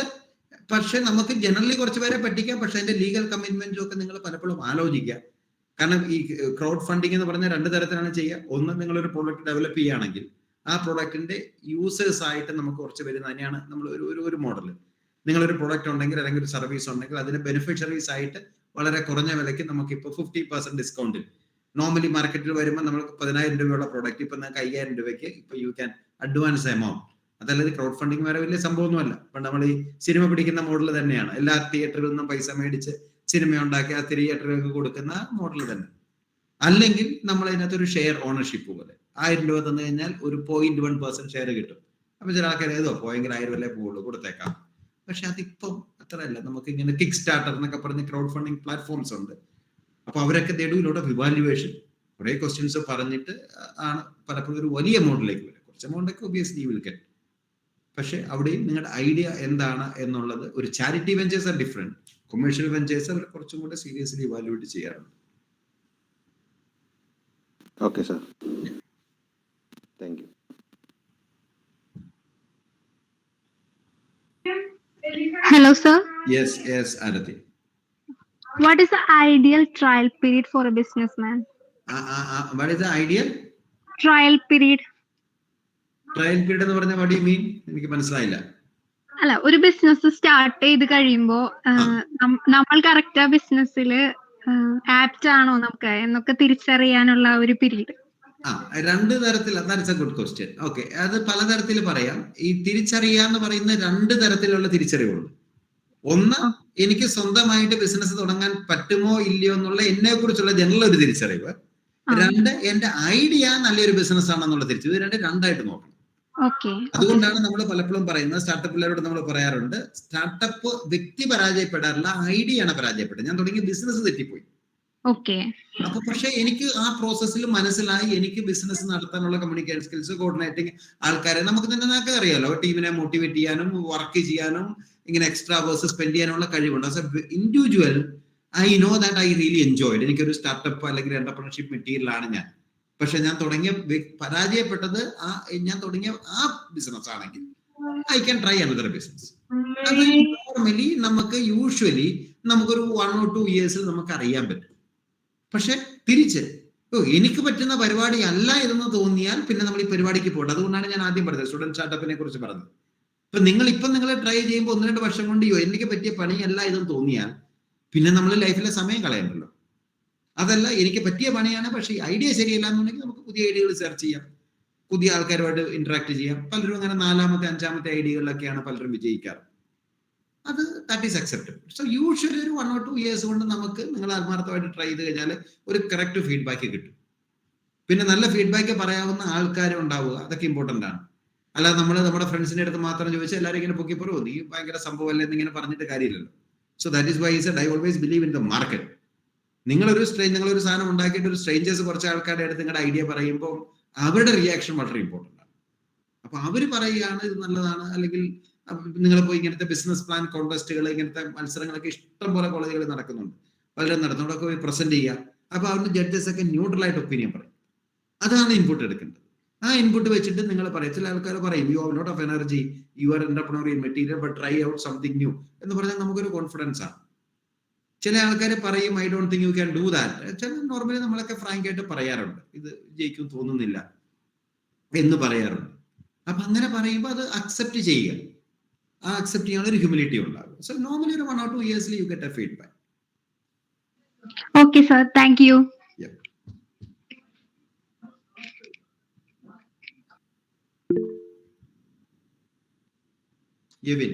പക്ഷെ നമുക്ക് ജനറലി കുറച്ച് പേരെ പറ്റിക്കാം. പക്ഷെ അതിന്റെ ലീഗൽ കമ്മിറ്റ്മെന്റും ഒക്കെ നിങ്ങൾ പലപ്പോഴും ആലോചിക്കുക. കാരണം ഈ ക്രൗഡ് ഫണ്ടിങ് എന്ന് പറഞ്ഞാൽ 2 തരത്തിലാണ് ചെയ്യുക. ഒന്ന്, നിങ്ങളൊരു പ്രോഡക്റ്റ് ഡെവലപ്പ് ചെയ്യുകയാണെങ്കിൽ ആ പ്രോഡക്റ്റിന്റെ യൂസേഴ്സ് ആയിട്ട് നമുക്ക് കുറച്ച് വരുന്നത് തന്നെയാണ് നമ്മൾ ഒരു മോഡൽ. നിങ്ങളൊരു പ്രോഡക്റ്റ് ഉണ്ടെങ്കിൽ അല്ലെങ്കിൽ ഒരു സർവീസ് ഉണ്ടെങ്കിൽ അതിന്റെ ബെനിഫിഷ്യറീസ് ആയിട്ട് വളരെ കുറഞ്ഞ വിലയ്ക്ക് നമുക്ക് ഇപ്പോൾ 50% ഡിസ്കൗണ്ടിൽ നോർമലി മാർക്കറ്റിൽ വരുമ്പോൾ നമുക്ക് 10,000 രൂപയുള്ള പ്രോഡക്റ്റ് ഇപ്പൊ നിങ്ങൾക്ക് 5,000 രൂപയ്ക്ക് ഇപ്പൊ യു ക്യാൻ അഡ്വാൻസ് എമൗണ്ട്. അതല്ലാതെ ക്രൗഡ് ഫണ്ടിങ് വേറെ വലിയ സംഭവമൊന്നുമല്ല. ഇപ്പൊ നമ്മൾ ഈ സിനിമ പിടിക്കുന്ന മോഡൽ തന്നെയാണ്. എല്ലാ തിയേറ്ററിൽ നിന്നും പൈസ മേടിച്ച് സിനിമ ഉണ്ടാക്കി ആ തിയേറ്ററുകൾക്ക് കൊടുക്കുന്ന മോഡൽ തന്നെ. അല്ലെങ്കിൽ നമ്മൾ അതിനകത്ത് ഒരു ഷെയർ ഓണർഷിപ്പ് പോലെ 1000 രൂപ തന്നു കഴിഞ്ഞാൽ ഒരു 0.1% ഷെയർ കിട്ടും. അപ്പൊ ചില ആൾക്കാർ ഏതോ പോയെങ്കിൽ 1000 വരെ പോകുള്ളൂ, കൊടുത്തേക്കാം. പക്ഷെ അതിപ്പം അത്രയല്ല. നമുക്ക് ഇങ്ങനെ കിക്ക് സ്റ്റാർട്ടർ എന്നൊക്കെ പറഞ്ഞ് ക്രൗഡ് ഫണ്ടിങ് പ്ലാറ്റ്ഫോംസ് ഉണ്ട്. അപ്പൊ അവരൊക്കെ ദേടുവിലൂടെ ഇവാലുവേഷൻ കുറെ ക്വസ്റ്റ്യൻസ് പറഞ്ഞിട്ട് ആണ് പലപ്പോഴും ഒരു വലിയ എമൗണ്ടിലേക്ക് വരും. കുറച്ച് എമൗണ്ട് ഒക്കെ ഒബിയസ്ലി വിൽ ഗെറ്റ്. പക്ഷെ അവിടെയും നിങ്ങളുടെ ഐഡിയ എന്താണ് എന്നുള്ളത്, ഒരു charity ventures are different, commercial ventures അവർ കുറച്ചും കൂടെ സീരിയസ്ലി ഇവാലുവേറ്റ് ചെയ്യാറുണ്ട്. Okay sir, thank you. Hello, sir. Yes, Arati. What is the ideal trial period for a businessman? What is the ideal Trial period. എന്ന് പറഞ്ഞാൽ what do you mean? എനിക്ക് മനസ്സിലായില്ല. അല്ല, ഒരു ബിസിനസ് സ്റ്റാർട്ട് ചെയ്ത് കഴിയുമ്പോ നമ്മൾ കറക്റ്റ് ആ ബിസിനസ്സിൽ ആപ്റ്റ് ആണോ നമുക്ക് എന്നൊക്കെ തിരിച്ചറിയാനുള്ള ഒരു പീരീഡ്. 2 തരത്തിൽ. That's A good question. Okay, അത് പലതരത്തിൽ പറയാം. ഈ തിരിച്ചറിയാന്ന് പറയുന്ന 2 തരത്തിലുള്ള തിരിച്ചറിവുണ്ട്. ഒന്ന്, എനിക്ക് സ്വന്തമായിട്ട് ബിസിനസ് തുടങ്ങാൻ പറ്റുമോ ഇല്ലയോ എന്നുള്ള എന്നെ കുറിച്ചുള്ള ജനറൽ ഒരു തിരിച്ചറിവ്. 2, എന്റെ ഐഡിയ നല്ലൊരു ബിസിനസ് ആണെന്നുള്ള തിരിച്ചറിവ്. 2 രണ്ടായിട്ട് നോക്കണം. ഓക്കെ അതുകൊണ്ടാണ് നമ്മൾ പലപ്പോഴും പറയുന്നത്, സ്റ്റാർട്ടപ്പിലൂടെ നമ്മൾ പറയാറുണ്ട്, സ്റ്റാർട്ടപ്പ് വ്യക്തി പരാജയപ്പെടാറില്ല, ഐഡിയ ആണ് പരാജയപ്പെട്ടത്. ഞാൻ തുടങ്ങിയ ബിസിനസ് തെറ്റിപ്പോയി. ഓക്കെ അപ്പൊ പക്ഷെ എനിക്ക് ആ പ്രോസസ്സിൽ മനസ്സിലായി, എനിക്ക് ബിസിനസ് നടത്താനുള്ള കമ്മ്യൂണിക്കേഷൻ സ്കിൽസ്, കോർഡിനേറ്റിംഗ് ആൾക്കാരെ നമുക്ക് തന്നെ നമുക്ക് അറിയാലോ, ടീമിനെ മോട്ടിവേറ്റ് ചെയ്യാനും വർക്ക് ചെയ്യാനും ഇങ്ങനെ എക്സ്ട്രാ അവേഴ്സ് സ്പെൻഡ് ചെയ്യാനുള്ള കഴിവുണ്ട്. As A individual I know that I really enjoyed. എനിക്കൊരു സ്റ്റാർട്ടപ്പ് അല്ലെങ്കിൽ എന്റർപ്രണർഷിപ്പ് മെറ്റീരിയൽ ആണ് ഞാൻ. പക്ഷെ ഞാൻ തുടങ്ങിയ പരാജയപ്പെട്ടത് ഞാൻ തുടങ്ങിയ ആ ബിസിനസ് ആണെങ്കിൽ I can try another business. അത് നോർമലി നമുക്ക് യൂഷ്വലി നമുക്കൊരു 1 or 2 years നമുക്ക് അറിയാൻ പറ്റും. പക്ഷെ തിരിച്ച് എനിക്ക് പറ്റുന്ന പരിപാടി അല്ല ഇതെന്ന് തോന്നിയാൽ പിന്നെ നമ്മൾ ഈ പരിപാടിക്ക് പോകട്ടെ. അതുകൊണ്ടാണ് ഞാൻ ആദ്യം പറഞ്ഞത് സ്റ്റുഡന്റ് സ്റ്റാർട്ടപ്പിനെ കുറിച്ച് പറഞ്ഞത്. ഇപ്പൊ നിങ്ങൾ ട്രൈ ചെയ്യുമ്പോൾ 1-2 വർഷം കൊണ്ട് എനിക്ക് പറ്റിയ പണിയല്ല ഇതെന്ന് തോന്നിയാൽ പിന്നെ നമ്മൾ ലൈഫിലെ സമയം കളയണ്ടല്ലോ. അതല്ല, എനിക്ക് പറ്റിയ പണിയാണ് പക്ഷേ ഈ ഐഡിയ ശരിയല്ല എന്നുണ്ടെങ്കിൽ നമുക്ക് പുതിയ ഐഡിയകൾ സെർച്ച് ചെയ്യാം, പുതിയ ആൾക്കാരുമായിട്ട് ഇന്ററാക്ട് ചെയ്യാം. പലരും അങ്ങനെ 4ാമത്തെ 5ാമത്തെ ഐഡിയകളിലൊക്കെയാണ് പലരും വിജയിക്കാറ്. അത് that is acceptable. So usually ഒരു 1 or 2 years കൊണ്ട് നമുക്ക് നിങ്ങൾ ആത്മാർത്ഥമായിട്ട് ട്രൈ ചെയ്ത് കഴിഞ്ഞാൽ ഒരു കറക്റ്റ് ഫീഡ്ബാക്ക് കിട്ടും. പിന്നെ നല്ല ഫീഡ്ബാക്ക് പറയാവുന്ന ആൾക്കാരും ഉണ്ടാവുക, അതൊക്കെ ഇമ്പോർട്ടന്റ് ആണ്. അല്ലാതെ നമ്മൾ നമ്മുടെ ഫ്രണ്ട്സിന്റെ അടുത്ത് മാത്രം ചോദിച്ചാൽ എല്ലാവരും ഇങ്ങനെ പൊക്കിപ്പറോ നീ ഭയങ്കര സംഭവമല്ലേ എന്നിങ്ങനെ പറഞ്ഞിട്ട് കാര്യമില്ലല്ലോ. So that is why I always believe in the market. നിങ്ങളൊരു സാധനം ഉണ്ടാക്കിയിട്ട് ഒരു സ്ട്രേഞ്ചേഴ്സ് കുറച്ച് ആൾക്കാരുടെ അടുത്ത് നിങ്ങളുടെ ഐഡിയ പറയുമ്പോൾ അവരുടെ റിയാക്ഷൻ വളരെ ഇമ്പോർട്ടൻ്റ് ആണ്. അപ്പൊ അവർ പറയുകയാണ് ഇത് നല്ലതാണ്, അല്ലെങ്കിൽ നിങ്ങൾ പോയി ഇങ്ങനത്തെ ബിസിനസ് പ്ലാൻ കോൺടെസ്റ്റുകൾ, ഇങ്ങനത്തെ മത്സരങ്ങളൊക്കെ ഇഷ്ടം പോലെ കോളേജുകളിൽ നടക്കുന്നുണ്ട്, പലരും നടത്തുന്നതൊക്കെ പോയി പ്രസന്റ് ചെയ്യുക. അപ്പൊ അവരുടെ ജഡ്ജസ് ഒക്കെ ന്യൂട്രൽ ആയിട്ട് ഒപ്പീനിയൻ പറയും. അതാണ് ഇൻപുട്ട് എടുക്കേണ്ടത്. ആ ഇൻപുട്ട് വെച്ചിട്ട് നിങ്ങൾ പറയും. ചില ആൾക്കാർ പറയും you have lot of energy, you are entrepreneurial material but try out something new എന്ന് പറഞ്ഞാൽ നമുക്കൊരു കോൺഫിഡൻസ് ആണ്. ചില ആൾക്കാർ പറയും I don't think you can do that. Normally നമ്മളൊക്കെ ഫ്രാങ്ക് ആയിട്ട് പറയാറുണ്ട്, ഇത് ജയിക്കും തോന്നുന്നില്ല എന്ന് പറയാറുണ്ട്. അപ്പൊ അങ്ങനെ പറയുമ്പോൾ അത് അക്സെപ്റ്റ് ചെയ്യുക, ആ അക്സെപ്റ്റ് ചെയ്യാനുള്ള ഒരു ഹ്യൂമിലിറ്റി ഉണ്ടാകും. സോ നോർമലി ഒരു 1 or 2 years you get A feedback. Okay sir, thank you. Yevin.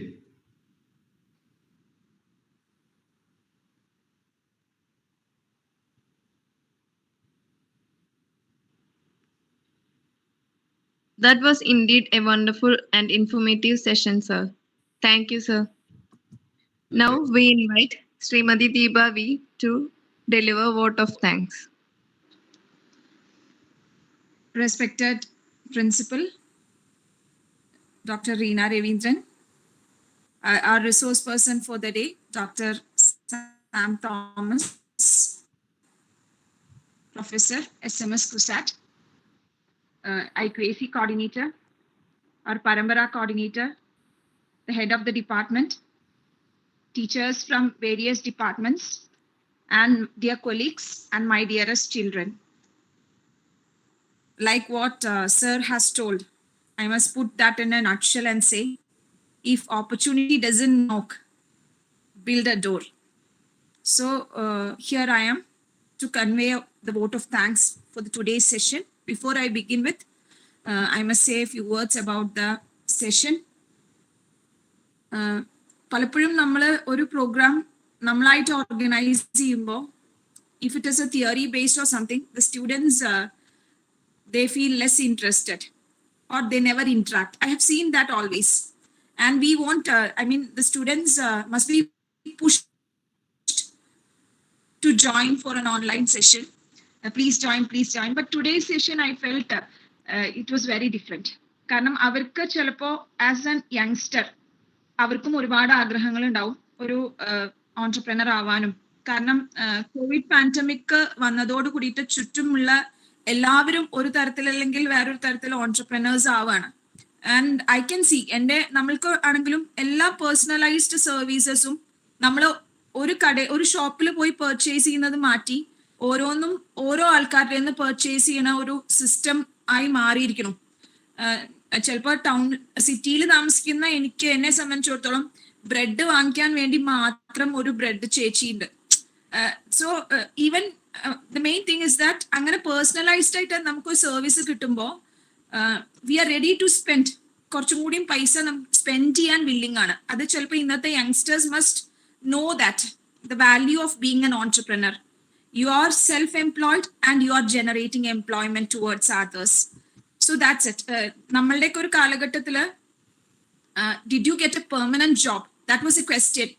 That was indeed a wonderful and informative session, sir. Thank you, sir. Now we invite Srimati Deepa V to deliver vote of thanks. Respected Principal, Dr. Reena Ravindran, our resource person for the day, Dr. Sam Thomas, Professor, SMS CUSAT, IQAC coordinator, our Parampara coordinator, the head of the department, teachers from various departments, and dear colleagues and my dearest children. Like what sir has told, I must put that in a nutshell and say, if opportunity doesn't knock, build a door. So here I am to convey the vote of thanks for today's session. Before I begin with, I must say a few words about the session. പലപ്പോഴും നമ്മൾ ഒരു programme നമ്മളായിട്ട് organise ചെയ്യുമ്പോൾ if it is A theory based or something, the students they feel less interested or they never interact. I have seen that always. And we want, the students must be pushed to join for an online session. Please join. But today's session, I felt it was very different. കാരണം അവർക്ക് ചിലപ്പോൾ as an youngster അവർക്കും ഒരുപാട് ആഗ്രഹങ്ങൾ ഉണ്ടാവും ഒരു ഓൺടർപ്രനർ ആവാനും. കാരണം കോവിഡ് പാൻഡമിക് വന്നതോട് കൂടിയിട്ട് ചുറ്റുമുള്ള എല്ലാവരും ഒരു തരത്തിൽ അല്ലെങ്കിൽ വേറൊരു തരത്തിൽ ഓൺടർപ്രനേഴ്സ് ആവാണ്. ആൻഡ് ഐ ക്യാൻ സി നമ്മൾക്ക് ആണെങ്കിലും എല്ലാ പേഴ്സണലൈസ്ഡ് സർവീസസും നമ്മൾ ഒരു ഷോപ്പിൽ പോയി പർച്ചേസ് ചെയ്യുന്നത് മാറ്റി ഓരോന്നും ഓരോ ആൾക്കാരുടെ നിന്ന് പർച്ചേസ് ചെയ്യണ ഒരു സിസ്റ്റം ആയി മാറിയിരിക്കണം. ചിലപ്പോൾ സിറ്റിയിൽ താമസിക്കുന്ന എന്നെ സംബന്ധിച്ചിടത്തോളം ബ്രെഡ് വാങ്ങിക്കാൻ വേണ്ടി മാത്രം ഒരു ബ്രെഡ് ചേച്ചിയുണ്ട്. So even the main thing is that അങ്ങനെ പേഴ്സണലൈസ്ഡ് ആയിട്ട് നമുക്ക് സർവീസ് കിട്ടുമ്പോൾ we are ready to spend, കുറച്ചും കൂടിയും പൈസ സ്പെൻഡ് ചെയ്യാൻ വില്ലിംഗ് ആണ്. അത് ചിലപ്പോൾ ഇന്നത്തെ youngsters must know that the value of being an entrepreneur. You are self employed and you are generating employment towards others. So that's it. നമ്മളുടെയൊക്കെ ഒരു കാലഘട്ടത്തില് did you get a permanent job? That was a question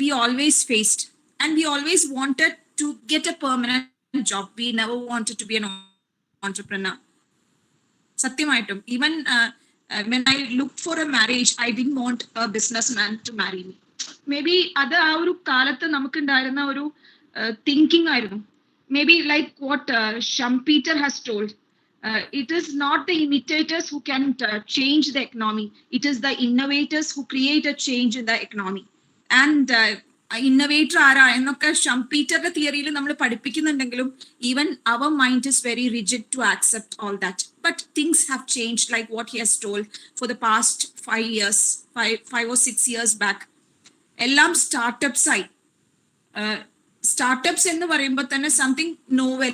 we always faced, and we always wanted to get a permanent job. We never wanted to be an entrepreneur. Satyamaitum. Even when I looked for a marriage, I didn't want a businessman to marry me. Maybe അത് ആ ഒരു കാലത്ത് നമുക്കുണ്ടായിരുന്ന ഒരു thinking ആയിരുന്നു. Maybe like what Schumpeter has told. It is not the imitators who can change the economy. It is the innovators who create a change in the economy. And innovator ആരാ എന്നൊക്കെ ഷംപീറ്ററുടെ തിയറിയിൽ നമ്മൾ പഠിപ്പിക്കുന്നുണ്ടെങ്കിലും even our mind is very rigid to accept all that. But things have changed, like what he has told for the past 5 years, 5 or 6 years back. എല്ലാം startups ആയി. Startups എന്ന് പറയുമ്പോൾ തന്നെ something novel,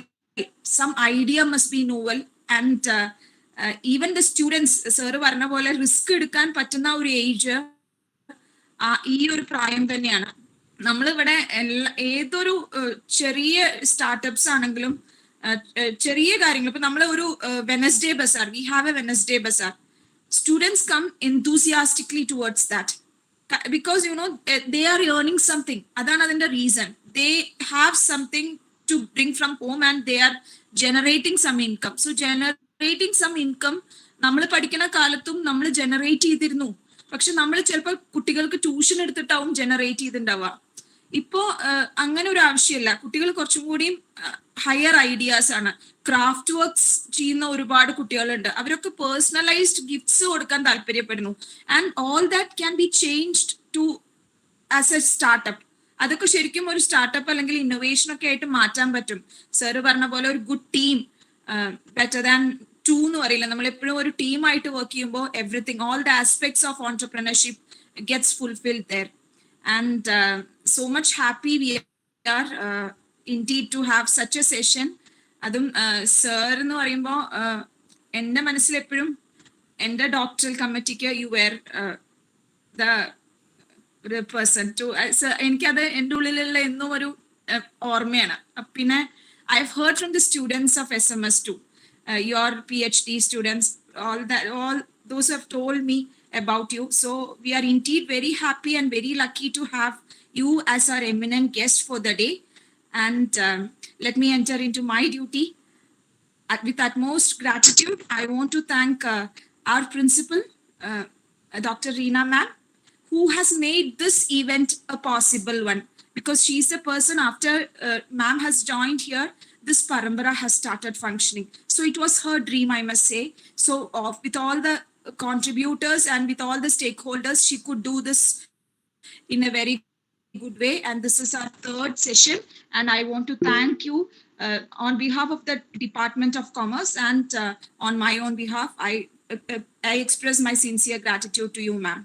some idea must be novel. And even the students, sir പറഞ്ഞ പോലെ risk എടുക്കാൻ പറ്റുന്ന ഒരു ഏജ് ഈ ഒരു പ്രായം തന്നെയാണ്. നമ്മളിവിടെ ഏതൊരു ചെറിയ സ്റ്റാർട്ടപ്സ് ആണെങ്കിലും ചെറിയ കാര്യങ്ങൾ, ഇപ്പൊ നമ്മൾ ഒരു Wednesday bazaar, we have a Wednesday bazaar, students come enthusiastically towards that because they are earning something. അതാണ് അതിന്റെ reason. They have something to bring from home and they are generating some income. So generating some income നമ്മൾ പഠിക്കുന്ന കാലത്തും നമ്മൾ generate ചെയ്തിരുന്നു. പക്ഷെ നമ്മൾ ചിലപ്പോൾ കുട്ടികൾക്ക് ട്യൂഷൻ എടുത്തിട്ടാവും ജനറേറ്റ് ചെയ്തിട്ടുണ്ടാവുക. ഇപ്പോ അങ്ങനെ ഒരു ആവശ്യമില്ല. കുട്ടികൾ കുറച്ചും കൂടിയും ഹയർ ഐഡിയാസ് ആണ്. ക്രാഫ്റ്റ് വർക്ക്സ് ചെയ്യുന്ന ഒരുപാട് കുട്ടികളുണ്ട്. അവരൊക്കെ പേഴ്സണലൈസ്ഡ് ഗിഫ്റ്റ്സ് കൊടുക്കാൻ താല്പര്യപ്പെടുന്നു. And all that can be changed to as a startup. അതൊക്കെ ശരിക്കും ഒരു സ്റ്റാർട്ടപ്പ് അല്ലെങ്കിൽ ഇന്നോവേഷൻ ഒക്കെ ആയിട്ട് മാറ്റാൻ പറ്റും. സാറ് പറഞ്ഞ പോലെ ഒരു good team better than two എന്ന് പറയില്ല. നമ്മൾ എപ്പോഴും ഒരു ടീമായിട്ട് വർക്ക് ചെയ്യുമ്പോൾ everything, all the aspects of entrepreneurship gets fulfilled there. And so much happy we are indeed to have such a session. അതും സർ എന്ന് പറയുമ്പോൾ എൻ്റെ മനസ്സിൽ എപ്പോഴും എൻ്റെ ഡോക്ടറൽ കമ്മിറ്റിക്ക് you were the person too, എനിക്കത് എൻ്റെ ഉള്ളിലുള്ള എന്നും ഒരു ഓർമ്മയാണ്. പിന്നെ I have heard from the students of SMS too, your PhD students, all those who have told me about you. So we are indeed very happy and very lucky to have you as our eminent guest for the day. And let me enter into my duty. With utmost gratitude, I want to thank our principal, Dr. Reena ma'am, who has made this event a possible one. Because she's a person, after ma'am has joined here, this Parampara has started functioning. So it was her dream, I must say. So with all the contributors and with all the stakeholders, she could do this in a very good way. And this is our third session. And I want to thank you on behalf of the Department of Commerce and on my own behalf. I express my sincere gratitude to you, ma'am.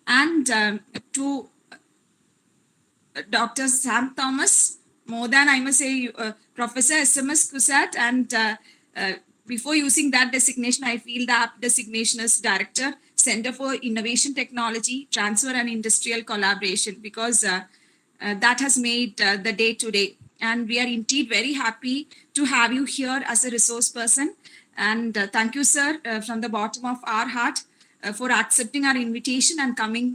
And to Dr. Sam Thomas, more than I must say, Professor SMS Kusat, and before using that designation, I feel the apt designation is Director, Center for Innovation Technology, Transfer and Industrial Collaboration, because that has made the day today. And we are indeed very happy to have you here as a resource person. And thank you, sir, from the bottom of our heart for accepting our invitation and coming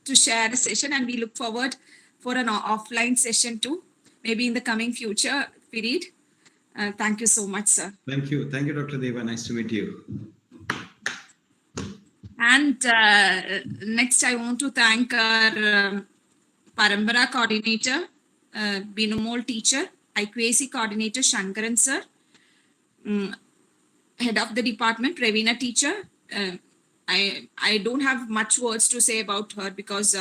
to share a session. And we look forward for an offline session too, maybe in the coming future period. Thank you so much, sir. Thank you, Dr. Deva. Nice to meet you. And next, I want to thank our Parampara coordinator, Binumol teacher, IQAC coordinator Shankaran sir, head of the department, Ravina teacher. I don't have much words to say about her because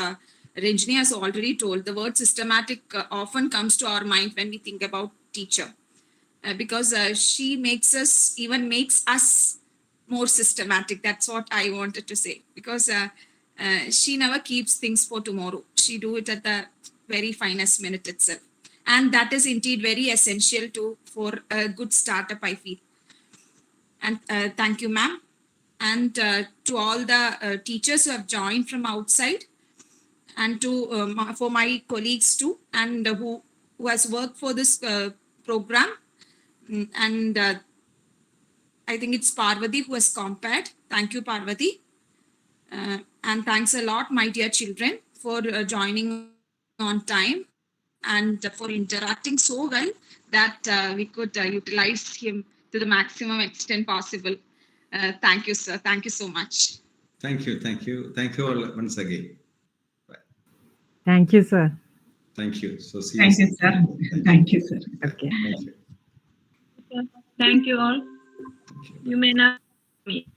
Ranjini has already told. The word systematic often comes to our mind when we think about teacher. Because she makes us more systematic. That's what I wanted to say. Because she never keeps things for tomorrow. She do it at the very finest minute itself. And that is indeed very essential for a good startup, I feel. And thank you, ma'am. And to all the teachers who have joined from outside, and to for my colleagues too, and who has worked for this program. And I think it's Parvati who has compared. Thank you, Parvati. And thanks a lot, my dear children, for joining on time and for interacting so well that we could utilize him to the maximum extent possible. Thank you, sir. Thank you so much. Thank you. Thank you all once again. Bye. Thank you, sir. Thank you. So see Thank you, sir. Thank you, sir. Okay. Thank you. Thank you all. Thank you. You may now meet.